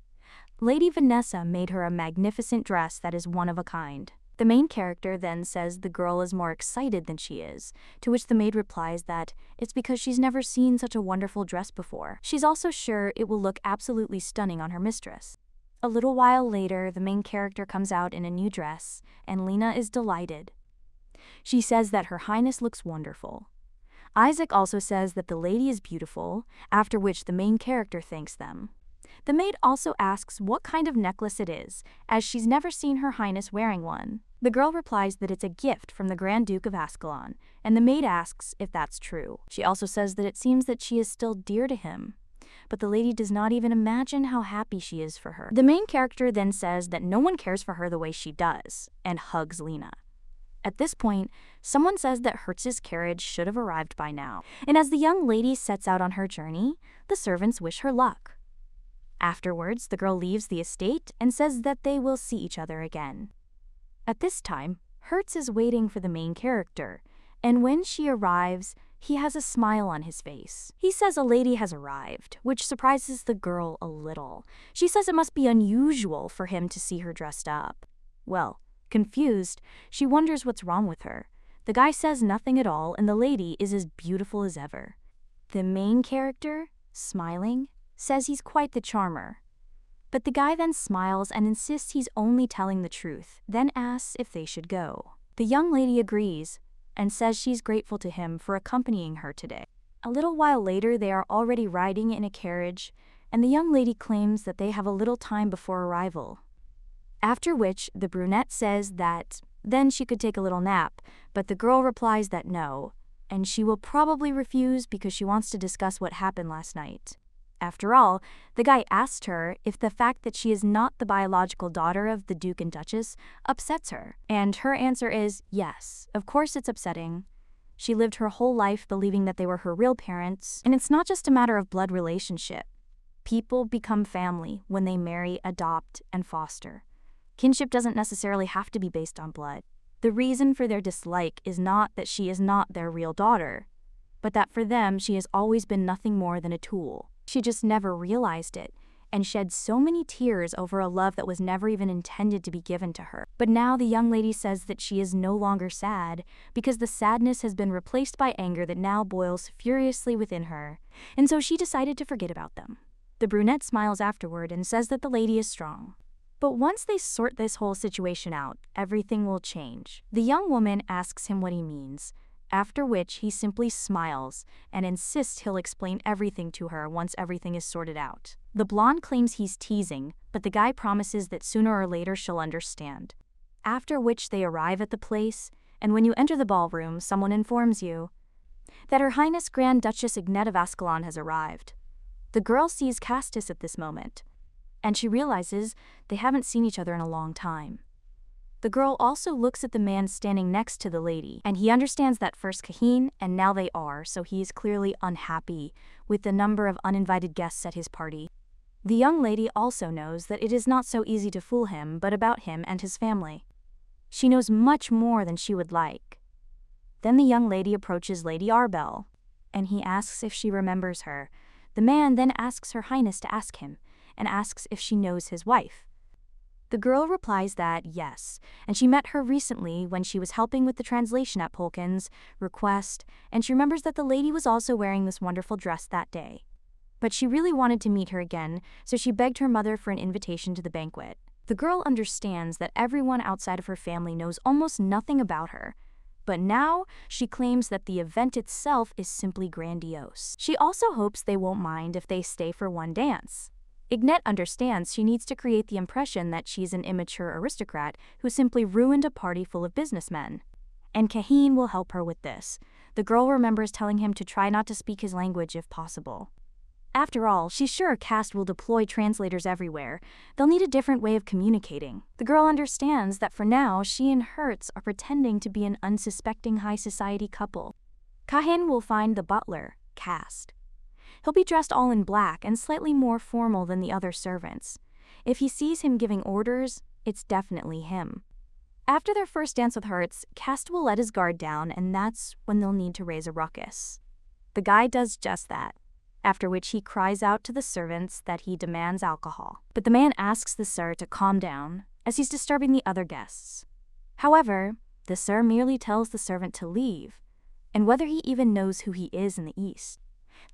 S1: Lady Vanessa made her a magnificent dress that is one of a kind. The main character then says the girl is more excited than she is, to which the maid replies that it's because she's never seen such a wonderful dress before. She's also sure it will look absolutely stunning on her mistress. A little while later, the main character comes out in a new dress, and Lena is delighted. She says that Her Highness looks wonderful. Isaac also says that the lady is beautiful, after which the main character thanks them. The maid also asks what kind of necklace it is, as she's never seen Her Highness wearing one. The girl replies that it's a gift from the Grand Duke of Ascalon, and the maid asks if that's true. She also says that it seems that she is still dear to him, but the lady does not even imagine how happy she is for her. The main character then says that no one cares for her the way she does, and hugs Lena. At this point, someone says that Hertz's carriage should have arrived by now, and as the young lady sets out on her journey, the servants wish her luck. Afterwards, the girl leaves the estate and says that they will see each other again. At this time, Hertz is waiting for the main character, and when she arrives, he has a smile on his face. He says a lady has arrived, which surprises the girl a little. She says it must be unusual for him to see her dressed up. Well, confused, she wonders what's wrong with her. The guy says nothing at all, and the lady is as beautiful as ever. The main character, smiling, says he's quite the charmer. But the guy then smiles and insists he's only telling the truth, then asks if they should go. The young lady agrees and says she's grateful to him for accompanying her today. A little while later, they are already riding in a carriage, and the young lady claims that they have a little time before arrival. After which, the brunette says that then she could take a little nap, but the girl replies that no, and she will probably refuse because she wants to discuss what happened last night. After all, the guy asked her if the fact that she is not the biological daughter of the Duke and Duchess upsets her. And her answer is yes, of course it's upsetting. She lived her whole life believing that they were her real parents, and it's not just a matter of blood relationship. People become family when they marry, adopt, and foster. Kinship doesn't necessarily have to be based on blood. The reason for their dislike is not that she is not their real daughter, but that for them she has always been nothing more than a tool. She just never realized it, and shed so many tears over a love that was never even intended to be given to her. But now the young lady says that she is no longer sad, because the sadness has been replaced by anger that now boils furiously within her, and so she decided to forget about them. The brunette smiles afterward and says that the lady is strong. But once they sort this whole situation out, everything will change. The young woman asks him what he means, after which he simply smiles and insists he'll explain everything to her once everything is sorted out. The blonde claims he's teasing, but the guy promises that sooner or later she'll understand. After which they arrive at the place, and when you enter the ballroom, someone informs you that Her Highness Grand Duchess Agneta of Ascalon has arrived. The girl sees Castus at this moment, and she realizes they haven't seen each other in a long time. The girl also looks at the man standing next to the lady, and he understands that first Kahin and now they are, so he is clearly unhappy with the number of uninvited guests at his party. The young lady also knows that it is not so easy to fool him, but about him and his family. She knows much more than she would like. Then the young lady approaches Lady Arbel, and he asks if she remembers her. The man then asks Her Highness to ask him, and asks if she knows his wife. The girl replies that yes, and she met her recently when she was helping with the translation at Polkin's request, and she remembers that the lady was also wearing this wonderful dress that day. But she really wanted to meet her again, so she begged her mother for an invitation to the banquet. The girl understands that everyone outside of her family knows almost nothing about her, but now she claims that the event itself is simply grandiose. She also hopes they won't mind if they stay for one dance. Agneta understands she needs to create the impression that she's an immature aristocrat who simply ruined a party full of businessmen. And Kahin will help her with this. The girl remembers telling him to try not to speak his language if possible. After all, she's sure Cast will deploy translators everywhere. They'll need a different way of communicating. The girl understands that for now, she and Hertz are pretending to be an unsuspecting high society couple. Kahin will find the butler, Cast. He'll be dressed all in black and slightly more formal than the other servants. If he sees him giving orders, it's definitely him. After their first dance with Hertz, Cast will let his guard down, and that's when they'll need to raise a ruckus. The guy does just that, after which he cries out to the servants that he demands alcohol. But the man asks the sir to calm down, as he's disturbing the other guests. However, the sir merely tells the servant to leave, and whether he even knows who he is in the East.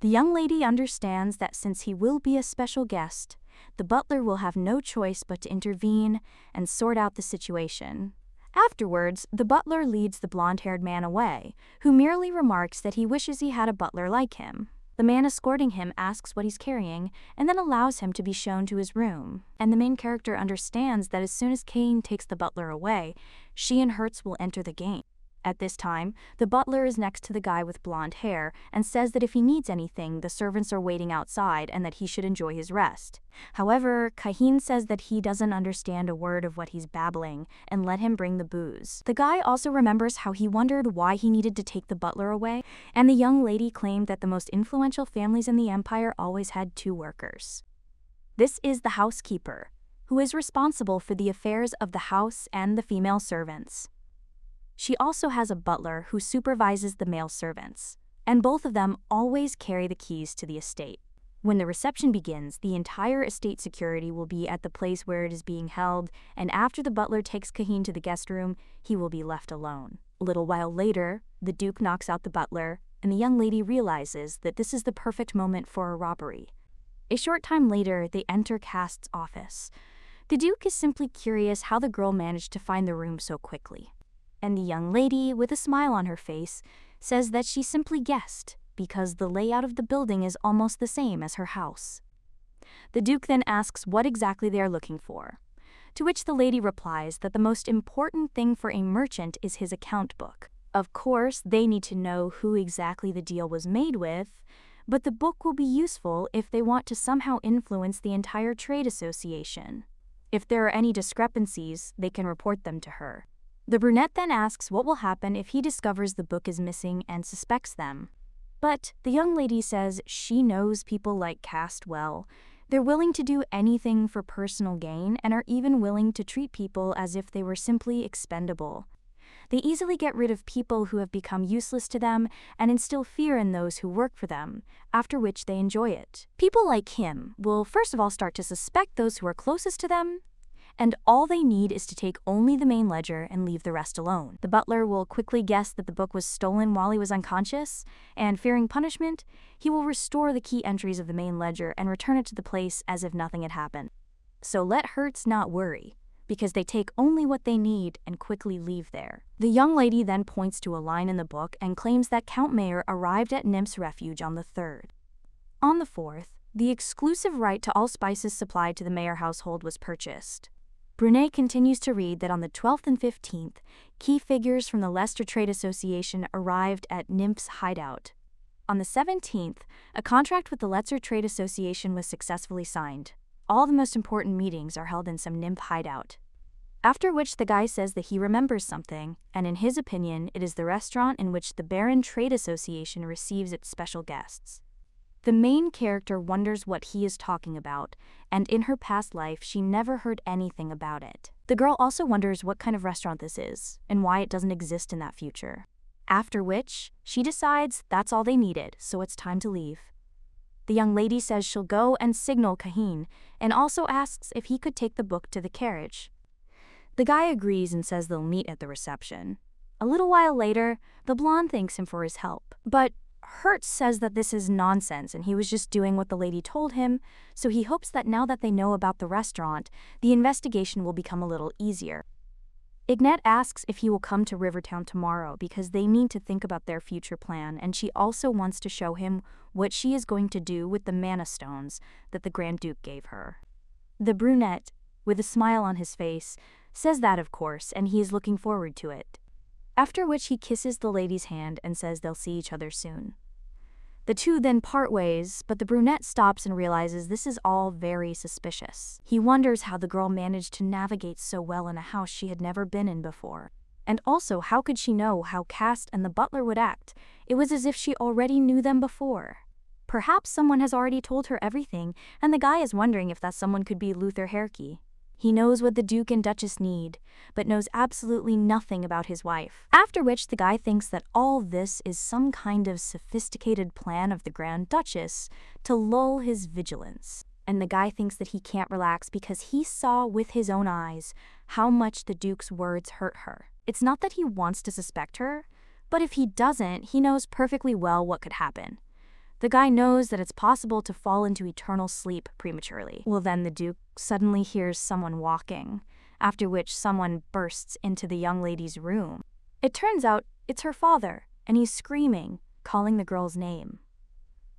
S1: The young lady understands that since he will be a special guest, the butler will have no choice but to intervene and sort out the situation. Afterwards, the butler leads the blonde-haired man away, who merely remarks that he wishes he had a butler like him. The man escorting him asks what he's carrying and then allows him to be shown to his room. And the main character understands that as soon as Kane takes the butler away, she and Hertz will enter the game. At this time, the butler is next to the guy with blonde hair and says that if he needs anything, the servants are waiting outside and that he should enjoy his rest. However, Kahin says that he doesn't understand a word of what he's babbling and let him bring the booze. The guy also remembers how he wondered why he needed to take the butler away, and the young lady claimed that the most influential families in the empire always had 2 workers. This is the housekeeper, who is responsible for the affairs of the house and the female servants. She also has a butler who supervises the male servants, and both of them always carry the keys to the estate. When the reception begins, the entire estate security will be at the place where it is being held, and after the butler takes Kahin to the guest room, he will be left alone. A little while later, the Duke knocks out the butler, and the young lady realizes that this is the perfect moment for a robbery. A short time later, they enter Cast's office. The Duke is simply curious how the girl managed to find the room so quickly. And the young lady, with a smile on her face, says that she simply guessed, because the layout of the building is almost the same as her house. The Duke then asks what exactly they are looking for, to which the lady replies that the most important thing for a merchant is his account book. Of course, they need to know who exactly the deal was made with, but the book will be useful if they want to somehow influence the entire trade association. If there are any discrepancies, they can report them to her. The brunette then asks what will happen if he discovers the book is missing and suspects them. But the young lady says she knows people like Cast well. They're willing to do anything for personal gain and are even willing to treat people as if they were simply expendable. They easily get rid of people who have become useless to them and instill fear in those who work for them, after which they enjoy it. People like him will first of all start to suspect those who are closest to them, and all they need is to take only the main ledger and leave the rest alone. The butler will quickly guess that the book was stolen while he was unconscious, and fearing punishment, he will restore the key entries of the main ledger and return it to the place as if nothing had happened. So let Hertz not worry, because they take only what they need and quickly leave there. The young lady then points to a line in the book and claims that Count Mayer arrived at Nymph's Refuge on the 3rd. On the 4th, the exclusive right to all spices supplied to the Mayer household was purchased. Brunet continues to read that on the 12th and 15th, key figures from the Leicester Trade Association arrived at Nymph's hideout. On the 17th, a contract with the Leicester Trade Association was successfully signed. All the most important meetings are held in some nymph hideout. After which the guy says that he remembers something, and in his opinion, it is the restaurant in which the Baron Trade Association receives its special guests. The main character wonders what he is talking about, and in her past life, she never heard anything about it. The girl also wonders what kind of restaurant this is, and why it doesn't exist in that future. After which, she decides that's all they needed, so it's time to leave. The young lady says she'll go and signal Cahin, and also asks if he could take the book to the carriage. The guy agrees and says they'll meet at the reception. A little while later, the blonde thanks him for his help, but Hertz says that this is nonsense and he was just doing what the lady told him, so he hopes that now that they know about the restaurant, the investigation will become a little easier. Ignette asks if he will come to Rivertown tomorrow because they need to think about their future plan, and she also wants to show him what she is going to do with the mana stones that the Grand Duke gave her. The brunette, with a smile on his face, says that of course, and he is looking forward to it. After which he kisses the lady's hand and says they'll see each other soon. The two then part ways, but the brunette stops and realizes this is all very suspicious. He wonders how the girl managed to navigate so well in a house she had never been in before. And also, how could she know how Cast and the butler would act? It was as if she already knew them before. Perhaps someone has already told her everything, and the guy is wondering if that someone could be Luther Herke. He knows what the Duke and Duchess need, but knows absolutely nothing about his wife. After which the guy thinks that all this is some kind of sophisticated plan of the Grand Duchess to lull his vigilance. And the guy thinks that he can't relax because he saw with his own eyes how much the Duke's words hurt her. It's not that he wants to suspect her, but if he doesn't, he knows perfectly well what could happen. The guy knows that it's possible to fall into eternal sleep prematurely. Well, then the Duke suddenly hears someone walking, after which someone bursts into the young lady's room. It turns out it's her father, and he's screaming, calling the girl's name.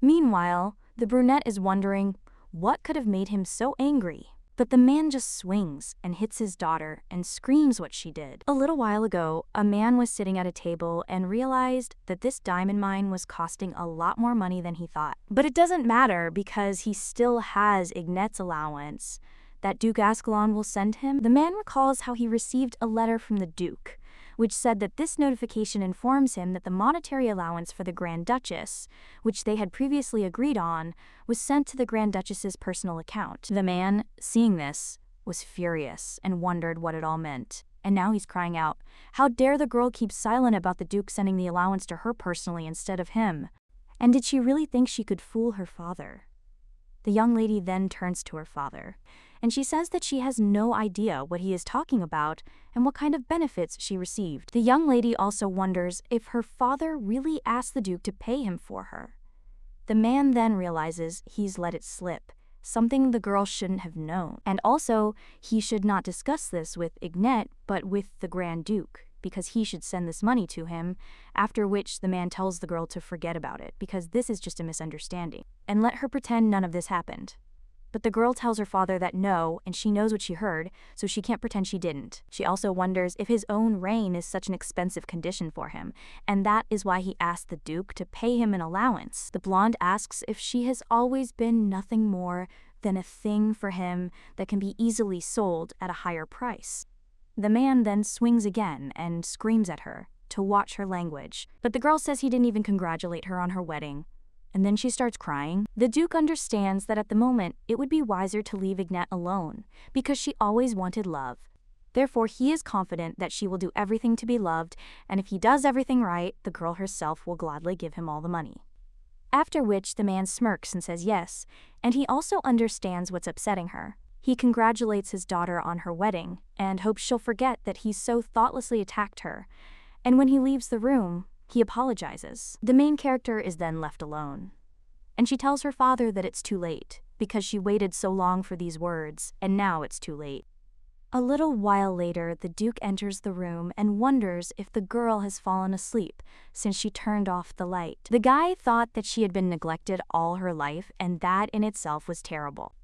S1: Meanwhile, the brunette is wondering what could have made him so angry. But the man just swings and hits his daughter and screams what she did. A little while ago, a man was sitting at a table and realized that this diamond mine was costing a lot more money than he thought. But it doesn't matter because he still has Ignette's allowance that Duke Ascalon will send him. The man recalls how he received a letter from the Duke, which said that this notification informs him that the monetary allowance for the Grand Duchess, which they had previously agreed on, was sent to the Grand Duchess's personal account. The man, seeing this, was furious and wondered what it all meant. And now he's crying out, how dare the girl keep silent about the Duke sending the allowance to her personally instead of him? And did she really think she could fool her father? The young lady then turns to her father, and she says that she has no idea what he is talking about and what kind of benefits she received. The young lady also wonders if her father really asked the Duke to pay him for her. The man then realizes he's let it slip, something the girl shouldn't have known. And also, he should not discuss this with Ignette, but with the Grand Duke, because he should send this money to him, after which the man tells the girl to forget about it, because this is just a misunderstanding, and let her pretend none of this happened. But the girl tells her father that no, and she knows what she heard, so she can't pretend she didn't. She also wonders if his own reign is such an expensive condition for him, and that is why he asked the Duke to pay him an allowance. The blonde asks if she has always been nothing more than a thing for him that can be easily sold at a higher price. The man then swings again and screams at her to watch her language, but the girl says he didn't even congratulate her on her wedding. And then she starts crying. The Duke understands that at the moment it would be wiser to leave Ignat alone, because she always wanted love. Therefore, he is confident that she will do everything to be loved, and if he does everything right, the girl herself will gladly give him all the money. After which the man smirks and says yes, and he also understands what's upsetting her. He congratulates his daughter on her wedding, and hopes she'll forget that he so thoughtlessly attacked her. And when he leaves the room, he apologizes. The main character is then left alone. And she tells her father that it's too late, because she waited so long for these words, and now it's too late. A little while later, the Duke enters the room and wonders if the girl has fallen asleep since she turned off the light. The guy thought that she had been neglected all her life, and that in itself was terrible.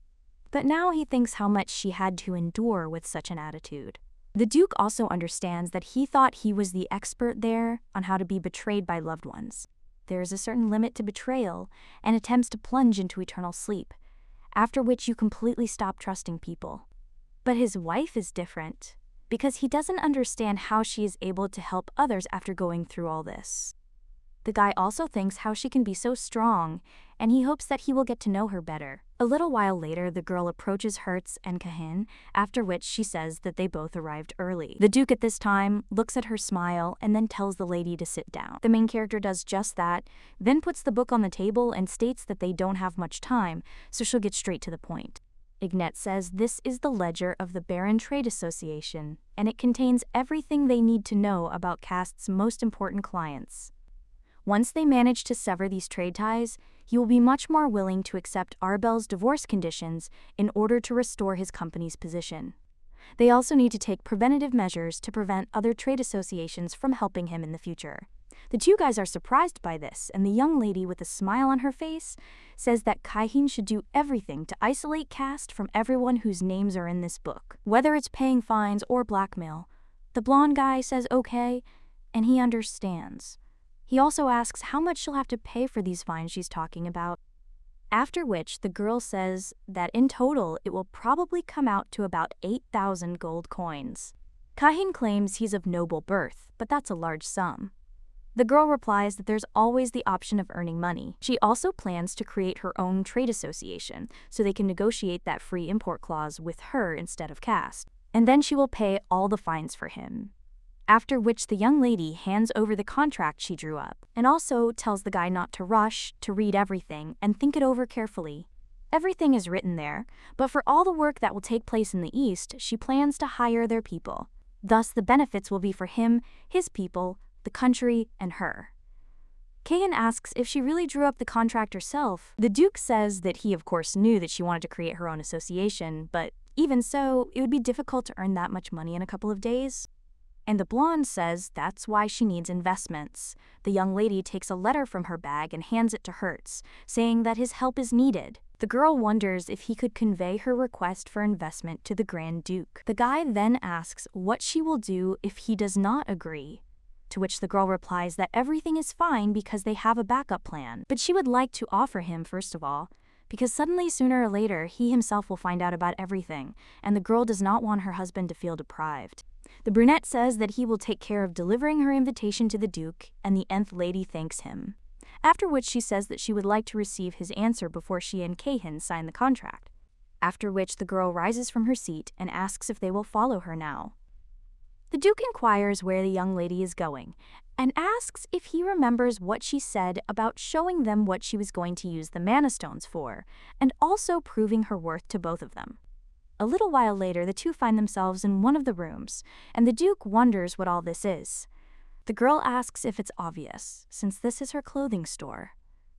S1: But now he thinks how much she had to endure with such an attitude. The Duke also understands that he thought he was the expert there on how to be betrayed by loved ones. There is a certain limit to betrayal and attempts to plunge into eternal sleep, after which you completely stop trusting people. But his wife is different, because he doesn't understand how she is able to help others after going through all this. The guy also thinks how she can be so strong, and he hopes that he will get to know her better. A little while later, the girl approaches Hertz and Kahin, after which she says that they both arrived early. The Duke at this time looks at her smile and then tells the lady to sit down. The main character does just that, then puts the book on the table and states that they don't have much time, so she'll get straight to the point. Ignat says this is the ledger of the Baron Trade Association, and it contains everything they need to know about Cast's most important clients. Once they manage to sever these trade ties, he will be much more willing to accept Arbel's divorce conditions in order to restore his company's position. They also need to take preventative measures to prevent other trade associations from helping him in the future. The two guys are surprised by this, and the young lady with a smile on her face says that Kaihin should do everything to isolate Cast from everyone whose names are in this book, whether it's paying fines or blackmail. The blonde guy says okay, and he understands. He also asks how much she'll have to pay for these fines she's talking about. After which, the girl says that in total it will probably come out to about 8,000 gold coins. Kaihin claims he's of noble birth, but that's a large sum. The girl replies that there's always the option of earning money. She also plans to create her own trade association, so they can negotiate that free import clause with her instead of Cast. And then she will pay all the fines for him. After which the young lady hands over the contract she drew up, and also tells the guy not to rush, to read everything, and think it over carefully. Everything is written there, but for all the work that will take place in the East, she plans to hire their people. Thus the benefits will be for him, his people, the country, and her. Kayan asks if she really drew up the contract herself. The Duke says that he of course knew that she wanted to create her own association, but even so, it would be difficult to earn that much money in a couple of days. And the blonde says that's why she needs investments. The young lady takes a letter from her bag and hands it to Hertz, saying that his help is needed. The girl wonders if he could convey her request for investment to the Grand Duke. The guy then asks what she will do if he does not agree, to which the girl replies that everything is fine because they have a backup plan. But she would like to offer him first of all, because suddenly sooner or later he himself will find out about everything, and the girl does not want her husband to feel deprived. The brunette says that he will take care of delivering her invitation to the Duke, and the nth lady thanks him. After which she says that she would like to receive his answer before she and Kahin sign the contract. After which the girl rises from her seat and asks if they will follow her now. The Duke inquires where the young lady is going, and asks if he remembers what she said about showing them what she was going to use the mana stones for, and also proving her worth to both of them. A little while later, the two find themselves in one of the rooms, and the Duke wonders what all this is. The girl asks if it's obvious, since this is her clothing store.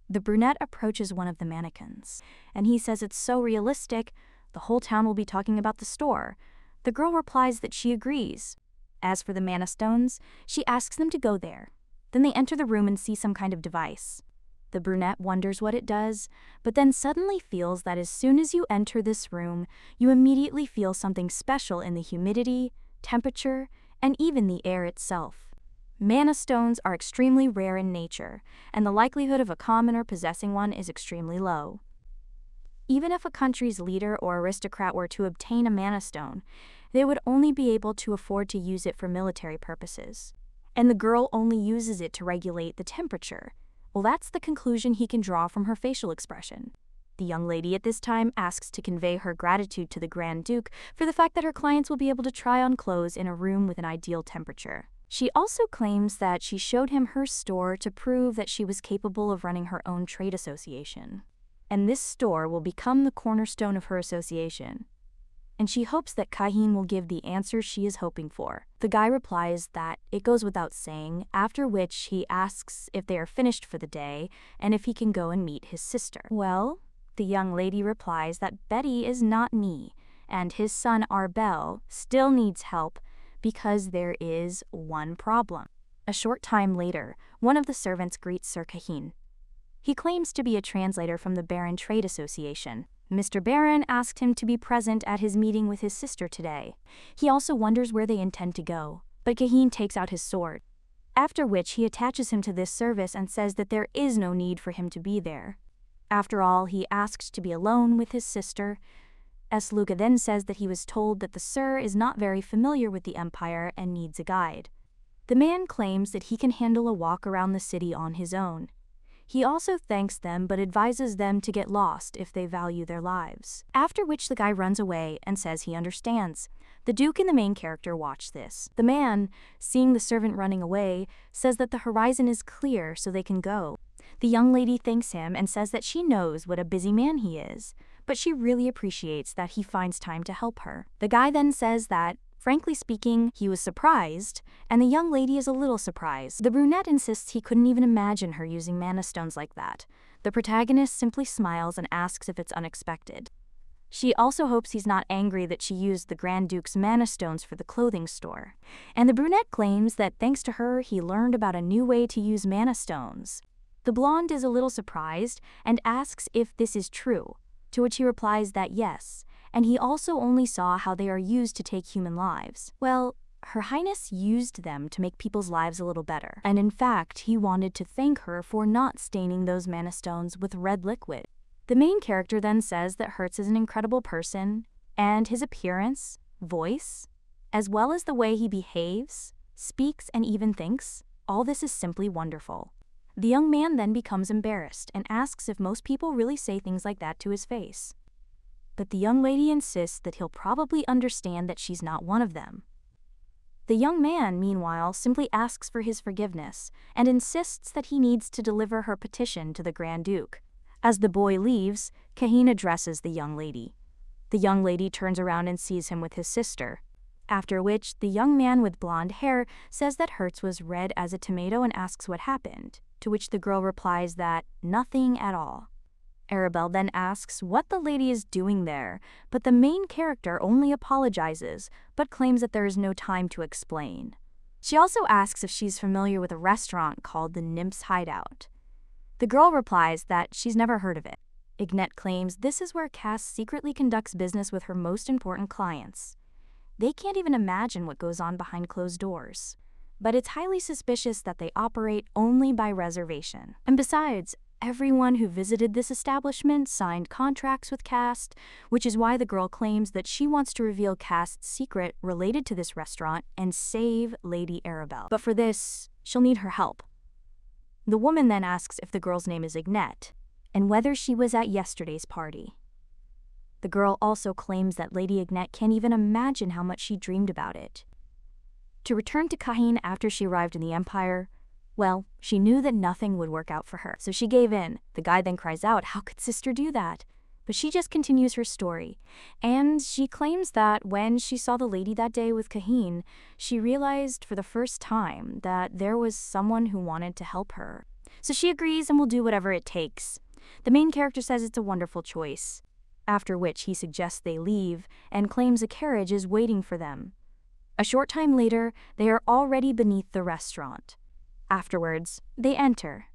S1: The brunette approaches one of the mannequins, and he says it's so realistic, the whole town will be talking about the store. The girl replies that she agrees. As for the mana stones, she asks them to go there. Then they enter the room and see some kind of device. The brunette wonders what it does, but then suddenly feels that as soon as you enter this room, you immediately feel something special in the humidity, temperature, and even the air itself. Mana stones are extremely rare in nature, and the likelihood of a commoner possessing one is extremely low. Even if a country's leader or aristocrat were to obtain a mana stone, they would only be able to afford to use it for military purposes. And the girl only uses it to regulate the temperature. Well, that's the conclusion he can draw from her facial expression. The young lady at this time asks to convey her gratitude to the Grand Duke for the fact that her clients will be able to try on clothes in a room with an ideal temperature. She also claims that she showed him her store to prove that she was capable of running her own trade association. And this store will become the cornerstone of her association. And she hopes that Kahin will give the answer she is hoping for. The guy replies that it goes without saying, after which he asks if they are finished for the day and if he can go and meet his sister. Well, the young lady replies that Betty is not me, and his son Arbel still needs help because there is one problem. A short time later, one of the servants greets Sir Kahin. He claims to be a translator from the Baron Trade Association. Mr. Baron asked him to be present at his meeting with his sister today. He also wonders where they intend to go, but Kahin takes out his sword. After which he attaches him to this service and says that there is no need for him to be there. After all, he asked to be alone with his sister. Luca then says that he was told that the Sir is not very familiar with the Empire and needs a guide. The man claims that he can handle a walk around the city on his own. He also thanks them but advises them to get lost if they value their lives. After which the guy runs away and says he understands. The Duke and the main character watch this. The man, seeing the servant running away, says that the horizon is clear so they can go. The young lady thanks him and says that she knows what a busy man he is, but she really appreciates that he finds time to help her. The guy then says that, frankly speaking, he was surprised, and the young lady is a little surprised. The brunette insists he couldn't even imagine her using mana stones like that. The protagonist simply smiles and asks if it's unexpected. She also hopes he's not angry that she used the Grand Duke's mana stones for the clothing store. And the brunette claims that thanks to her, he learned about a new way to use mana stones. The blonde is a little surprised and asks if this is true, to which he replies that yes, and he also only saw how they are used to take human lives. Well, Her Highness used them to make people's lives a little better, and in fact, he wanted to thank her for not staining those mana stones with red liquid. The main character then says that Hertz is an incredible person, and his appearance, voice, as well as the way he behaves, speaks, and even thinks, all this is simply wonderful. The young man then becomes embarrassed and asks if most people really say things like that to his face. But the young lady insists that he'll probably understand that she's not one of them. The young man, meanwhile, simply asks for his forgiveness and insists that he needs to deliver her petition to the Grand Duke. As the boy leaves, Kahin addresses the young lady. The young lady turns around and sees him with his sister, after which the young man with blonde hair says that Hertz was red as a tomato and asks what happened, to which the girl replies that nothing at all. Arabelle then asks what the lady is doing there, but the main character only apologizes, but claims that there is no time to explain. She also asks if she's familiar with a restaurant called the Nymph's Hideout. The girl replies that she's never heard of it. Ignette claims this is where Cass secretly conducts business with her most important clients. They can't even imagine what goes on behind closed doors. But it's highly suspicious that they operate only by reservation. And besides, everyone who visited this establishment signed contracts with Cass, which is why the girl claims that she wants to reveal Cass's secret related to this restaurant and save Lady Arabelle. But for this, she'll need her help. The woman then asks if the girl's name is Ignette, and whether she was at yesterday's party. The girl also claims that Lady Ignette can't even imagine how much she dreamed about it. To return to Kahin after she arrived in the Empire, well, she knew that nothing would work out for her, so she gave in. The guy then cries out, "How could sister do that?" But she just continues her story, and she claims that when she saw the lady that day with Kahin, she realized for the first time that there was someone who wanted to help her. So she agrees and will do whatever it takes. The main character says it's a wonderful choice, after which he suggests they leave and claims a carriage is waiting for them. A short time later, they are already beneath the restaurant. Afterwards, they enter.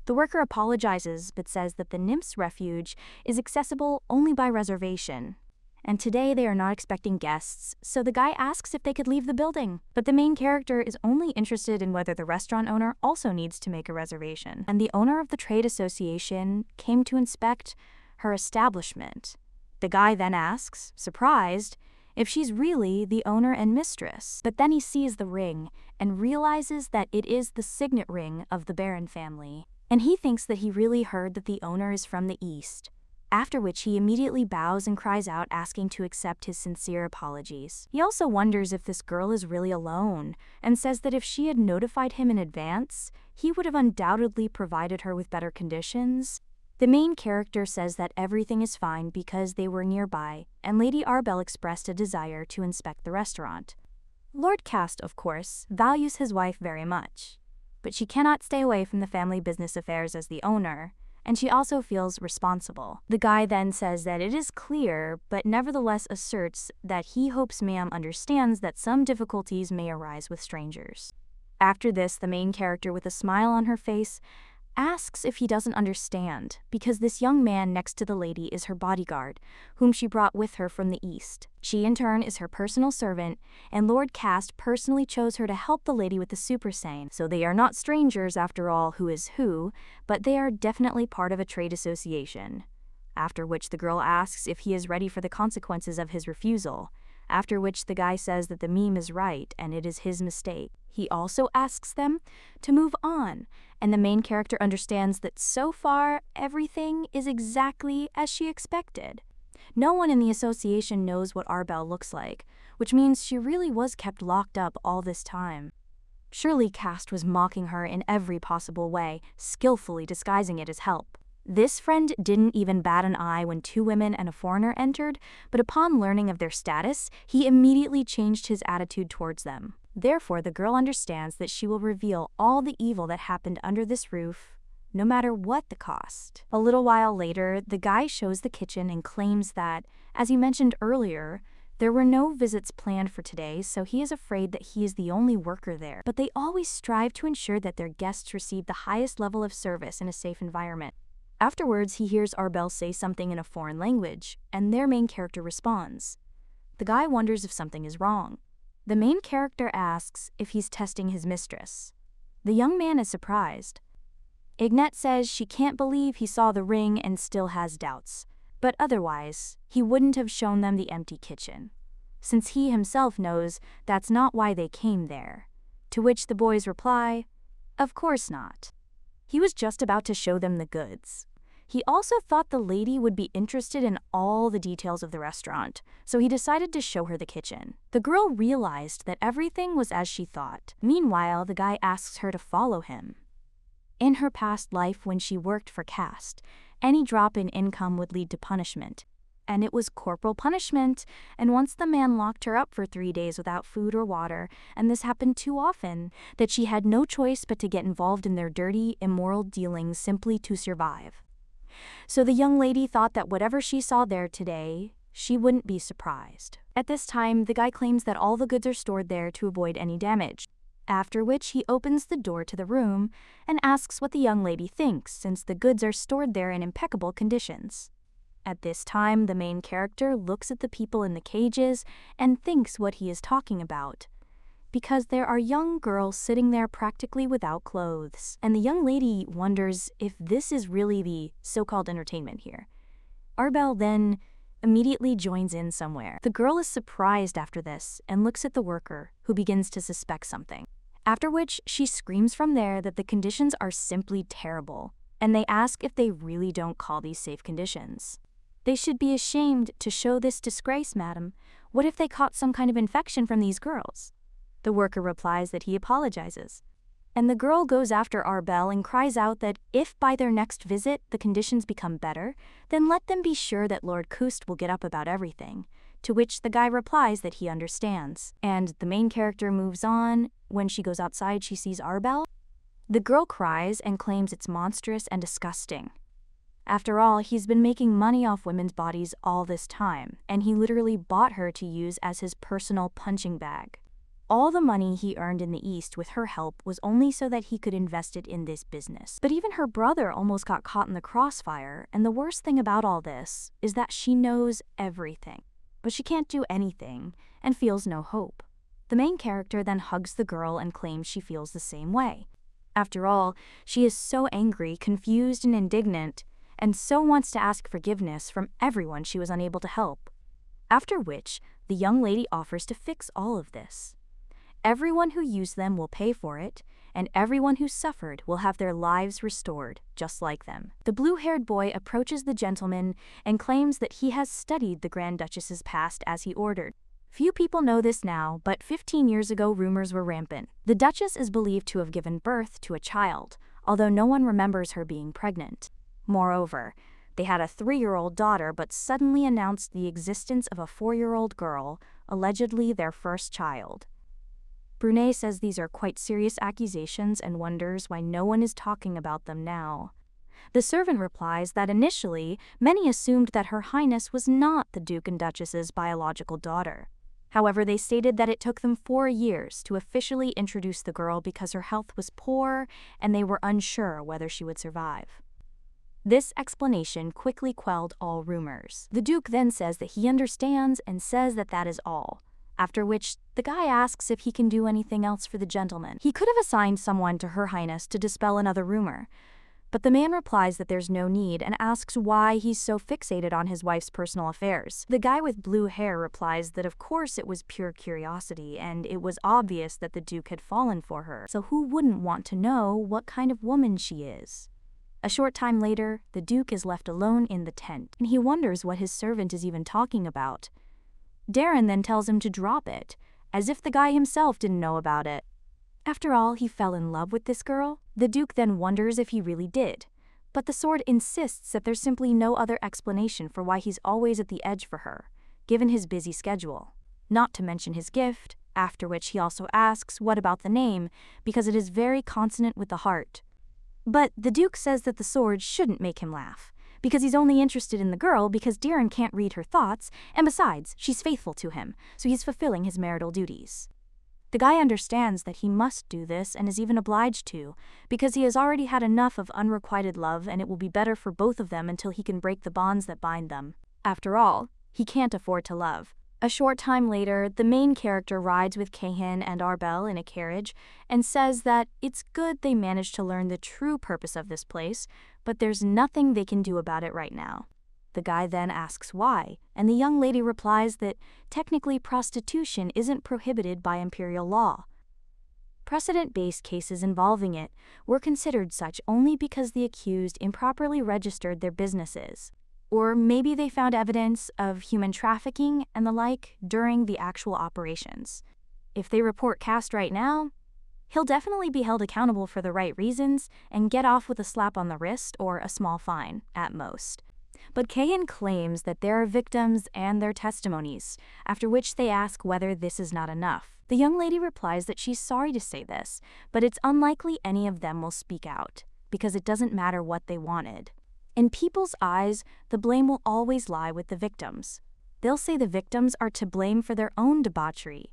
S1: The worker apologizes but says that the nymph's refuge is accessible only by reservation. And today they are not expecting guests, so the guy asks if they could leave the building. But the main character is only interested in whether the restaurant owner also needs to make a reservation. And the owner of the trade association came to inspect her establishment. The guy then asks, surprised, if she's really the owner and mistress. But then he sees the ring and realizes that it is the signet ring of the Baron family. And he thinks that he really heard that the owner is from the East. After which he immediately bows and cries out, asking to accept his sincere apologies. He also wonders if this girl is really alone, and says that if she had notified him in advance, he would have undoubtedly provided her with better conditions. The main character says that everything is fine because they were nearby, and Lady Arbel expressed a desire to inspect the restaurant. Lord Cast, of course, values his wife very much, but she cannot stay away from the family business affairs as the owner, and she also feels responsible. The guy then says that it is clear, but nevertheless asserts that he hopes Ma'am understands that some difficulties may arise with strangers. After this, the main character, with a smile on her face, asks if he doesn't understand, because this young man next to the lady is her bodyguard, whom she brought with her from the East. She in turn is her personal servant, and Lord Cast personally chose her to help the lady with the Super Saiyan. So they are not strangers after all who is who, but they are definitely part of a trade association. After which the girl asks if he is ready for the consequences of his refusal, after which the guy says that the meme is right and it is his mistake. He also asks them to move on, and the main character understands that so far everything is exactly as she expected. No one in the association knows what Arbel looks like, which means she really was kept locked up all this time. Surely Cast was mocking her in every possible way, skillfully disguising it as help. This friend didn't even bat an eye when two women and a foreigner entered, but upon learning of their status, he immediately changed his attitude towards them. Therefore, the girl understands that she will reveal all the evil that happened under this roof, no matter what the cost. A little while later, the guy shows the kitchen and claims that, as he mentioned earlier, there were no visits planned for today, so he is afraid that he is the only worker there. But they always strive to ensure that their guests receive the highest level of service in a safe environment. Afterwards, he hears Arbel say something in a foreign language, and their main character responds. The guy wonders if something is wrong. The main character asks if he's testing his mistress. The young man is surprised. Ignette says she can't believe he saw the ring and still has doubts, but otherwise, he wouldn't have shown them the empty kitchen, since he himself knows that's not why they came there. To which the boys reply, of course not. He was just about to show them the goods. He also thought the lady would be interested in all the details of the restaurant, so he decided to show her the kitchen. The girl realized that everything was as she thought. Meanwhile, the guy asks her to follow him. In her past life, when she worked for caste, any drop in income would lead to punishment. And it was corporal punishment, and once the man locked her up for 3 days without food or water, and this happened too often, that she had no choice but to get involved in their dirty, immoral dealings simply to survive. So the young lady thought that whatever she saw there today, she wouldn't be surprised. At this time, the guy claims that all the goods are stored there to avoid any damage, after which he opens the door to the room and asks what the young lady thinks, since the goods are stored there in impeccable conditions. At this time, the main character looks at the people in the cages and thinks what he is talking about, because there are young girls sitting there practically without clothes, and the young lady wonders if this is really the so-called entertainment here. Arbel then immediately joins in somewhere. The girl is surprised after this and looks at the worker, who begins to suspect something. After which, she screams from there that the conditions are simply terrible, and they ask if they really don't call these safe conditions. They should be ashamed to show this disgrace, madam. What if they caught some kind of infection from these girls? The worker replies that he apologizes. And the girl goes after Arbel and cries out that if by their next visit the conditions become better, then let them be sure that Lord Kust will get up about everything, to which the guy replies that he understands. And the main character moves on. When she goes outside, she sees Arbel. The girl cries and claims it's monstrous and disgusting. After all, he's been making money off women's bodies all this time, and he literally bought her to use as his personal punching bag. All the money he earned in the East with her help was only so that he could invest it in this business. But even her brother almost got caught in the crossfire, and the worst thing about all this is that she knows everything, but she can't do anything and feels no hope. The main character then hugs the girl and claims she feels the same way. After all, she is so angry, confused, and indignant, and so wants to ask forgiveness from everyone she was unable to help. After which, the young lady offers to fix all of this. Everyone who used them will pay for it, and everyone who suffered will have their lives restored, just like them. The blue-haired boy approaches the gentleman and claims that he has studied the Grand Duchess's past as he ordered. Few people know this now, but 15 years ago rumors were rampant. The Duchess is believed to have given birth to a child, although no one remembers her being pregnant. Moreover, they had a 3-year-old daughter but suddenly announced the existence of a 4-year-old girl, allegedly their first child. Brunei says these are quite serious accusations and wonders why no one is talking about them now. The servant replies that initially, many assumed that Her Highness was not the Duke and Duchess's biological daughter. However, they stated that it took them 4 years to officially introduce the girl because her health was poor and they were unsure whether she would survive. This explanation quickly quelled all rumors. The Duke then says that he understands and says that that is all. After which, the guy asks if he can do anything else for the gentleman. He could have assigned someone to Her Highness to dispel another rumor, but the man replies that there's no need and asks why he's so fixated on his wife's personal affairs. The guy with blue hair replies that of course it was pure curiosity and it was obvious that the Duke had fallen for her, so who wouldn't want to know what kind of woman she is? A short time later, the Duke is left alone in the tent, and he wonders what his servant is even talking about. Darren then tells him to drop it, as if the guy himself didn't know about it. After all, he fell in love with this girl. The Duke then wonders if he really did, but the sword insists that there's simply no other explanation for why he's always at the edge for her, given his busy schedule. Not to mention his gift, after which he also asks what about the name, because it is very consonant with the heart. But the Duke says that the sword shouldn't make him laugh, because he's only interested in the girl because Darren can't read her thoughts, and besides, she's faithful to him, so he's fulfilling his marital duties. The guy understands that he must do this and is even obliged to, because he has already had enough of unrequited love and it will be better for both of them until he can break the bonds that bind them. After all, he can't afford to love. A short time later, the main character rides with Kahin and Arbel in a carriage and says that it's good they managed to learn the true purpose of this place, but there's nothing they can do about it right now. The guy then asks why, and the young lady replies that technically prostitution isn't prohibited by imperial law. Precedent-based cases involving it were considered such only because the accused improperly registered their businesses. Or maybe they found evidence of human trafficking and the like during the actual operations. If they report caste right now, he'll definitely be held accountable for the right reasons and get off with a slap on the wrist or a small fine, at most. But Kayan claims that there are victims and their testimonies, after which they ask whether this is not enough. The young lady replies that she's sorry to say this, but it's unlikely any of them will speak out, because it doesn't matter what they wanted. In people's eyes, the blame will always lie with the victims. They'll say the victims are to blame for their own debauchery,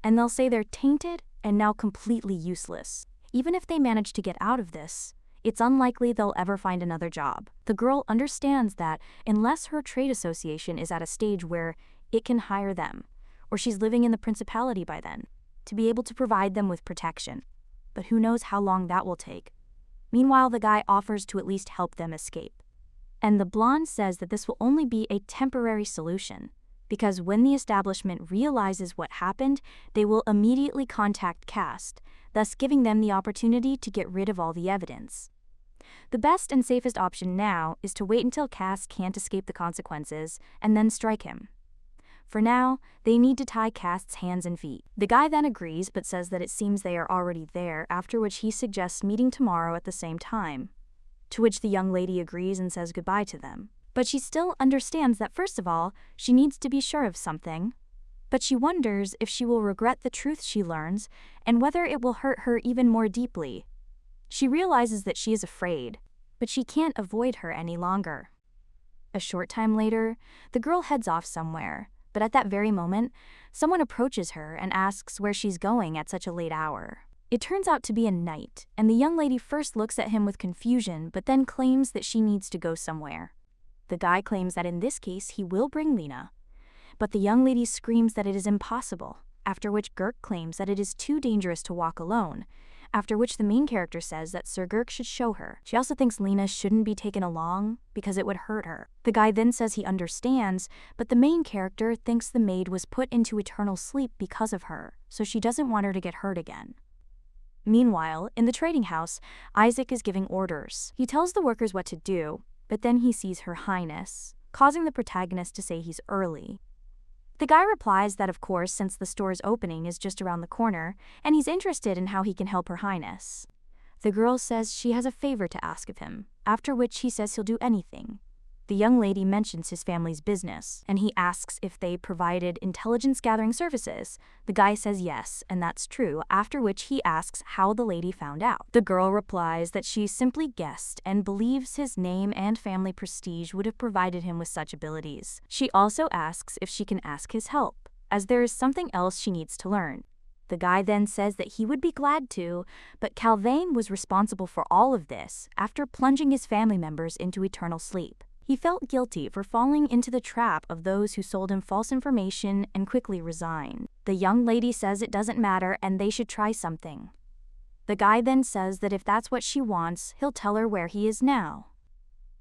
S1: and they'll say they're tainted and now completely useless. Even if they manage to get out of this, it's unlikely they'll ever find another job. The girl understands that unless her trade association is at a stage where it can hire them, or she's living in the principality by then, to be able to provide them with protection. But who knows how long that will take. Meanwhile, the guy offers to at least help them escape. And the blonde says that this will only be a temporary solution, because when the establishment realizes what happened, they will immediately contact caste, thus giving them the opportunity to get rid of all the evidence. The best and safest option now is to wait until caste can't escape the consequences and then strike him. For now, they need to tie caste's hands and feet. The guy then agrees but says that it seems they are already there, after which he suggests meeting tomorrow at the same time. To which the young lady agrees and says goodbye to them. But she still understands that first of all, she needs to be sure of something. But she wonders if she will regret the truth she learns and whether it will hurt her even more deeply. She realizes that she is afraid, but she can't avoid her any longer. A short time later, the girl heads off somewhere, But at that very moment, someone approaches her and asks where she's going at such a late hour. It turns out to be a knight, and the young lady first looks at him with confusion but then claims that she needs to go somewhere. The guy claims that in this case he will bring Lena, but the young lady screams that it is impossible, after which Girk claims that it is too dangerous to walk alone, after which the main character says that Sir Girk should show her. She also thinks Lena shouldn't be taken along because it would hurt her. The guy then says he understands, but the main character thinks the maid was put into eternal sleep because of her, so she doesn't want her to get hurt again. Meanwhile, in the trading house, Isaac is giving orders. He tells the workers what to do, but then he sees Her Highness, causing the protagonist to say he's early. The guy replies that of course, since the store's opening is just around the corner, and he's interested in how he can help Her Highness. The girl says she has a favor to ask of him, after which he says he'll do anything. The young lady mentions his family's business, and he asks if they provided intelligence-gathering services. The guy says yes, and that's true, after which he asks how the lady found out. The girl replies that she simply guessed and believes his name and family prestige would have provided him with such abilities. She also asks if she can ask his help, as there is something else she needs to learn. The guy then says that he would be glad to, but Calvain was responsible for all of this after plunging his family members into eternal sleep. He felt guilty for falling into the trap of those who sold him false information and quickly resigned. The young lady says it doesn't matter and they should try something. The guy then says that if that's what she wants, he'll tell her where he is now.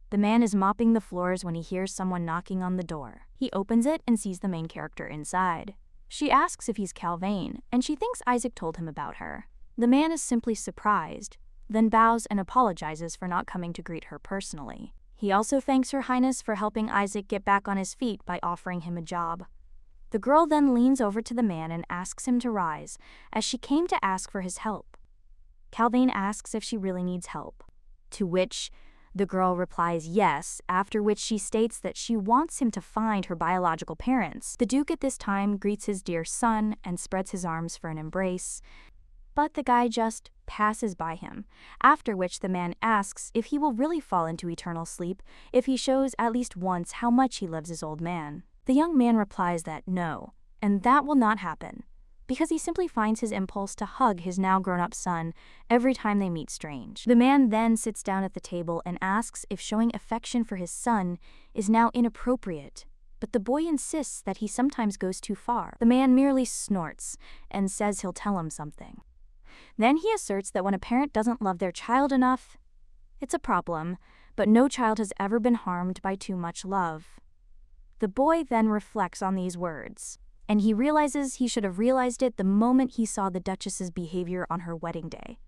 S1: The man is mopping the floors when he hears someone knocking on the door. He opens it and sees the main character inside. She asks if he's Calvain, and she thinks Isaac told him about her. The man is simply surprised, then bows and apologizes for not coming to greet her personally. He also thanks Her Highness for helping Isaac get back on his feet by offering him a job. The girl then leans over to the man and asks him to rise, as she came to ask for his help. Calvain asks if she really needs help, to which the girl replies yes, after which she states that she wants him to find her biological parents. The Duke at this time greets his dear son and spreads his arms for an embrace, but the guy just passes by him, after which the man asks if he will really fall into eternal sleep if he shows at least once how much he loves his old man. The young man replies that no, and that will not happen, because he simply finds his impulse to hug his now grown-up son every time they meet strange. The man then sits down at the table and asks if showing affection for his son is now inappropriate, but the boy insists that he sometimes goes too far. The man merely snorts and says he'll tell him something. Then he asserts that when a parent doesn't love their child enough, it's a problem, but no child has ever been harmed by too much love. The boy then reflects on these words, and he realizes he should have realized it the moment he saw the Duchess's behavior on her wedding day.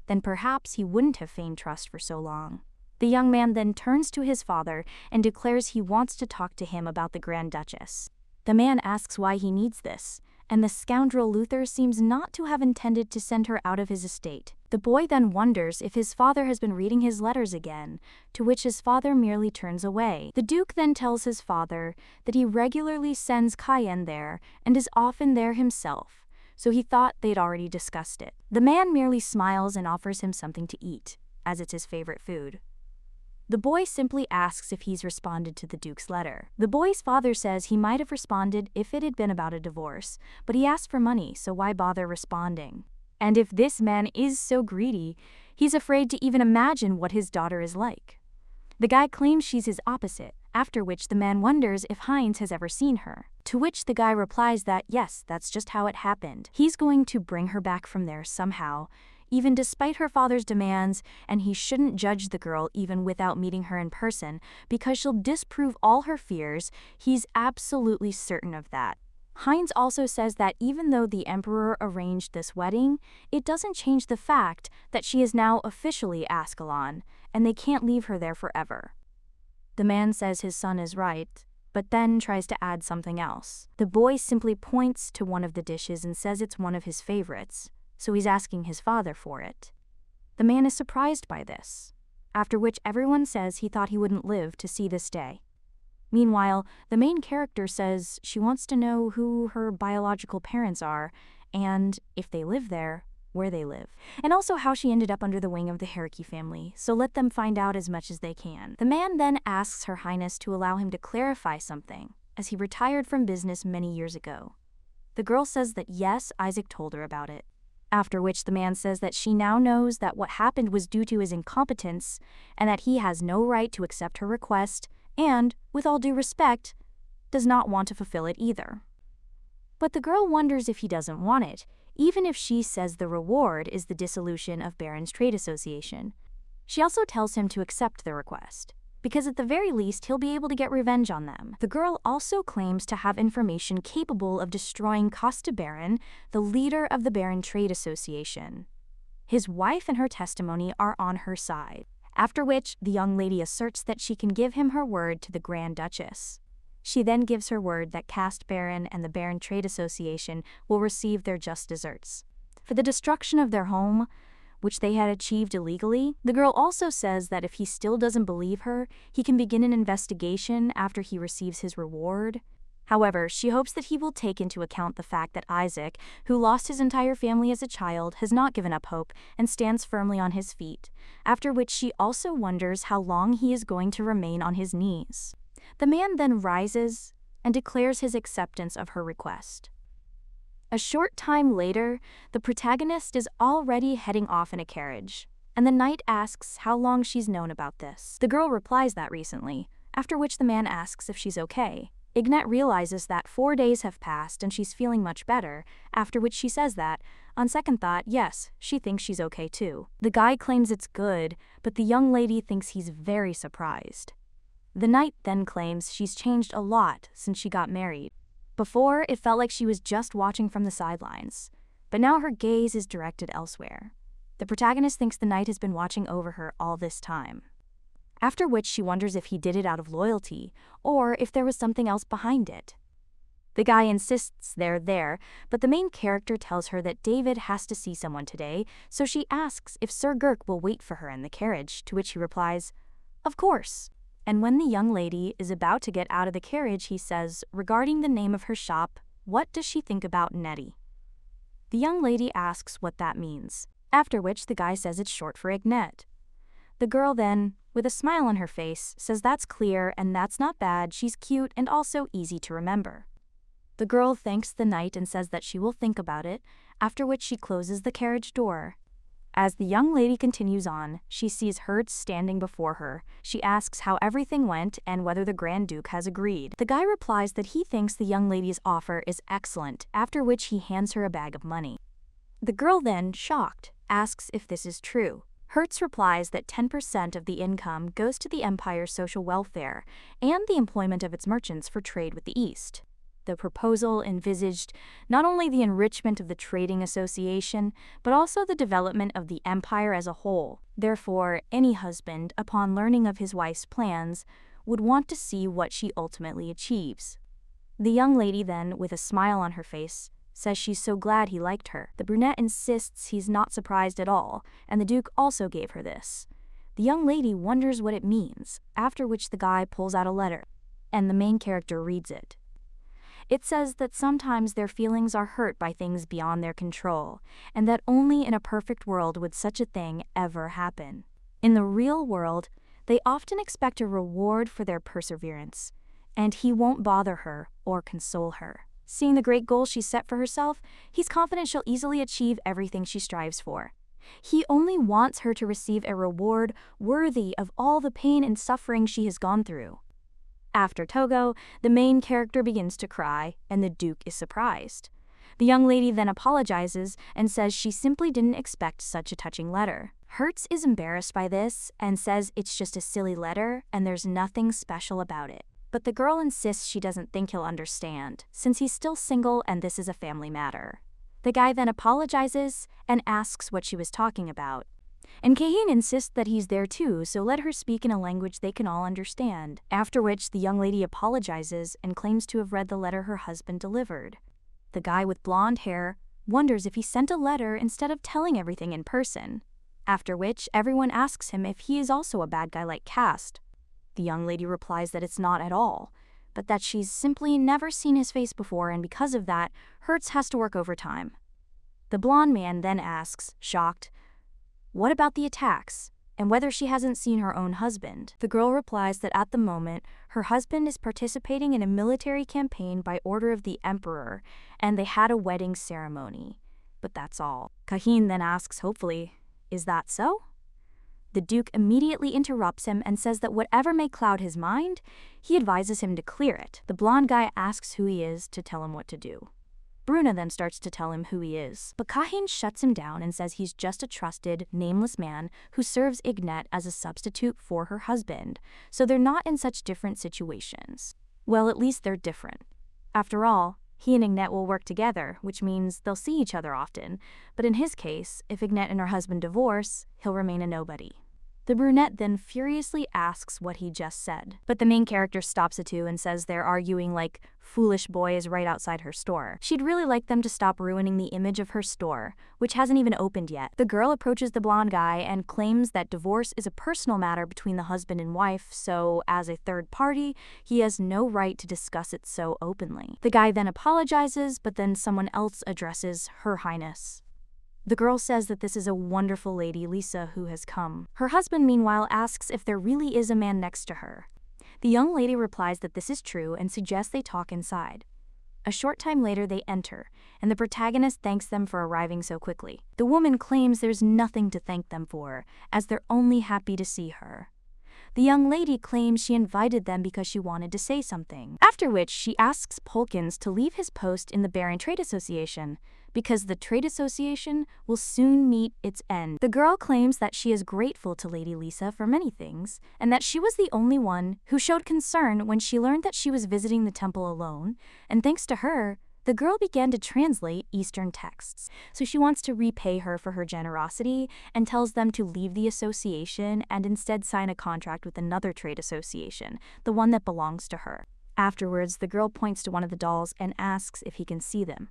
S1: Then perhaps he wouldn't have feigned trust for so long. The young man then turns to his father and declares he wants to talk to him about the Grand Duchess. The man asks why he needs this, and the scoundrel Luther seems not to have intended to send her out of his estate. The boy then wonders if his father has been reading his letters again, to which his father merely turns away. The Duke then tells his father that he regularly sends Cayenne there and is often there himself, so he thought they'd already discussed it. The man merely smiles and offers him something to eat, as it's his favorite food. The boy simply asks if he's responded to the Duke's letter. The boy's father says he might have responded if it had been about a divorce, but he asked for money, so why bother responding? And if this man is so greedy, he's afraid to even imagine what his daughter is like. The guy claims she's his opposite, after which the man wonders if Heinz has ever seen her. To which the guy replies that yes, that's just how it happened. He's going to bring her back from there somehow, even despite her father's demands, and he shouldn't judge the girl even without meeting her in person, because she'll disprove all her fears. He's absolutely certain of that. Heinz also says that even though the emperor arranged this wedding, it doesn't change the fact that she is now officially Ascalon, and they can't leave her there forever. The man says his son is right, but then tries to add something else. The boy simply points to one of the dishes and says it's one of his favorites, so he's asking his father for it. The man is surprised by this, after which everyone says he thought he wouldn't live to see this day. Meanwhile, the main character says she wants to know who her biological parents are, and, if they live there, where they live. And also how she ended up under the wing of the Heraki family, so let them find out as much as they can. The man then asks Her Highness to allow him to clarify something, as he retired from business many years ago. The girl says that yes, Isaac told her about it. After which the man says that she now knows that what happened was due to his incompetence and that he has no right to accept her request and, with all due respect, does not want to fulfill it either. But the girl wonders if he doesn't want it, even if she says the reward is the dissolution of Baron's Trade Association. She also tells him to accept the request, because at the very least he'll be able to get revenge on them. The girl also claims to have information capable of destroying Costa Baron, the leader of the Baron Trade Association. His wife and her testimony are on her side, after which the young lady asserts that she can give him her word to the Grand Duchess. She then gives her word that Cast Baron and the Baron Trade Association will receive their just deserts for the destruction of their home, which they had achieved illegally. The girl also says that if he still doesn't believe her, he can begin an investigation after he receives his reward. However, she hopes that he will take into account the fact that Isaac, who lost his entire family as a child, has not given up hope and stands firmly on his feet, after which she also wonders how long he is going to remain on his knees. The man then rises and declares his acceptance of her request. A short time later, the protagonist is already heading off in a carriage, and the knight asks how long she's known about this. The girl replies that recently, after which the man asks if she's okay. Ignat realizes that 4 days have passed and she's feeling much better, after which she says that, on second thought, yes, she thinks she's okay too. The guy claims it's good, but the young lady thinks he's very surprised. The knight then claims she's changed a lot since she got married. Before, it felt like she was just watching from the sidelines, but now her gaze is directed elsewhere. The protagonist thinks the knight has been watching over her all this time. After which she wonders if he did it out of loyalty, or if there was something else behind it. The guy insists they're there, but the main character tells her that David has to see someone today, so she asks if Sir Girk will wait for her in the carriage, to which he replies, "Of course." And when the young lady is about to get out of the carriage, he says, regarding the name of her shop, what does she think about Nettie? The young lady asks what that means, after which the guy says it's short for Ignat. The girl then, with a smile on her face, says that's clear and that's not bad, she's cute and also easy to remember. The girl thanks the knight and says that she will think about it, after which she closes the carriage door. As the young lady continues on, she sees Hertz standing before her. She asks how everything went and whether the Grand Duke has agreed. The guy replies that he thinks the young lady's offer is excellent, after which he hands her a bag of money. The girl then, shocked, asks if this is true. Hertz replies that 10% of the income goes to the Empire's social welfare and the employment of its merchants for trade with the East. The proposal envisaged not only the enrichment of the trading association, but also the development of the empire as a whole. Therefore, any husband, upon learning of his wife's plans, would want to see what she ultimately achieves. The young lady then, with a smile on her face, says she's so glad he liked her. The brunette insists he's not surprised at all, and the Duke also gave her this. The young lady wonders what it means, after which the guy pulls out a letter, and the main character reads it. It says that sometimes their feelings are hurt by things beyond their control, and that only in a perfect world would such a thing ever happen. In the real world, they often expect a reward for their perseverance, and he won't bother her or console her. Seeing the great goal she set for herself, he's confident she'll easily achieve everything she strives for. He only wants her to receive a reward worthy of all the pain and suffering she has gone through. After Togo, the main character begins to cry, and the Duke is surprised. The young lady then apologizes and says she simply didn't expect such a touching letter. Hertz is embarrassed by this and says it's just a silly letter and there's nothing special about it. But the girl insists she doesn't think he'll understand, since he's still single and this is a family matter. The guy then apologizes and asks what she was talking about. And Kahin insists that he's there too, so let her speak in a language they can all understand. After which, the young lady apologizes and claims to have read the letter her husband delivered. The guy with blonde hair wonders if he sent a letter instead of telling everything in person. After which, everyone asks him if he is also a bad guy like Cast. The young lady replies that it's not at all, but that she's simply never seen his face before, and because of that, Hertz has to work overtime. The blonde man then asks, shocked, "What about the attacks? and whether she hasn't seen her own husband. The girl replies that at the moment, her husband is participating in a military campaign by order of the emperor, and they had a wedding ceremony. But that's all. Kahin then asks hopefully, "Is that so?" The Duke immediately interrupts him and says that whatever may cloud his mind, he advises him to clear it. The blonde guy asks who he is to tell him what to do. Bruna then starts to tell him who he is, but Kahin shuts him down and says he's just a trusted, nameless man who serves Ignat as a substitute for her husband, so they're not in such different situations. Well, at least they're different. After all, he and Ignat will work together, which means they'll see each other often, but in his case, if Ignat and her husband divorce, he'll remain a nobody. The brunette then furiously asks what he just said, but the main character stops the two and says they're arguing like foolish boys right outside her store. She'd really like them to stop ruining the image of her store, which hasn't even opened yet. The girl approaches the blonde guy and claims that divorce is a personal matter between the husband and wife, so as a third party, he has no right to discuss it so openly. The guy then apologizes, but then someone else addresses Her Highness. The girl says that this is a wonderful lady, Lisa, who has come. Her husband, meanwhile, asks if there really is a man next to her. The young lady replies that this is true and suggests they talk inside. A short time later, they enter, and the protagonist thanks them for arriving so quickly. The woman claims there's nothing to thank them for, as they're only happy to see her. The young lady claims she invited them because she wanted to say something, after which she asks Polkins to leave his post in the Baron Trade Association, because the trade association will soon meet its end. The girl claims that she is grateful to Lady Lisa for many things, and that she was the only one who showed concern when she learned that she was visiting the temple alone, and thanks to her, the girl began to translate Eastern texts. So she wants to repay her for her generosity and tells them to leave the association and instead sign a contract with another trade association, the one that belongs to her. Afterwards, the girl points to one of the dolls and asks if he can see them.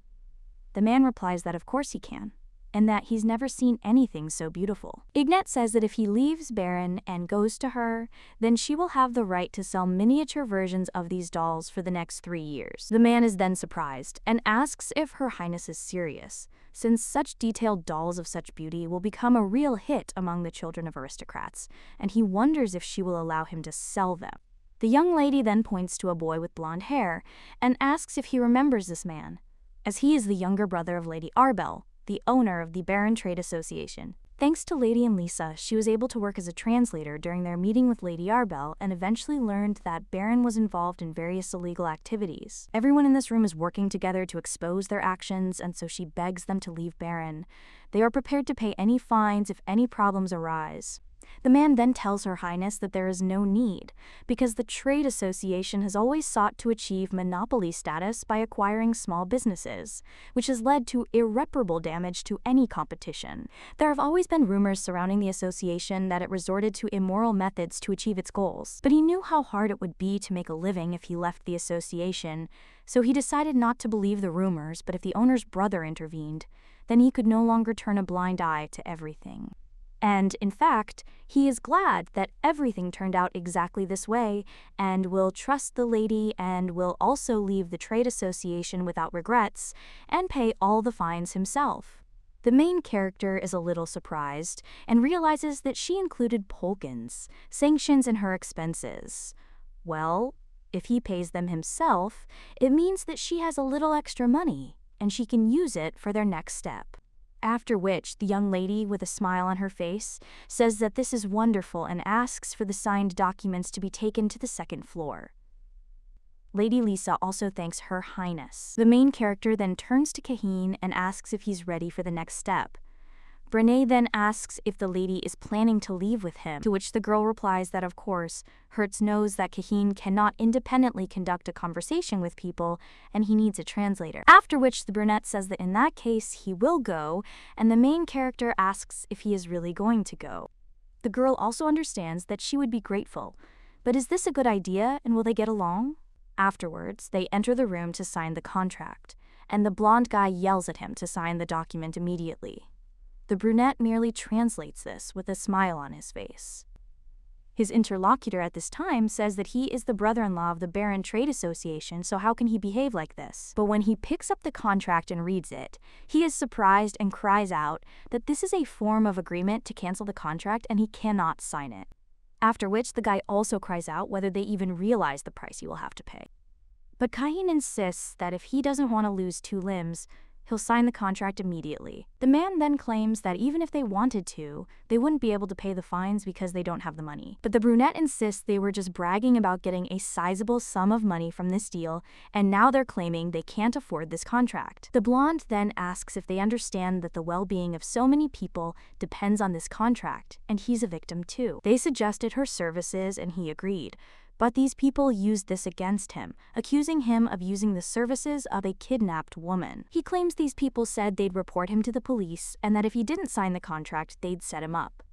S1: The man replies that of course he can, and that he's never seen anything so beautiful. Ignat says that if he leaves Baron and goes to her, then she will have the right to sell miniature versions of these dolls for the next 3 years. The man is then surprised and asks if Her Highness is serious, since such detailed dolls of such beauty will become a real hit among the children of aristocrats, and he wonders if she will allow him to sell them. The young lady then points to a boy with blonde hair and asks if he remembers this man, as he is the younger brother of Lady Arbel, the owner of the Baron Trade Association. Thanks to Lady and Lisa, she was able to work as a translator during their meeting with Lady Arbel and eventually learned that Baron was involved in various illegal activities. Everyone in this room is working together to expose their actions, and so she begs them to leave Baron. They are prepared to pay any fines if any problems arise. The man then tells Her Highness that there is no need, because the trade association has always sought to achieve monopoly status by acquiring small businesses, which has led to irreparable damage to any competition. There have always been rumors surrounding the association that it resorted to immoral methods to achieve its goals, but he knew how hard it would be to make a living if he left the association, so he decided not to believe the rumors, but if the owner's brother intervened, then he could no longer turn a blind eye to everything. And, in fact, he is glad that everything turned out exactly this way and will trust the lady and will also leave the trade association without regrets and pay all the fines himself. The main character is a little surprised and realizes that she included Polkins, sanctions in her expenses. Well, if he pays them himself, it means that she has a little extra money and she can use it for their next step. After which, the young lady, with a smile on her face, says that this is wonderful and asks for the signed documents to be taken to the second floor. Lady Lisa also thanks Her Highness. The main character then turns to Kahin and asks if he's ready for the next step. Brene then asks if the lady is planning to leave with him, to which the girl replies that of course, Hertz knows that Kahin cannot independently conduct a conversation with people and he needs a translator. After which the brunette says that in that case he will go, and the main character asks if he is really going to go. The girl also understands that she would be grateful, but is this a good idea and will they get along? Afterwards, they enter the room to sign the contract, and the blonde guy yells at him to sign the document immediately. The brunette merely translates this with a smile on his face. His interlocutor at this time says that he is the brother-in-law of the Baron Trade Association, so how can he behave like this? But when he picks up the contract and reads it, he is surprised and cries out that this is a form of agreement to cancel the contract and he cannot sign it. After which the guy also cries out whether they even realize the price he will have to pay. But Kahin insists that if he doesn't want to lose 2 limbs, he'll sign the contract immediately. The man then claims that even if they wanted to, they wouldn't be able to pay the fines because they don't have the money. But the brunette insists they were just bragging about getting a sizable sum of money from this deal, and now they're claiming they can't afford this contract. The blonde then asks if they understand that the well-being of so many people depends on this contract, and he's a victim too. They suggested her services and he agreed. But these people used this against him, accusing him of using the services of a kidnapped woman. He claims these people said they'd report him to the police and that if he didn't sign the contract, they'd set him up.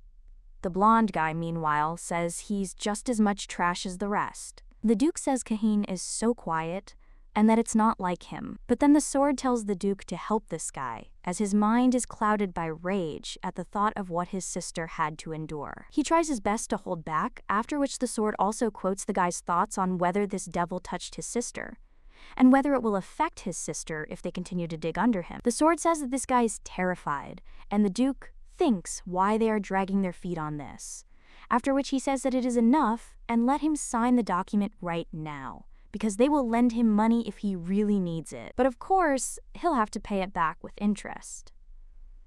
S1: The blonde guy, meanwhile, says he's just as much trash as the rest. The Duke says Kahin is so quiet and that it's not like him. But then the sword tells the Duke to help this guy, as his mind is clouded by rage at the thought of what his sister had to endure. He tries his best to hold back, after which the sword also quotes the guy's thoughts on whether this devil touched his sister, and whether it will affect his sister if they continue to dig under him. The sword says that this guy is terrified, and the Duke thinks why they are dragging their feet on this, after which he says that it is enough and let him sign the document right now, because they will lend him money if he really needs it. But of course, he'll have to pay it back with interest.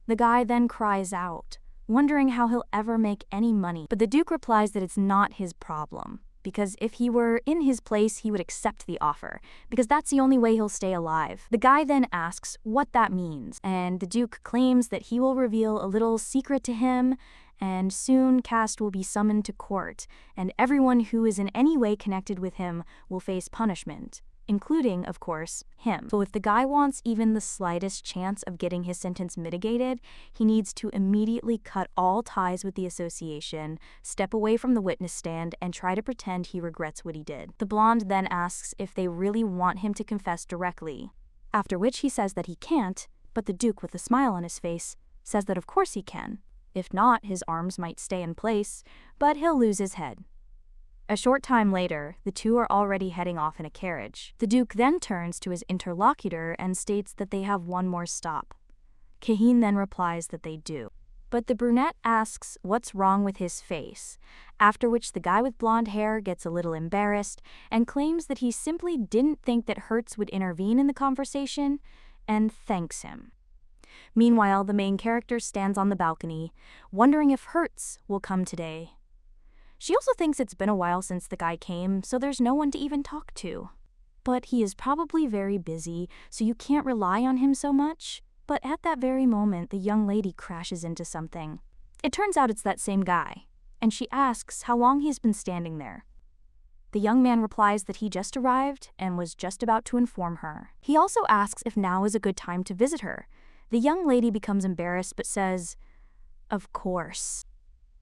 S1: The guy then cries out, wondering how he'll ever make any money. But the Duke replies that it's not his problem, because if he were in his place, he would accept the offer, because that's the only way he'll stay alive. The guy then asks what that means, and the Duke claims that he will reveal a little secret to him, and soon Cast will be summoned to court, and everyone who is in any way connected with him will face punishment, including, of course, him. So if the guy wants even the slightest chance of getting his sentence mitigated, he needs to immediately cut all ties with the association, step away from the witness stand, and try to pretend he regrets what he did. The blonde then asks if they really want him to confess directly, after which he says that he can't, but the Duke, with a smile on his face, says that of course he can. If not, his arms might stay in place, but he'll lose his head. A short time later, the two are already heading off in a carriage. The Duke then turns to his interlocutor and states that they have one more stop. Kahin then replies that they do. But the brunette asks what's wrong with his face, after which the guy with blonde hair gets a little embarrassed and claims that he simply didn't think that Hertz would intervene in the conversation, and thanks him. Meanwhile, the main character stands on the balcony, wondering if Hertz will come today. She also thinks it's been a while since the guy came, so there's no one to even talk to. But he is probably very busy, so you can't rely on him so much. But at that very moment, the young lady crashes into something. It turns out it's that same guy, and she asks how long he's been standing there. The young man replies that he just arrived and was just about to inform her. He also asks if now is a good time to visit her. The young lady becomes embarrassed but says, "Of course."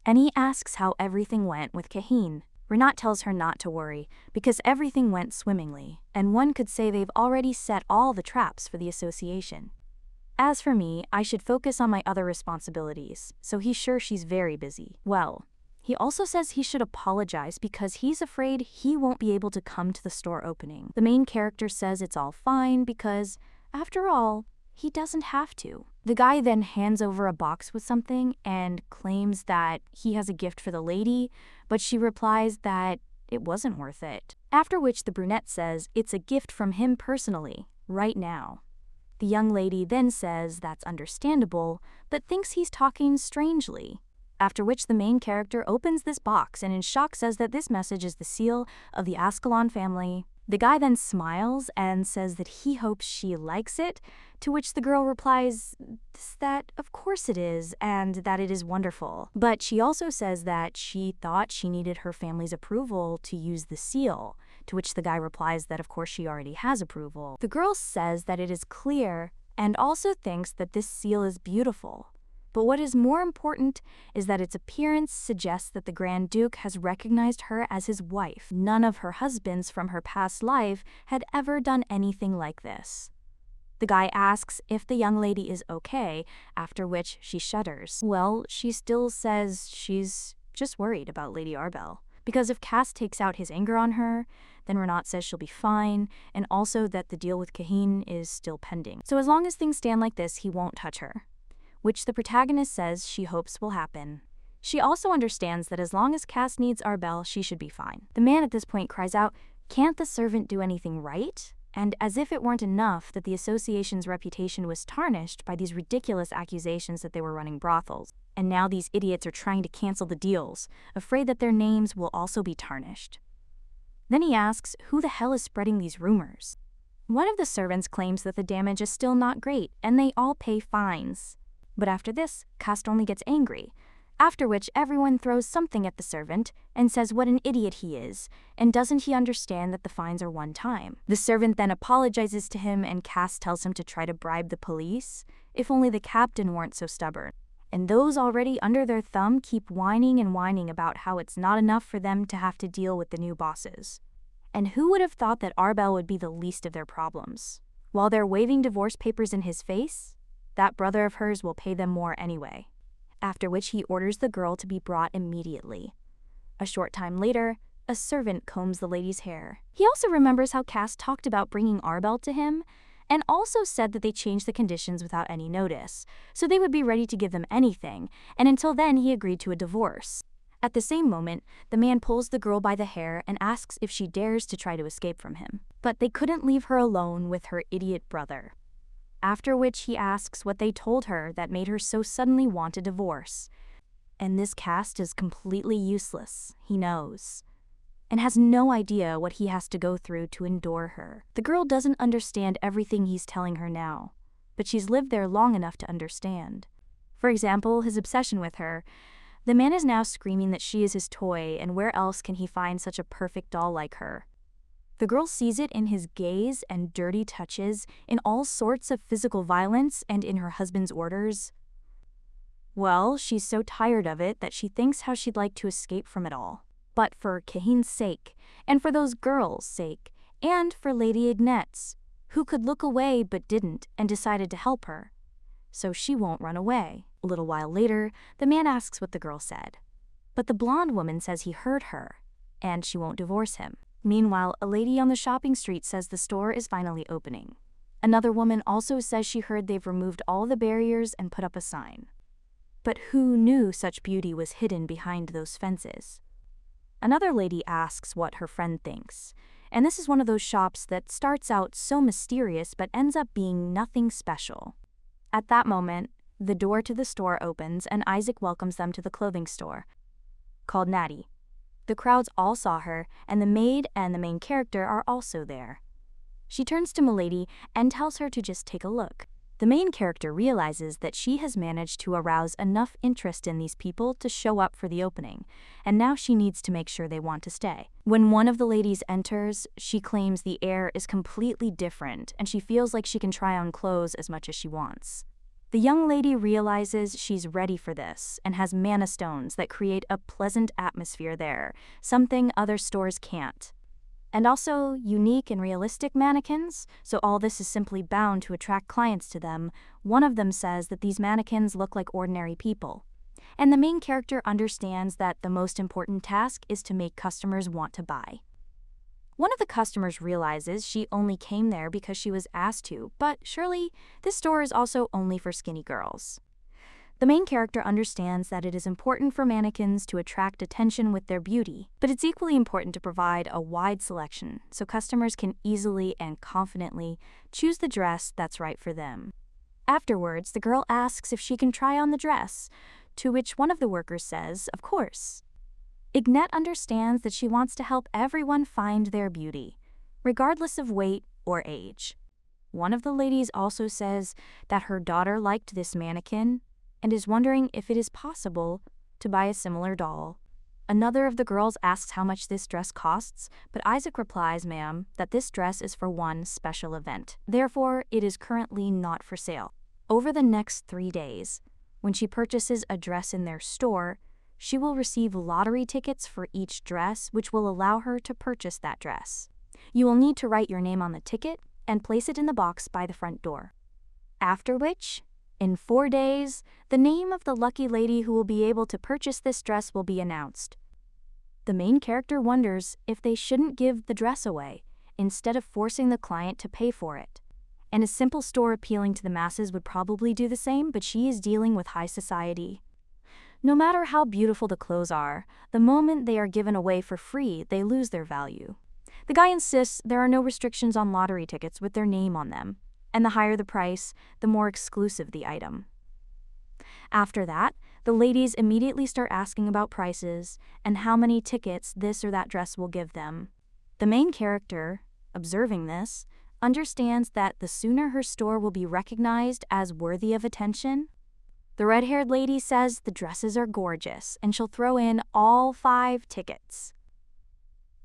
S1: And he asks how everything went with Kahin. Renat tells her not to worry, because everything went swimmingly, and one could say they've already set all the traps for the association. As for me, I should focus on my other responsibilities, so he's sure she's very busy. Well, he also says he should apologize because he's afraid he won't be able to come to the store opening. The main character says it's all fine because, after all, he doesn't have to. The guy then hands over a box with something and claims that he has a gift for the lady, but she replies that it wasn't worth it. After which the brunette says it's a gift from him personally, right now. The young lady then says that's understandable, but thinks he's talking strangely. After which the main character opens this box and in shock says that this message is the seal of the Ascalon family. The guy then smiles and says that he hopes she likes it, to which the girl replies that of course it is and that it is wonderful. But she also says that she thought she needed her family's approval to use the seal, to which the guy replies that of course she already has approval. The girl says that it is clear and also thinks that this seal is beautiful. But what is more important is that its appearance suggests that the Grand Duke has recognized her as his wife. None of her husbands from her past life had ever done anything like this. The guy asks if the young lady is okay, after which she shudders. Well, she still says she's just worried about Lady Arbel. Because if Cass takes out his anger on her, then Renat says she'll be fine, and also that the deal with Cahin is still pending. So as long as things stand like this, he won't touch her, which the protagonist says she hopes will happen. She also understands that as long as Cass needs Arbel, she should be fine. The man at this point cries out, "Can't the servant do anything right?" And as if it weren't enough that the association's reputation was tarnished by these ridiculous accusations that they were running brothels, and now these idiots are trying to cancel the deals, afraid that their names will also be tarnished. Then he asks, who the hell is spreading these rumors? One of the servants claims that the damage is still not great, and they all pay fines. But after this, Cass only gets angry, after which everyone throws something at the servant and says what an idiot he is, and doesn't he understand that the fines are one time. The servant then apologizes to him, and Cass tells him to try to bribe the police, if only the captain weren't so stubborn. And those already under their thumb keep whining and whining about how it's not enough for them to have to deal with the new bosses. And who would have thought that Arbel would be the least of their problems? While they're waving divorce papers in his face, that brother of hers will pay them more anyway. After which he orders the girl to be brought immediately. A short time later, a servant combs the lady's hair. He also remembers how Cass talked about bringing Arbel to him, and also said that they changed the conditions without any notice, so they would be ready to give them anything, and until then he agreed to a divorce. At the same moment, the man pulls the girl by the hair and asks if she dares to try to escape from him. But they couldn't leave her alone with her idiot brother. After which he asks what they told her that made her so suddenly want a divorce. And this cast is completely useless, he knows, and has no idea what he has to go through to endure her. The girl doesn't understand everything he's telling her now, but she's lived there long enough to understand. For example, his obsession with her. The man is now screaming that she is his toy, and where else can he find such a perfect doll like her? The girl sees it in his gaze and dirty touches, in all sorts of physical violence, and in her husband's orders. Well, she's so tired of it that she thinks how she'd like to escape from it all. But for Cahin's sake, and for those girls' sake, and for Lady Ignet's, who could look away but didn't and decided to help her. So she won't run away. A little while later, the man asks what the girl said. But the blonde woman says he heard her, and she won't divorce him. Meanwhile, a lady on the shopping street says the store is finally opening. Another woman also says she heard they've removed all the barriers and put up a sign. But who knew such beauty was hidden behind those fences? Another lady asks what her friend thinks, and this is one of those shops that starts out so mysterious but ends up being nothing special. At that moment, the door to the store opens and Isaac welcomes them to the clothing store, called Natty. The crowds all saw her, and the maid and the main character are also there. She turns to Milady and tells her to just take a look. The main character realizes that she has managed to arouse enough interest in these people to show up for the opening, and now she needs to make sure they want to stay. When one of the ladies enters, she claims the air is completely different, and she feels like she can try on clothes as much as she wants. The young lady realizes she's ready for this and has mana stones that create a pleasant atmosphere there, something other stores can't. And also unique and realistic mannequins, so all this is simply bound to attract clients to them. One of them says that these mannequins look like ordinary people. And the main character understands that the most important task is to make customers want to buy. One of the customers realizes she only came there because she was asked to, but surely this store is also only for skinny girls. The main character understands that it is important for mannequins to attract attention with their beauty, but it's equally important to provide a wide selection so customers can easily and confidently choose the dress that's right for them. Afterwards, the girl asks if she can try on the dress, to which one of the workers says, of course. Ignet understands that she wants to help everyone find their beauty, regardless of weight or age. One of the ladies also says that her daughter liked this mannequin and is wondering if it is possible to buy a similar doll. Another of the girls asks how much this dress costs, but Isaac replies, "Ma'am, that this dress is for one special event. Therefore, it is currently not for sale." Over the next 3 days, when she purchases a dress in their store, she will receive lottery tickets for each dress, which will allow her to purchase that dress. You will need to write your name on the ticket and place it in the box by the front door. After which, In 4 days, the name of the lucky lady who will be able to purchase this dress will be announced. The main character wonders if they shouldn't give the dress away, instead of forcing the client to pay for it. And a simple store appealing to the masses would probably do the same, but she is dealing with high society. No matter how beautiful the clothes are, the moment they are given away for free, they lose their value. The guy insists there are no restrictions on lottery tickets with their name on them, and the higher the price, the more exclusive the item. After that, the ladies immediately start asking about prices and how many tickets this or that dress will give them. The main character, observing this, understands that the sooner her store will be recognized as worthy of attention. The red-haired lady says the dresses are gorgeous and she'll throw in all 5 tickets.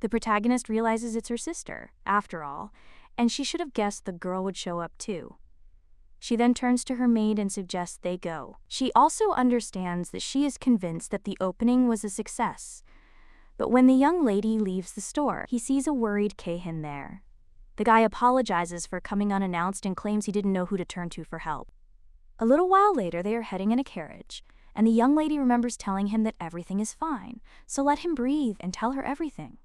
S1: The protagonist realizes it's her sister, after all, and she should have guessed the girl would show up too. She then turns to her maid and suggests they go. She also understands that she is convinced that the opening was a success. But when the young lady leaves the store, he sees a worried Keihin there. The guy apologizes for coming unannounced and claims he didn't know who to turn to for help. A little while later, they are heading in a carriage, and the young lady remembers telling him that everything is fine, so let him breathe and tell her everything.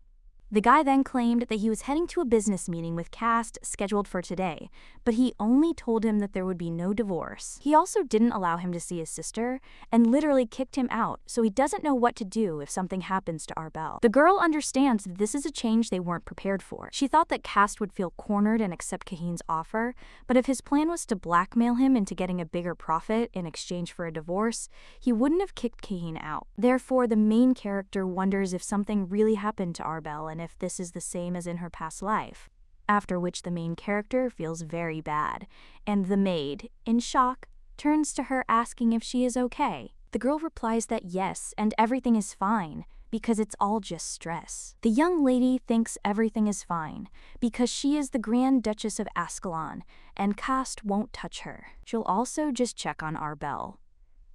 S1: The guy then claimed that he was heading to a business meeting with Cast scheduled for today, but he only told him that there would be no divorce. He also didn't allow him to see his sister and literally kicked him out, so he doesn't know what to do if something happens to Arbel. The girl understands that this is a change they weren't prepared for. She thought that Cast would feel cornered and accept Kahin's offer, but if his plan was to blackmail him into getting a bigger profit in exchange for a divorce, he wouldn't have kicked Kahin out. Therefore, the main character wonders if something really happened to Arbel and if this is the same as in her past life. After which the main character feels very bad, and the maid, in shock, turns to her asking if she is okay. The girl replies that yes, and everything is fine, because it's all just stress. The young lady thinks everything is fine, because she is the Grand Duchess of Ascalon, and Cast won't touch her. She'll also just check on Arbel.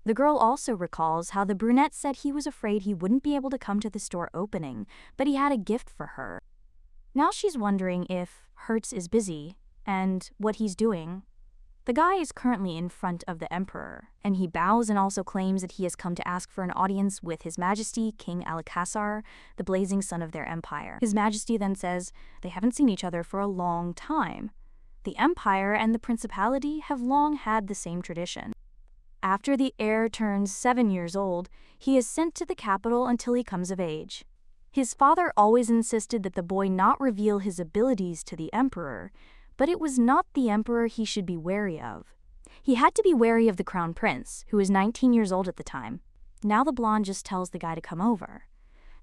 S1: The girl also recalls how the brunette said he was afraid he wouldn't be able to come to the store opening, but he had a gift for her. Now she's wondering if Hertz is busy, and what he's doing. The guy is currently in front of the emperor, and he bows and also claims that he has come to ask for an audience with His Majesty King Alakazar, the blazing sun of their empire. His Majesty then says they haven't seen each other for a long time. The empire and the principality have long had the same tradition. After the heir turns 7 years old, he is sent to the capital until he comes of age. His father always insisted that the boy not reveal his abilities to the emperor, but it was not the emperor he should be wary of. He had to be wary of the crown prince, who was 19 years old at the time. Now the blonde just tells the guy to come over,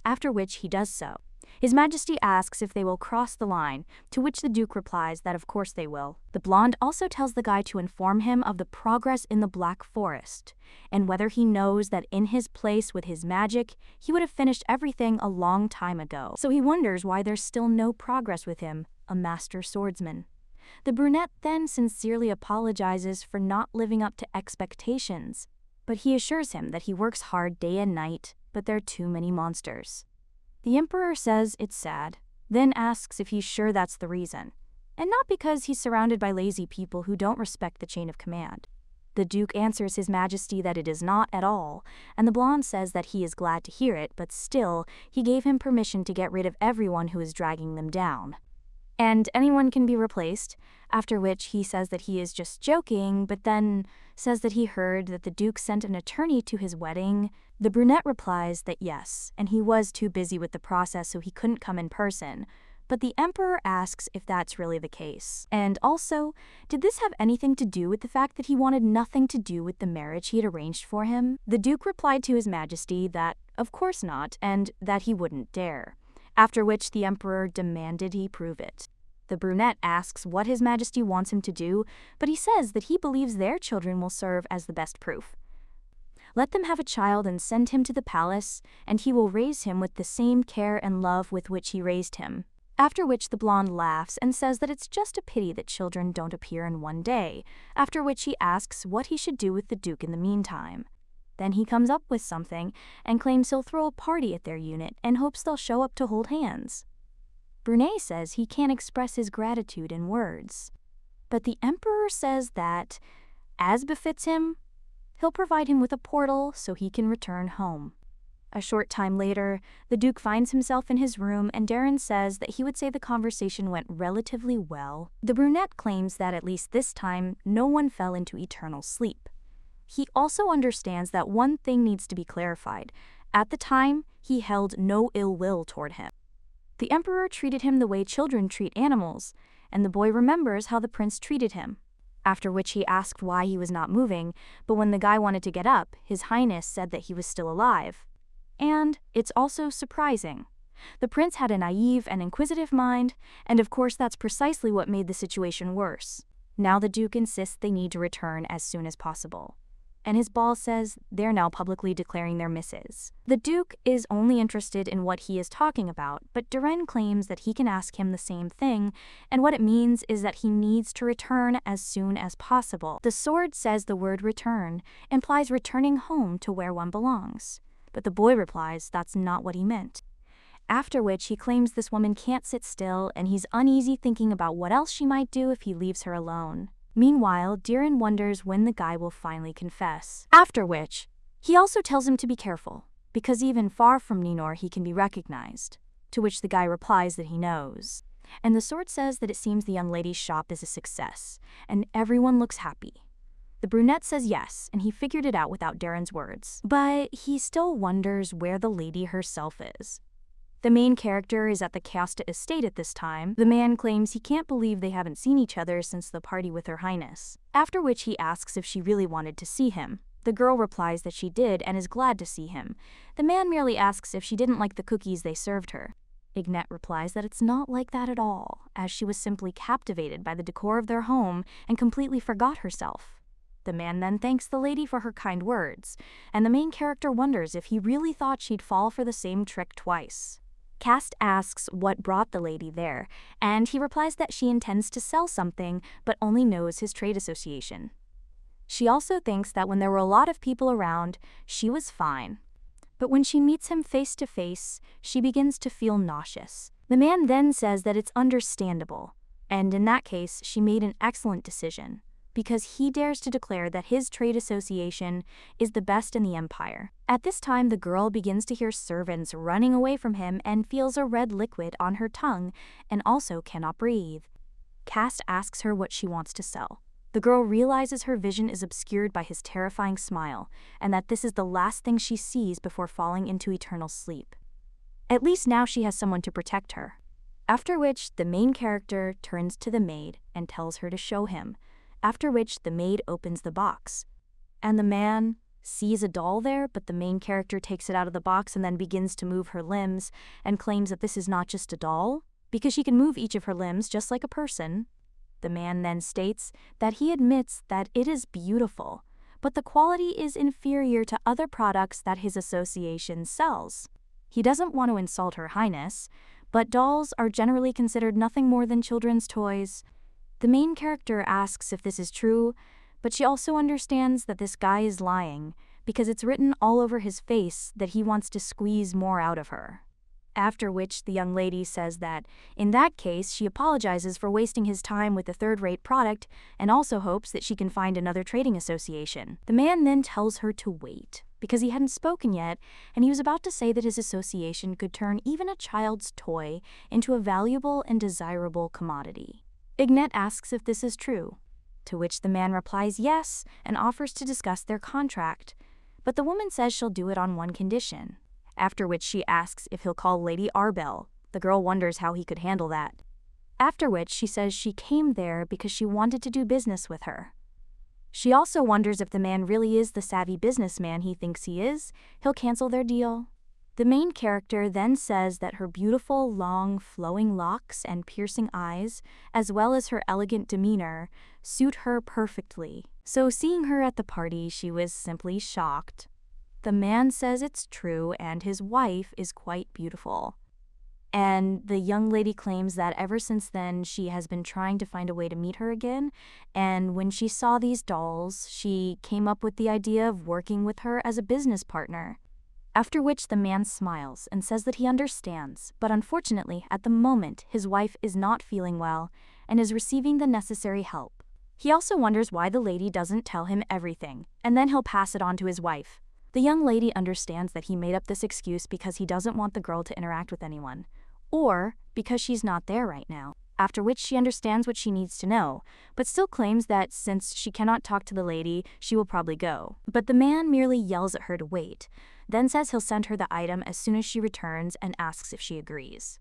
S1: after which he does so. His Majesty asks if they will cross the line, to which the Duke replies that of course they will. The blonde also tells the guy to inform him of the progress in the Black Forest, and whether he knows that in his place with his magic, he would have finished everything a long time ago. So he wonders why there's still no progress with him, a master swordsman. The brunette then sincerely apologizes for not living up to expectations, but he assures him that he works hard day and night, but there are too many monsters. The emperor says it's sad, then asks if he's sure that's the reason, and not because he's surrounded by lazy people who don't respect the chain of command. The Duke answers His Majesty that it is not at all, and the blonde says that he is glad to hear it, but still, he gave him permission to get rid of everyone who is dragging them down. And anyone can be replaced, after which he says that he is just joking, but then says that he heard that the Duke sent an attorney to his wedding. The brunette replies that yes, and he was too busy with the process so he couldn't come in person, but the emperor asks if that's really the case. And also, did this have anything to do with the fact that he wanted nothing to do with the marriage he had arranged for him? The Duke replied to His Majesty that of course not, and that he wouldn't dare, after which the emperor demanded he prove it. The brunette asks what His Majesty wants him to do, but he says that he believes their children will serve as the best proof. Let them have a child and send him to the palace, and he will raise him with the same care and love with which he raised him. After which the blonde laughs and says that it's just a pity that children don't appear in one day, after which he asks what he should do with the Duke in the meantime. Then he comes up with something and claims he'll throw a party at their unit and hopes they'll show up to hold hands. Brunei says he can't express his gratitude in words, but the emperor says that As befits him, he'll provide him with a portal so he can return home. A short time later, the Duke finds himself in his room and Darren says that he would say the conversation went relatively well. The brunette claims that at least this time, no one fell into eternal sleep. He also understands that one thing needs to be clarified. At the time, he held no ill will toward him. The Emperor treated him the way children treat animals, and the boy remembers how the prince treated him. After which he asked why he was not moving, but when the guy wanted to get up, His Highness said that he was still alive. And it's also surprising. The prince had a naive and inquisitive mind, and of course that's precisely what made the situation worse. Now the Duke insists they need to return as soon as possible. And his boss says they're now publicly declaring their misses. The Duke is only interested in what he is talking about, but Duren claims that he can ask him the same thing, and what it means is that he needs to return as soon as possible. The sword says the word return implies returning home to where one belongs. But the boy replies that's not what he meant. After which he claims this woman can't sit still and he's uneasy thinking about what else she might do if he leaves her alone. Meanwhile, Darren wonders when the guy will finally confess. After which, he also tells him to be careful, because even far from Ninor he can be recognized. To which the guy replies that he knows. And the sword says that it seems the young lady's shop is a success, and everyone looks happy. The brunette says yes, and he figured it out without Darren's words. But he still wonders where the lady herself is. The main character is at the Casta estate at this time. The man claims he can't believe they haven't seen each other since the party with Her Highness. After which he asks if she really wanted to see him. The girl replies that she did and is glad to see him. The man merely asks if she didn't like the cookies they served her. Ignat replies that it's not like that at all, as she was simply captivated by the decor of their home and completely forgot herself. The man then thanks the lady for her kind words, and the main character wonders if he really thought she'd fall for the same trick twice. Cast asks what brought the lady there, and he replies that she intends to sell something, but only knows his trade association. She also thinks that when there were a lot of people around, she was fine. But when she meets him face to face, she begins to feel nauseous. The man then says that it's understandable, and in that case, she made an excellent decision, because he dares to declare that his trade association is the best in the empire. At this time, the girl begins to hear servants running away from him and feels a red liquid on her tongue and also cannot breathe. Cast asks her what she wants to sell. The girl realizes her vision is obscured by his terrifying smile and that this is the last thing she sees before falling into eternal sleep. At least now she has someone to protect her. After which, the main character turns to the maid and tells her to show him. After which, the maid opens the box. And the man sees a doll there, but the main character takes it out of the box and then begins to move her limbs and claims that this is not just a doll, because she can move each of her limbs just like a person. The man then states that he admits that it is beautiful, but the quality is inferior to other products that his association sells. He doesn't want to insult Her Highness, but dolls are generally considered nothing more than children's toys. The main character asks if this is true, but she also understands that this guy is lying because it's written all over his face that he wants to squeeze more out of her. After which, the young lady says that, in that case, she apologizes for wasting his time with a third-rate product and also hopes that she can find another trading association. The man then tells her to wait, because he hadn't spoken yet, and he was about to say that his association could turn even a child's toy into a valuable and desirable commodity. Ignat asks if this is true, to which the man replies yes and offers to discuss their contract, but the woman says she'll do it on one condition. After which she asks if he'll call Lady Arbel. The girl wonders how he could handle that. After which she says she came there because she wanted to do business with her. She also wonders if the man really is the savvy businessman he thinks he is, he'll cancel their deal. The main character then says that her beautiful, long, flowing locks and piercing eyes, as well as her elegant demeanor, suit her perfectly. So seeing her at the party, she was simply shocked. The man says it's true and his wife is quite beautiful. And the young lady claims that ever since then, she has been trying to find a way to meet her again, and when she saw these dolls, she came up with the idea of working with her as a business partner. After which the man smiles and says that he understands, but unfortunately, at the moment, his wife is not feeling well and is receiving the necessary help. He also wonders why the lady doesn't tell him everything, and then he'll pass it on to his wife. The young lady understands that he made up this excuse because he doesn't want the girl to interact with anyone, or because she's not there right now. After which she understands what she needs to know, but still claims that since she cannot talk to the lady, she will probably go. But the man merely yells at her to wait, then says he'll send her the item as soon as she returns and asks if she agrees.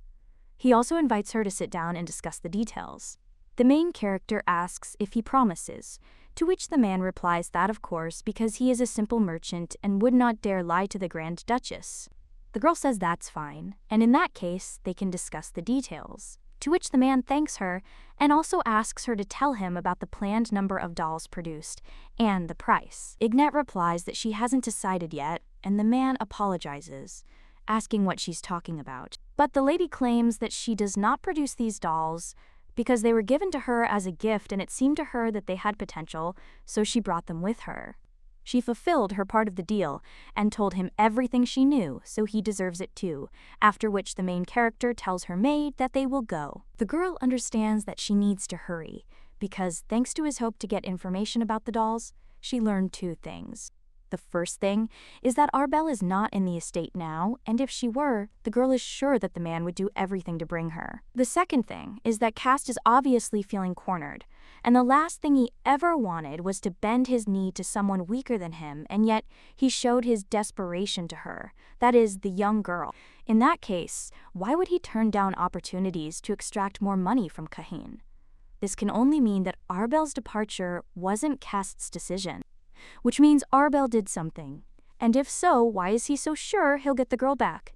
S1: He also invites her to sit down and discuss the details. The main character asks if he promises, to which the man replies that of course because he is a simple merchant and would not dare lie to the Grand Duchess. The girl says that's fine, and in that case they can discuss the details, to which the man thanks her and also asks her to tell him about the planned number of dolls produced and the price. Ignat replies that she hasn't decided yet, and the man apologizes, asking what she's talking about. But the lady claims that she does not produce these dolls because they were given to her as a gift and it seemed to her that they had potential, so she brought them with her. She fulfilled her part of the deal and told him everything she knew, so he deserves it too, after which the main character tells her maid that they will go. The girl understands that she needs to hurry, because thanks to his hope to get information about the dolls, she learned two things. The first thing is that Arbel is not in the estate now, and if she were, the girl is sure that the man would do everything to bring her. The second thing is that Cast is obviously feeling cornered, and the last thing he ever wanted was to bend his knee to someone weaker than him, and yet he showed his desperation to her, that is, the young girl. In that case, why would he turn down opportunities to extract more money from Kahin? This can only mean that Arbel's departure wasn't Cast's decision, which means Arbel did something, and if so, why is he so sure he'll get the girl back?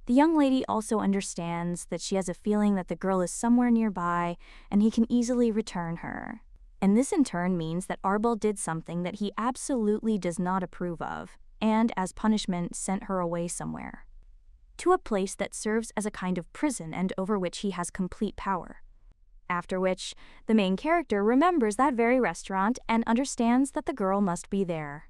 S1: The young lady also understands that she has a feeling that the girl is somewhere nearby and he can easily return her. And this in turn means that Arbel did something that he absolutely does not approve of, and as punishment sent her away somewhere, to a place that serves as a kind of prison and over which he has complete power. After which, the main character remembers that very restaurant and understands that the girl must be there.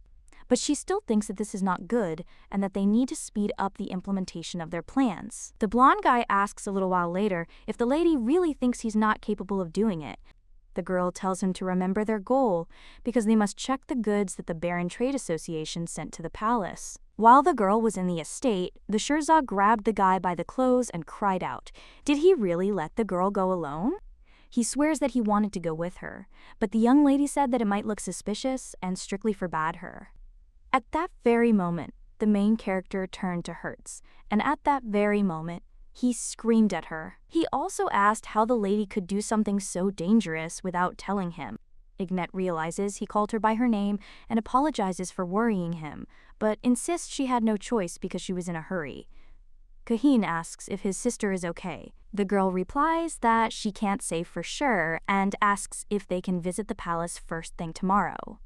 S1: But she still thinks that this is not good and that they need to speed up the implementation of their plans. The blonde guy asks a little while later if the lady really thinks he's not capable of doing it. The girl tells him to remember their goal because they must check the goods that the Baron Trade Association sent to the palace. While the girl was in the estate, the Shirzad grabbed the guy by the clothes and cried out, "Did he really let the girl go alone?" He swears that he wanted to go with her, but the young lady said that it might look suspicious and strictly forbade her. At that very moment, the main character turned to Hertz, and at that very moment, he screamed at her. He also asked how the lady could do something so dangerous without telling him. Ignat realizes he called her by her name and apologizes for worrying him, but insists she had no choice because she was in a hurry. Kahin asks if his sister is okay. The girl replies that she can't say for sure and asks if they can visit the palace first thing tomorrow.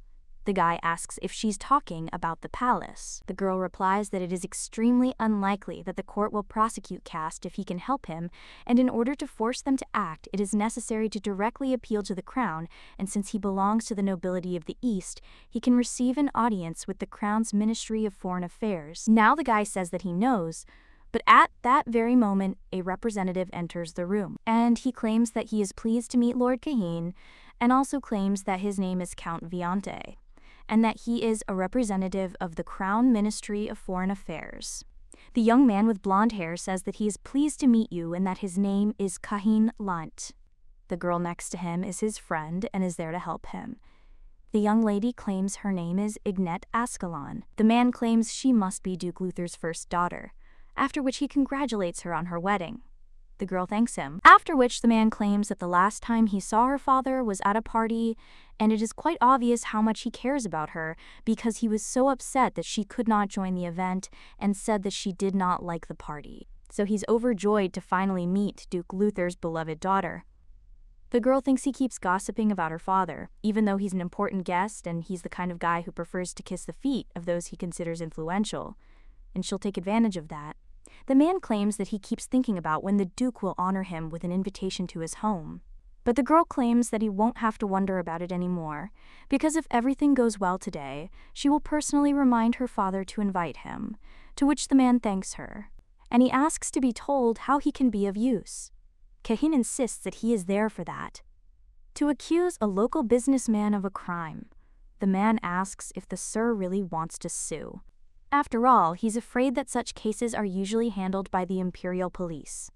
S1: The guy asks if she's talking about the palace. The girl replies that it is extremely unlikely that the court will prosecute Cast if he can help him, and in order to force them to act, it is necessary to directly appeal to the crown, and since he belongs to the nobility of the East, he can receive an audience with the crown's Ministry of Foreign Affairs. Now the guy says that he knows, but at that very moment, a representative enters the room, and he claims that he is pleased to meet Lord Kahin, and also claims that his name is Count Viante, and that he is a representative of the Crown Ministry of Foreign Affairs. The young man with blonde hair says that he is pleased to meet you and that his name is Kahin Lant. The girl next to him is his friend and is there to help him. The young lady claims her name is Ignat Ascalon. The man claims she must be Duke Luther's first daughter, after which he congratulates her on her wedding. The girl thanks him, after which the man claims that the last time he saw her father was at a party, and it is quite obvious how much he cares about her because he was so upset that she could not join the event and said that she did not like the party. So he's overjoyed to finally meet Duke Luther's beloved daughter. The girl thinks he keeps gossiping about her father, even though he's an important guest and he's the kind of guy who prefers to kiss the feet of those he considers influential, and she'll take advantage of that. The man claims that he keeps thinking about when the Duke will honor him with an invitation to his home. But the girl claims that he won't have to wonder about it anymore, because if everything goes well today, she will personally remind her father to invite him, to which the man thanks her, and he asks to be told how he can be of use. Kahin insists that he is there for that. to accuse a local businessman of a crime. The man asks if the sir really wants to sue. After all, he's afraid that such cases are usually handled by the imperial police.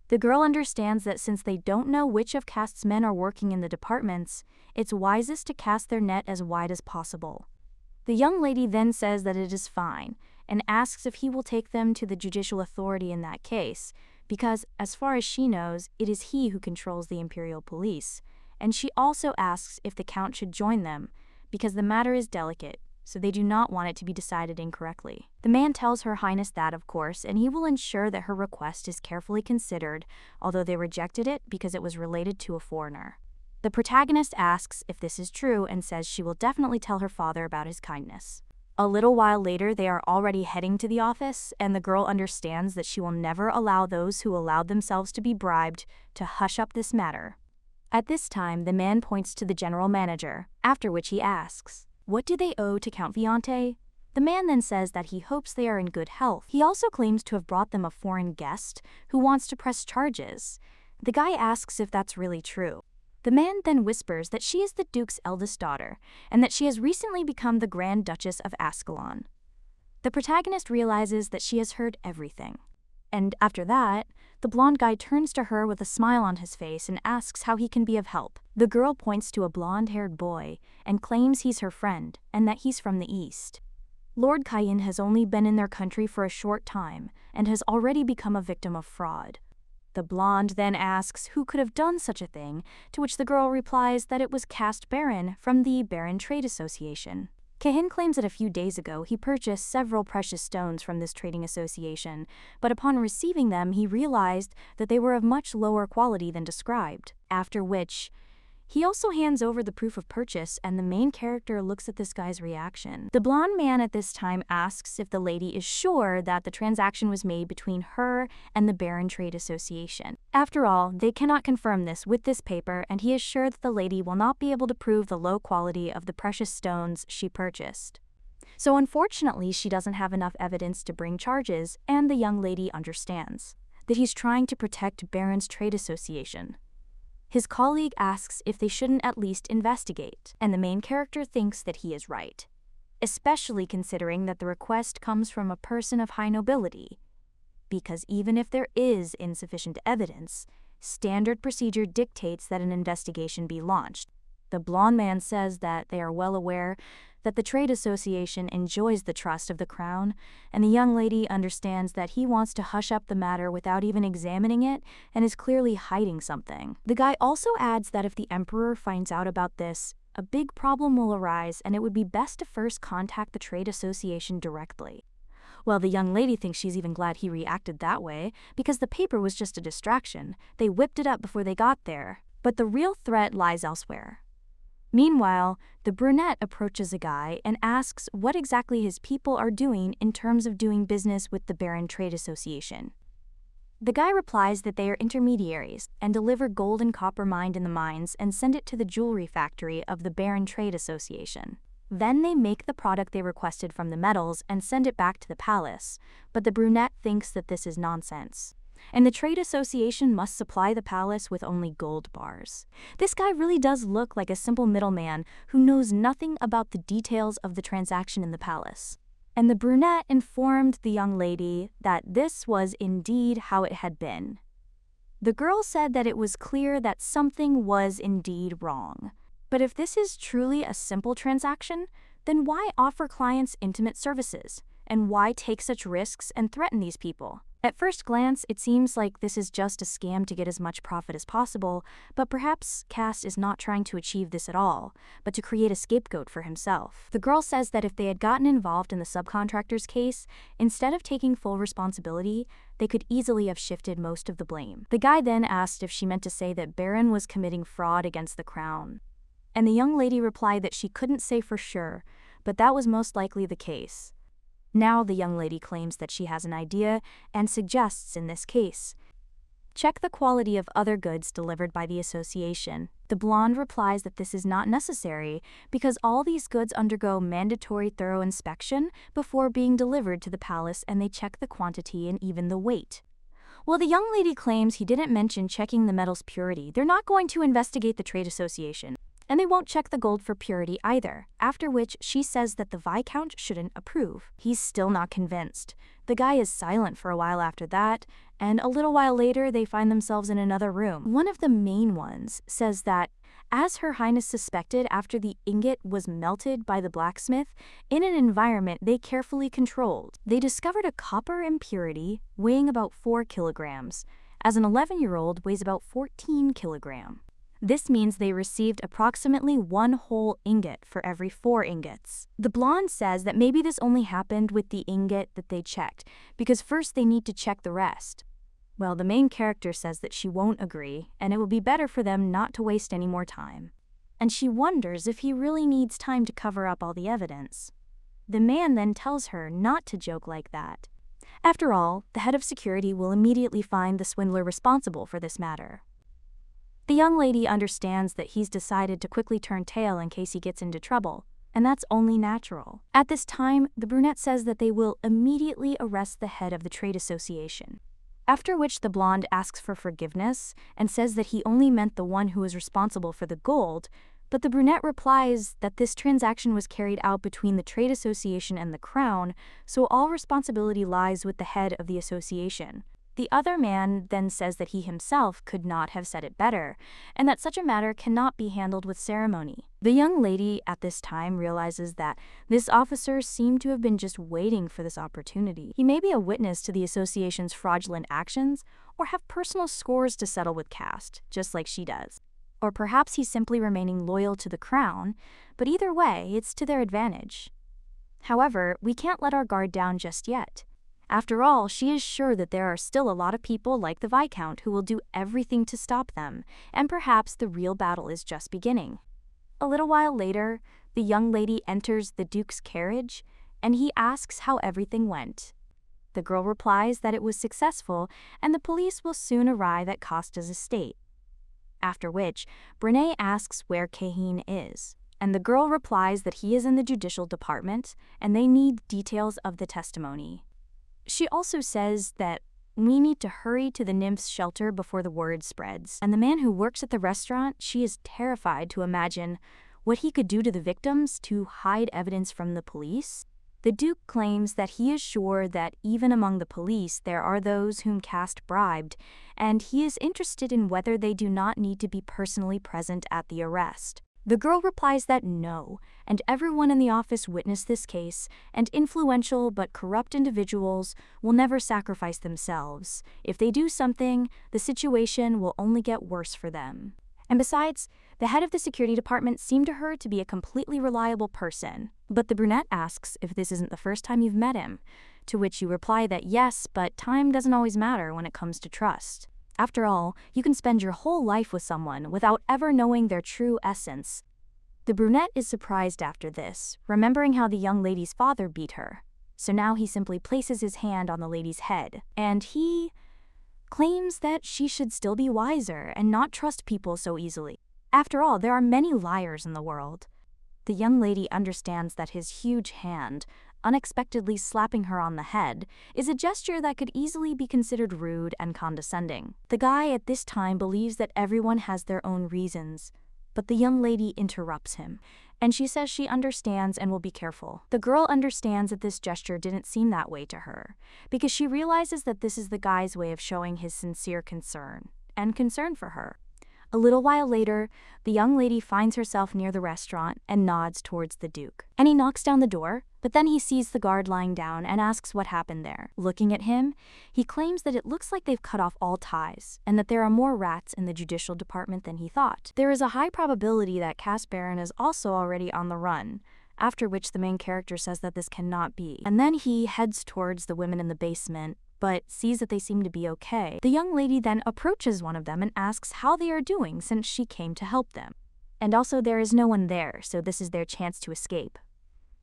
S1: The girl understands that since they don't know which of caste's men are working in the departments, it's wisest to cast their net as wide as possible. The young lady then says that it is fine, and asks if he will take them to the judicial authority in that case, because, as far as she knows, it is he who controls the imperial police, and she also asks if the count should join them, because the matter is delicate, so they do not want it to be decided incorrectly. The man tells Her Highness that, of course, and he will ensure that her request is carefully considered, although they rejected it because it was related to a foreigner. The protagonist asks if this is true and says she will definitely tell her father about his kindness. A little while later, they are already heading to the office, and the girl understands that she will never allow those who allowed themselves to be bribed to hush up this matter. At this time, the man points to the general manager, after which he asks, "What do they owe to Count Viante?" The man then says that he hopes they are in good health. He also claims to have brought them a foreign guest who wants to press charges. The guy asks if that's really true. The man then whispers that she is the Duke's eldest daughter, and that she has recently become the Grand Duchess of Ascalon. The protagonist realizes that she has heard everything. And after that, the blonde guy turns to her with a smile on his face and asks how he can be of help. The girl points to a blonde-haired boy and claims he's her friend and that he's from the East. Lord Cayenne has only been in their country for a short time and has already become a victim of fraud. The blonde then asks who could have done such a thing, to which the girl replies that it was Caste Baron from the Baron Trade Association. Cayenne claims that a few days ago he purchased several precious stones from this trading association, but upon receiving them he realized that they were of much lower quality than described, after which he also hands over the proof of purchase, and the main character looks at this guy's reaction. The blonde man at this time asks if the lady is sure that the transaction was made between her and the Baron Trade Association. After all, they cannot confirm this with this paper, and he is sure that the lady will not be able to prove the low quality of the precious stones she purchased. So unfortunately, she doesn't have enough evidence to bring charges, and the young lady understands that he's trying to protect Baron's Trade Association. His colleague asks if they shouldn't at least investigate, and the main character thinks that he is right, especially considering that the request comes from a person of high nobility, because even if there is insufficient evidence, standard procedure dictates that an investigation be launched. The blonde man says that they are well aware that the trade association enjoys the trust of the crown, and the young lady understands that he wants to hush up the matter without even examining it and is clearly hiding something. The guy also adds that if the emperor finds out about this, a big problem will arise and it would be best to first contact the trade association directly. Well, the young lady thinks she's even glad he reacted that way, because the paper was just a distraction. They whipped it up before they got there. But the real threat lies elsewhere. Meanwhile, the brunette approaches a guy and asks what exactly his people are doing in terms of doing business with the Baron Trade Association. The guy replies that they are intermediaries and deliver gold and copper mined in the mines and send it to the jewelry factory of the Baron Trade Association. Then they make the product they requested from the metals and send it back to the palace, but the brunette thinks that this is nonsense, and the trade association must supply the palace with only gold bars. This guy really does look like a simple middleman who knows nothing about the details of the transaction in the palace. And the brunette informed the young lady that this was indeed how it had been. The girl said that it was clear that something was indeed wrong. But if this is truly a simple transaction, then why offer clients intimate services? And why take such risks and threaten these people? At first glance, it seems like this is just a scam to get as much profit as possible, but perhaps Cass is not trying to achieve this at all, but to create a scapegoat for himself. The girl says that if they had gotten involved in the subcontractor's case, instead of taking full responsibility, they could easily have shifted most of the blame. The guy then asked if she meant to say that Baron was committing fraud against the crown, and the young lady replied that she couldn't say for sure, but that was most likely the case. Now the young lady claims that she has an idea and suggests in this case, check the quality of other goods delivered by the association. The blonde replies that this is not necessary because all these goods undergo mandatory thorough inspection before being delivered to the palace, and they check the quantity and even the weight. Well, the young lady claims he didn't mention checking the metal's purity. They're not going to investigate the trade association. And they won't check the gold for purity either, after which she says that the Viscount shouldn't approve. He's still not convinced. The guy is silent for a while after that, and a little while later they find themselves in another room. One of the main ones says that, as Her Highness suspected after the ingot was melted by the blacksmith, in an environment they carefully controlled, they discovered a copper impurity weighing about 4 kilograms, as an 11-year-old weighs about 14 kilograms. This means they received approximately 1 whole ingot for every 4 ingots. The blonde says that maybe this only happened with the ingot that they checked, because first they need to check the rest. Well, the main character says that she won't agree, and it would be better for them not to waste any more time. And she wonders if he really needs time to cover up all the evidence. The man then tells her not to joke like that. After all, the head of security will immediately find the swindler responsible for this matter. The young lady understands that he's decided to quickly turn tail in case he gets into trouble, and that's only natural. At this time, the brunette says that they will immediately arrest the head of the trade association. After which the blonde asks for forgiveness and says that he only meant the one who was responsible for the gold, but the brunette replies that this transaction was carried out between the trade association and the crown, so all responsibility lies with the head of the association. The other man then says that he himself could not have said it better, and that such a matter cannot be handled with ceremony. The young lady at this time realizes that this officer seemed to have been just waiting for this opportunity. He may be a witness to the association's fraudulent actions, or have personal scores to settle with caste, just like she does. Or perhaps he's simply remaining loyal to the crown, but either way, it's to their advantage. However, we can't let our guard down just yet. After all, she is sure that there are still a lot of people like the Viscount who will do everything to stop them, and perhaps the real battle is just beginning. A little while later, the young lady enters the Duke's carriage, and he asks how everything went. The girl replies that it was successful, and the police will soon arrive at Costa's estate. After which, Brene asks where Cahin is, and the girl replies that he is in the judicial department, and they need details of the testimony. She also says that we need to hurry to the nymph's shelter before the word spreads. And the man who works at the restaurant, she is terrified to imagine what he could do to the victims to hide evidence from the police. The Duke claims that he is sure that even among the police there are those whom caste bribed, and he is interested in whether they do not need to be personally present at the arrest. The girl replies that no, and everyone in the office witnessed this case, and influential but corrupt individuals will never sacrifice themselves. If they do something, the situation will only get worse for them. And besides, the head of the security department seemed to her to be a completely reliable person. But the brunette asks if this isn't the first time you've met him, to which you reply that yes, but time doesn't always matter when it comes to trust. After all, you can spend your whole life with someone without ever knowing their true essence. The brunette is surprised after this, remembering how the young lady's father beat her. So now he simply places his hand on the lady's head, and he claims that she should still be wiser and not trust people so easily. After all, there are many liars in the world. The young lady understands that his huge hand, unexpectedly slapping her on the head, is a gesture that could easily be considered rude and condescending. The guy at this time believes that everyone has their own reasons, but the young lady interrupts him, and she says she understands and will be careful. The girl understands that this gesture didn't seem that way to her, because she realizes that this is the guy's way of showing his sincere concern for her. A little while later, the young lady finds herself near the restaurant and nods towards the Duke. And he knocks down the door, but then he sees the guard lying down and asks what happened there. Looking at him, he claims that it looks like they've cut off all ties, and that there are more rats in the judicial department than he thought. There is a high probability that Cass Baron is also already on the run, after which the main character says that this cannot be. And then he heads towards the women in the basement, but sees that they seem to be okay. The young lady then approaches one of them and asks how they are doing since she came to help them. And also there is no one there, so this is their chance to escape.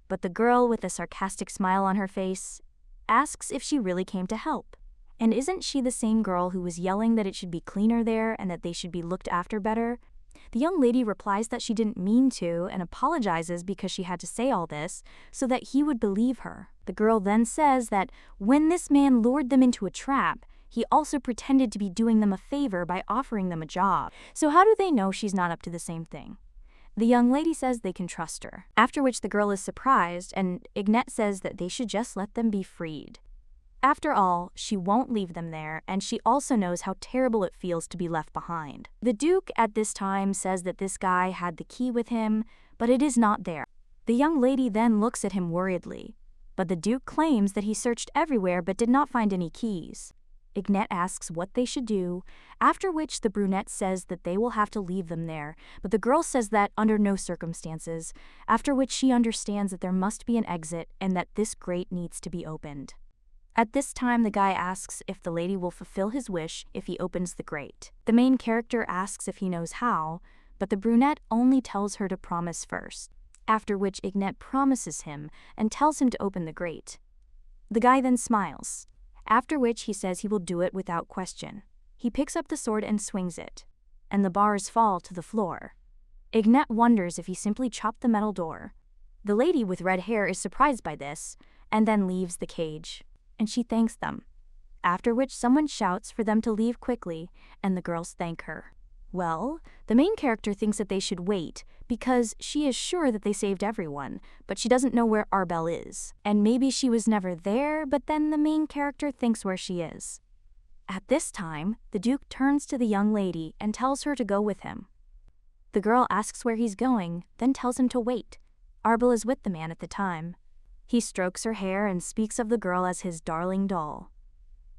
S1: But the girl, with a sarcastic smile on her face, asks if she really came to help. And isn't she the same girl who was yelling that it should be cleaner there and that they should be looked after better? The young lady replies that she didn't mean to and apologizes because she had to say all this so that he would believe her. The girl then says that when this man lured them into a trap, he also pretended to be doing them a favor by offering them a job. So how do they know she's not up to the same thing? The young lady says they can trust her, after which the girl is surprised and Ignet says that they should just let them be freed. After all, she won't leave them there, and she also knows how terrible it feels to be left behind. The Duke at this time says that this guy had the key with him, but it is not there. The young lady then looks at him worriedly, but the Duke claims that he searched everywhere but did not find any keys. Ignet asks what they should do, after which the brunette says that they will have to leave them there, but the girl says that under no circumstances, after which she understands that there must be an exit and that this grate needs to be opened. At this time, the guy asks if the lady will fulfill his wish if he opens the grate. The main character asks if he knows how, but the brunette only tells her to promise first, after which Ignet promises him and tells him to open the grate. The guy then smiles, after which he says he will do it without question. He picks up the sword and swings it, and the bars fall to the floor. Ignet wonders if he simply chopped the metal door. The lady with red hair is surprised by this, and then leaves the cage, and she thanks them, after which someone shouts for them to leave quickly, and the girls thank her. Well, the main character thinks that they should wait, because she is sure that they saved everyone, but she doesn't know where Arbel is. And maybe she was never there, but then the main character thinks where she is. At this time, the Duke turns to the young lady and tells her to go with him. The girl asks where he's going, then tells him to wait. Arbel is with the man at the time. He strokes her hair and speaks of the girl as his darling doll.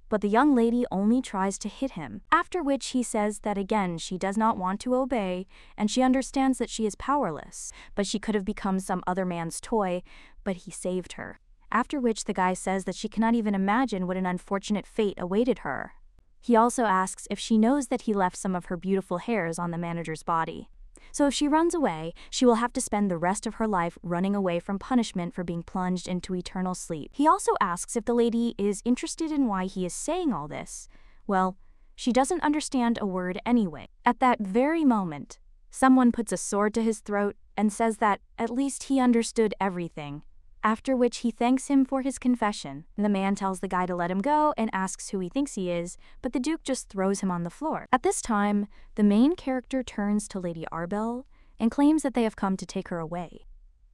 S1: But the young lady only tries to hit him, after which he says that again she does not want to obey, and she understands that she is powerless, but she could have become some other man's toy, but he saved her. After which the guy says that she cannot even imagine what an unfortunate fate awaited her. He also asks if she knows that he left some of her beautiful hairs on the manager's body. So if she runs away, she will have to spend the rest of her life running away from punishment for being plunged into eternal sleep. He also asks if the lady is interested in why he is saying all this. Well, she doesn't understand a word anyway. At that very moment, someone puts a sword to his throat and says that at least he understood everything. After which he thanks him for his confession. The man tells the guy to let him go and asks who he thinks he is, but the Duke just throws him on the floor. At this time, the main character turns to Lady Arbel and claims that they have come to take her away.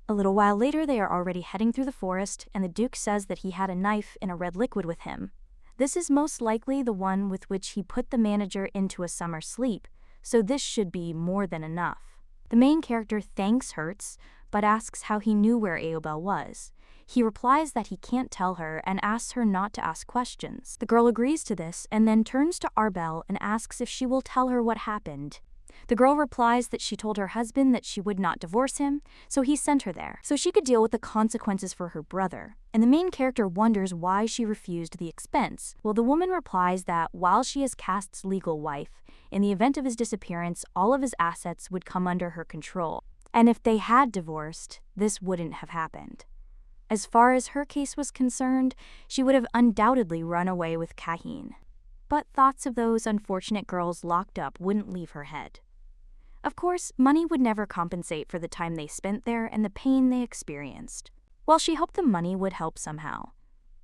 S1: A little while later, they are already heading through the forest, and the Duke says that he had a knife and a red liquid with him. This is most likely the one with which he put the manager into a summer sleep, so this should be more than enough. The main character thanks Hertz, but asks how he knew where Eobel was. He replies that he can't tell her and asks her not to ask questions. The girl agrees to this and then turns to Arbel and asks if she will tell her what happened. The girl replies that she told her husband that she would not divorce him, so he sent her there, so she could deal with the consequences for her brother. And the main character wonders why she refused the expense. Well, the woman replies that while she is Cast's legal wife, in the event of his disappearance, all of his assets would come under her control. And if they had divorced, this wouldn't have happened. As far as her case was concerned, she would have undoubtedly run away with Kahin. But thoughts of those unfortunate girls locked up wouldn't leave her head. Of course, money would never compensate for the time they spent there and the pain they experienced. While she hoped the money would help somehow,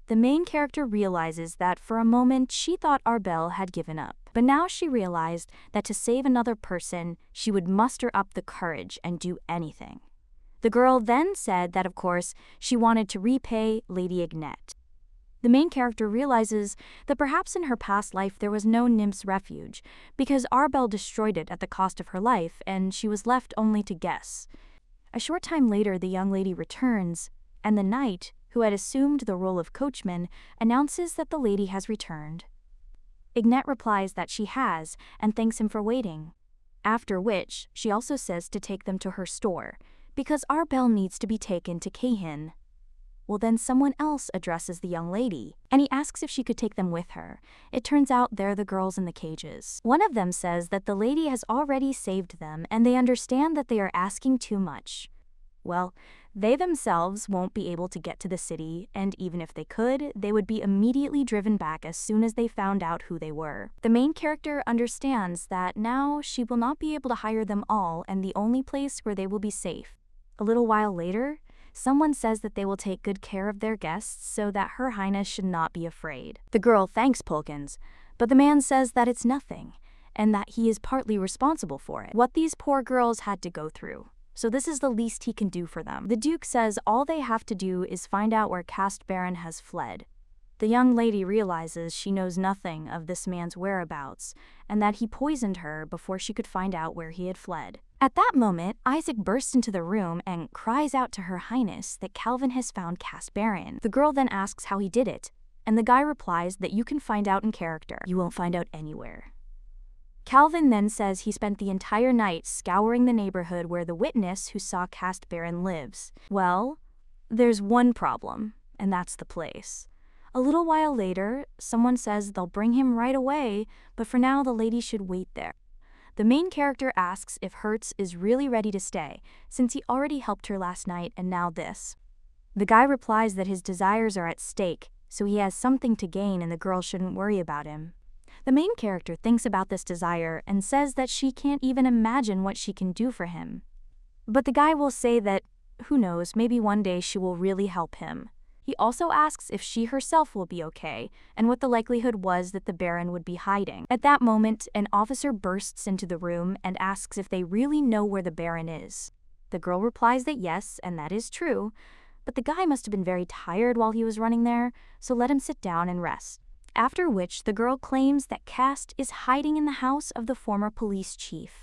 S1: the main character realizes that for a moment she thought Arbel had given up. But now she realized that to save another person, she would muster up the courage and do anything. The girl then said that, of course, she wanted to repay Lady Ignet. The main character realizes that perhaps in her past life there was no nymph's refuge, because Arbel destroyed it at the cost of her life, and she was left only to guess. A short time later, the young lady returns, and the knight, who had assumed the role of coachman, announces that the lady has returned. Ignet replies that she has, and thanks him for waiting. After which, she also says to take them to her store, because Arbel needs to be taken to Kahin. Well, then someone else addresses the young lady, and he asks if she could take them with her. It turns out they're the girls in the cages. One of them says that the lady has already saved them, and they understand that they are asking too much. Well, they themselves won't be able to get to the city, and even if they could, they would be immediately driven back as soon as they found out who they were. The main character understands that now she will not be able to hire them all, and the only place where they will be safe. A little while later, someone says that they will take good care of their guests so that Her Highness should not be afraid. The girl thanks Polkins, But the man says that it's nothing, and that he is partly responsible for it. What these poor girls had to go through. So this is the least he can do for them. The Duke says all they have to do is find out where Caste Baron has fled. The young lady realizes she knows nothing of this man's whereabouts, and that he poisoned her before she could find out where he had fled. At that moment, Isaac bursts into the room and cries out to Her Highness that Calvin has found Caste Baron. The girl then asks how he did it, and the guy replies that you can find out in character. You won't find out anywhere. Calvin then says he spent the entire night scouring the neighborhood where the witness who saw Caste Baron lives. Well, there's one problem, and that's the place. A little while later, someone says they'll bring him right away, but for now the lady should wait there. The main character asks if Hertz is really ready to stay, since he already helped her last night and now this. The guy replies that his desires are at stake, so he has something to gain and the girl shouldn't worry about him. The main character thinks about this desire and says that she can't even imagine what she can do for him. But the guy will say that, who knows, maybe one day she will really help him. He also asks if she herself will be okay, and what the likelihood was that the Baron would be hiding. At that moment, an officer bursts into the room and asks if they really know where the Baron is. The girl replies that yes, and that is true, but the guy must have been very tired while he was running there, so let him sit down and rest. After which, the girl claims that Caste is hiding in the house of the former police chief.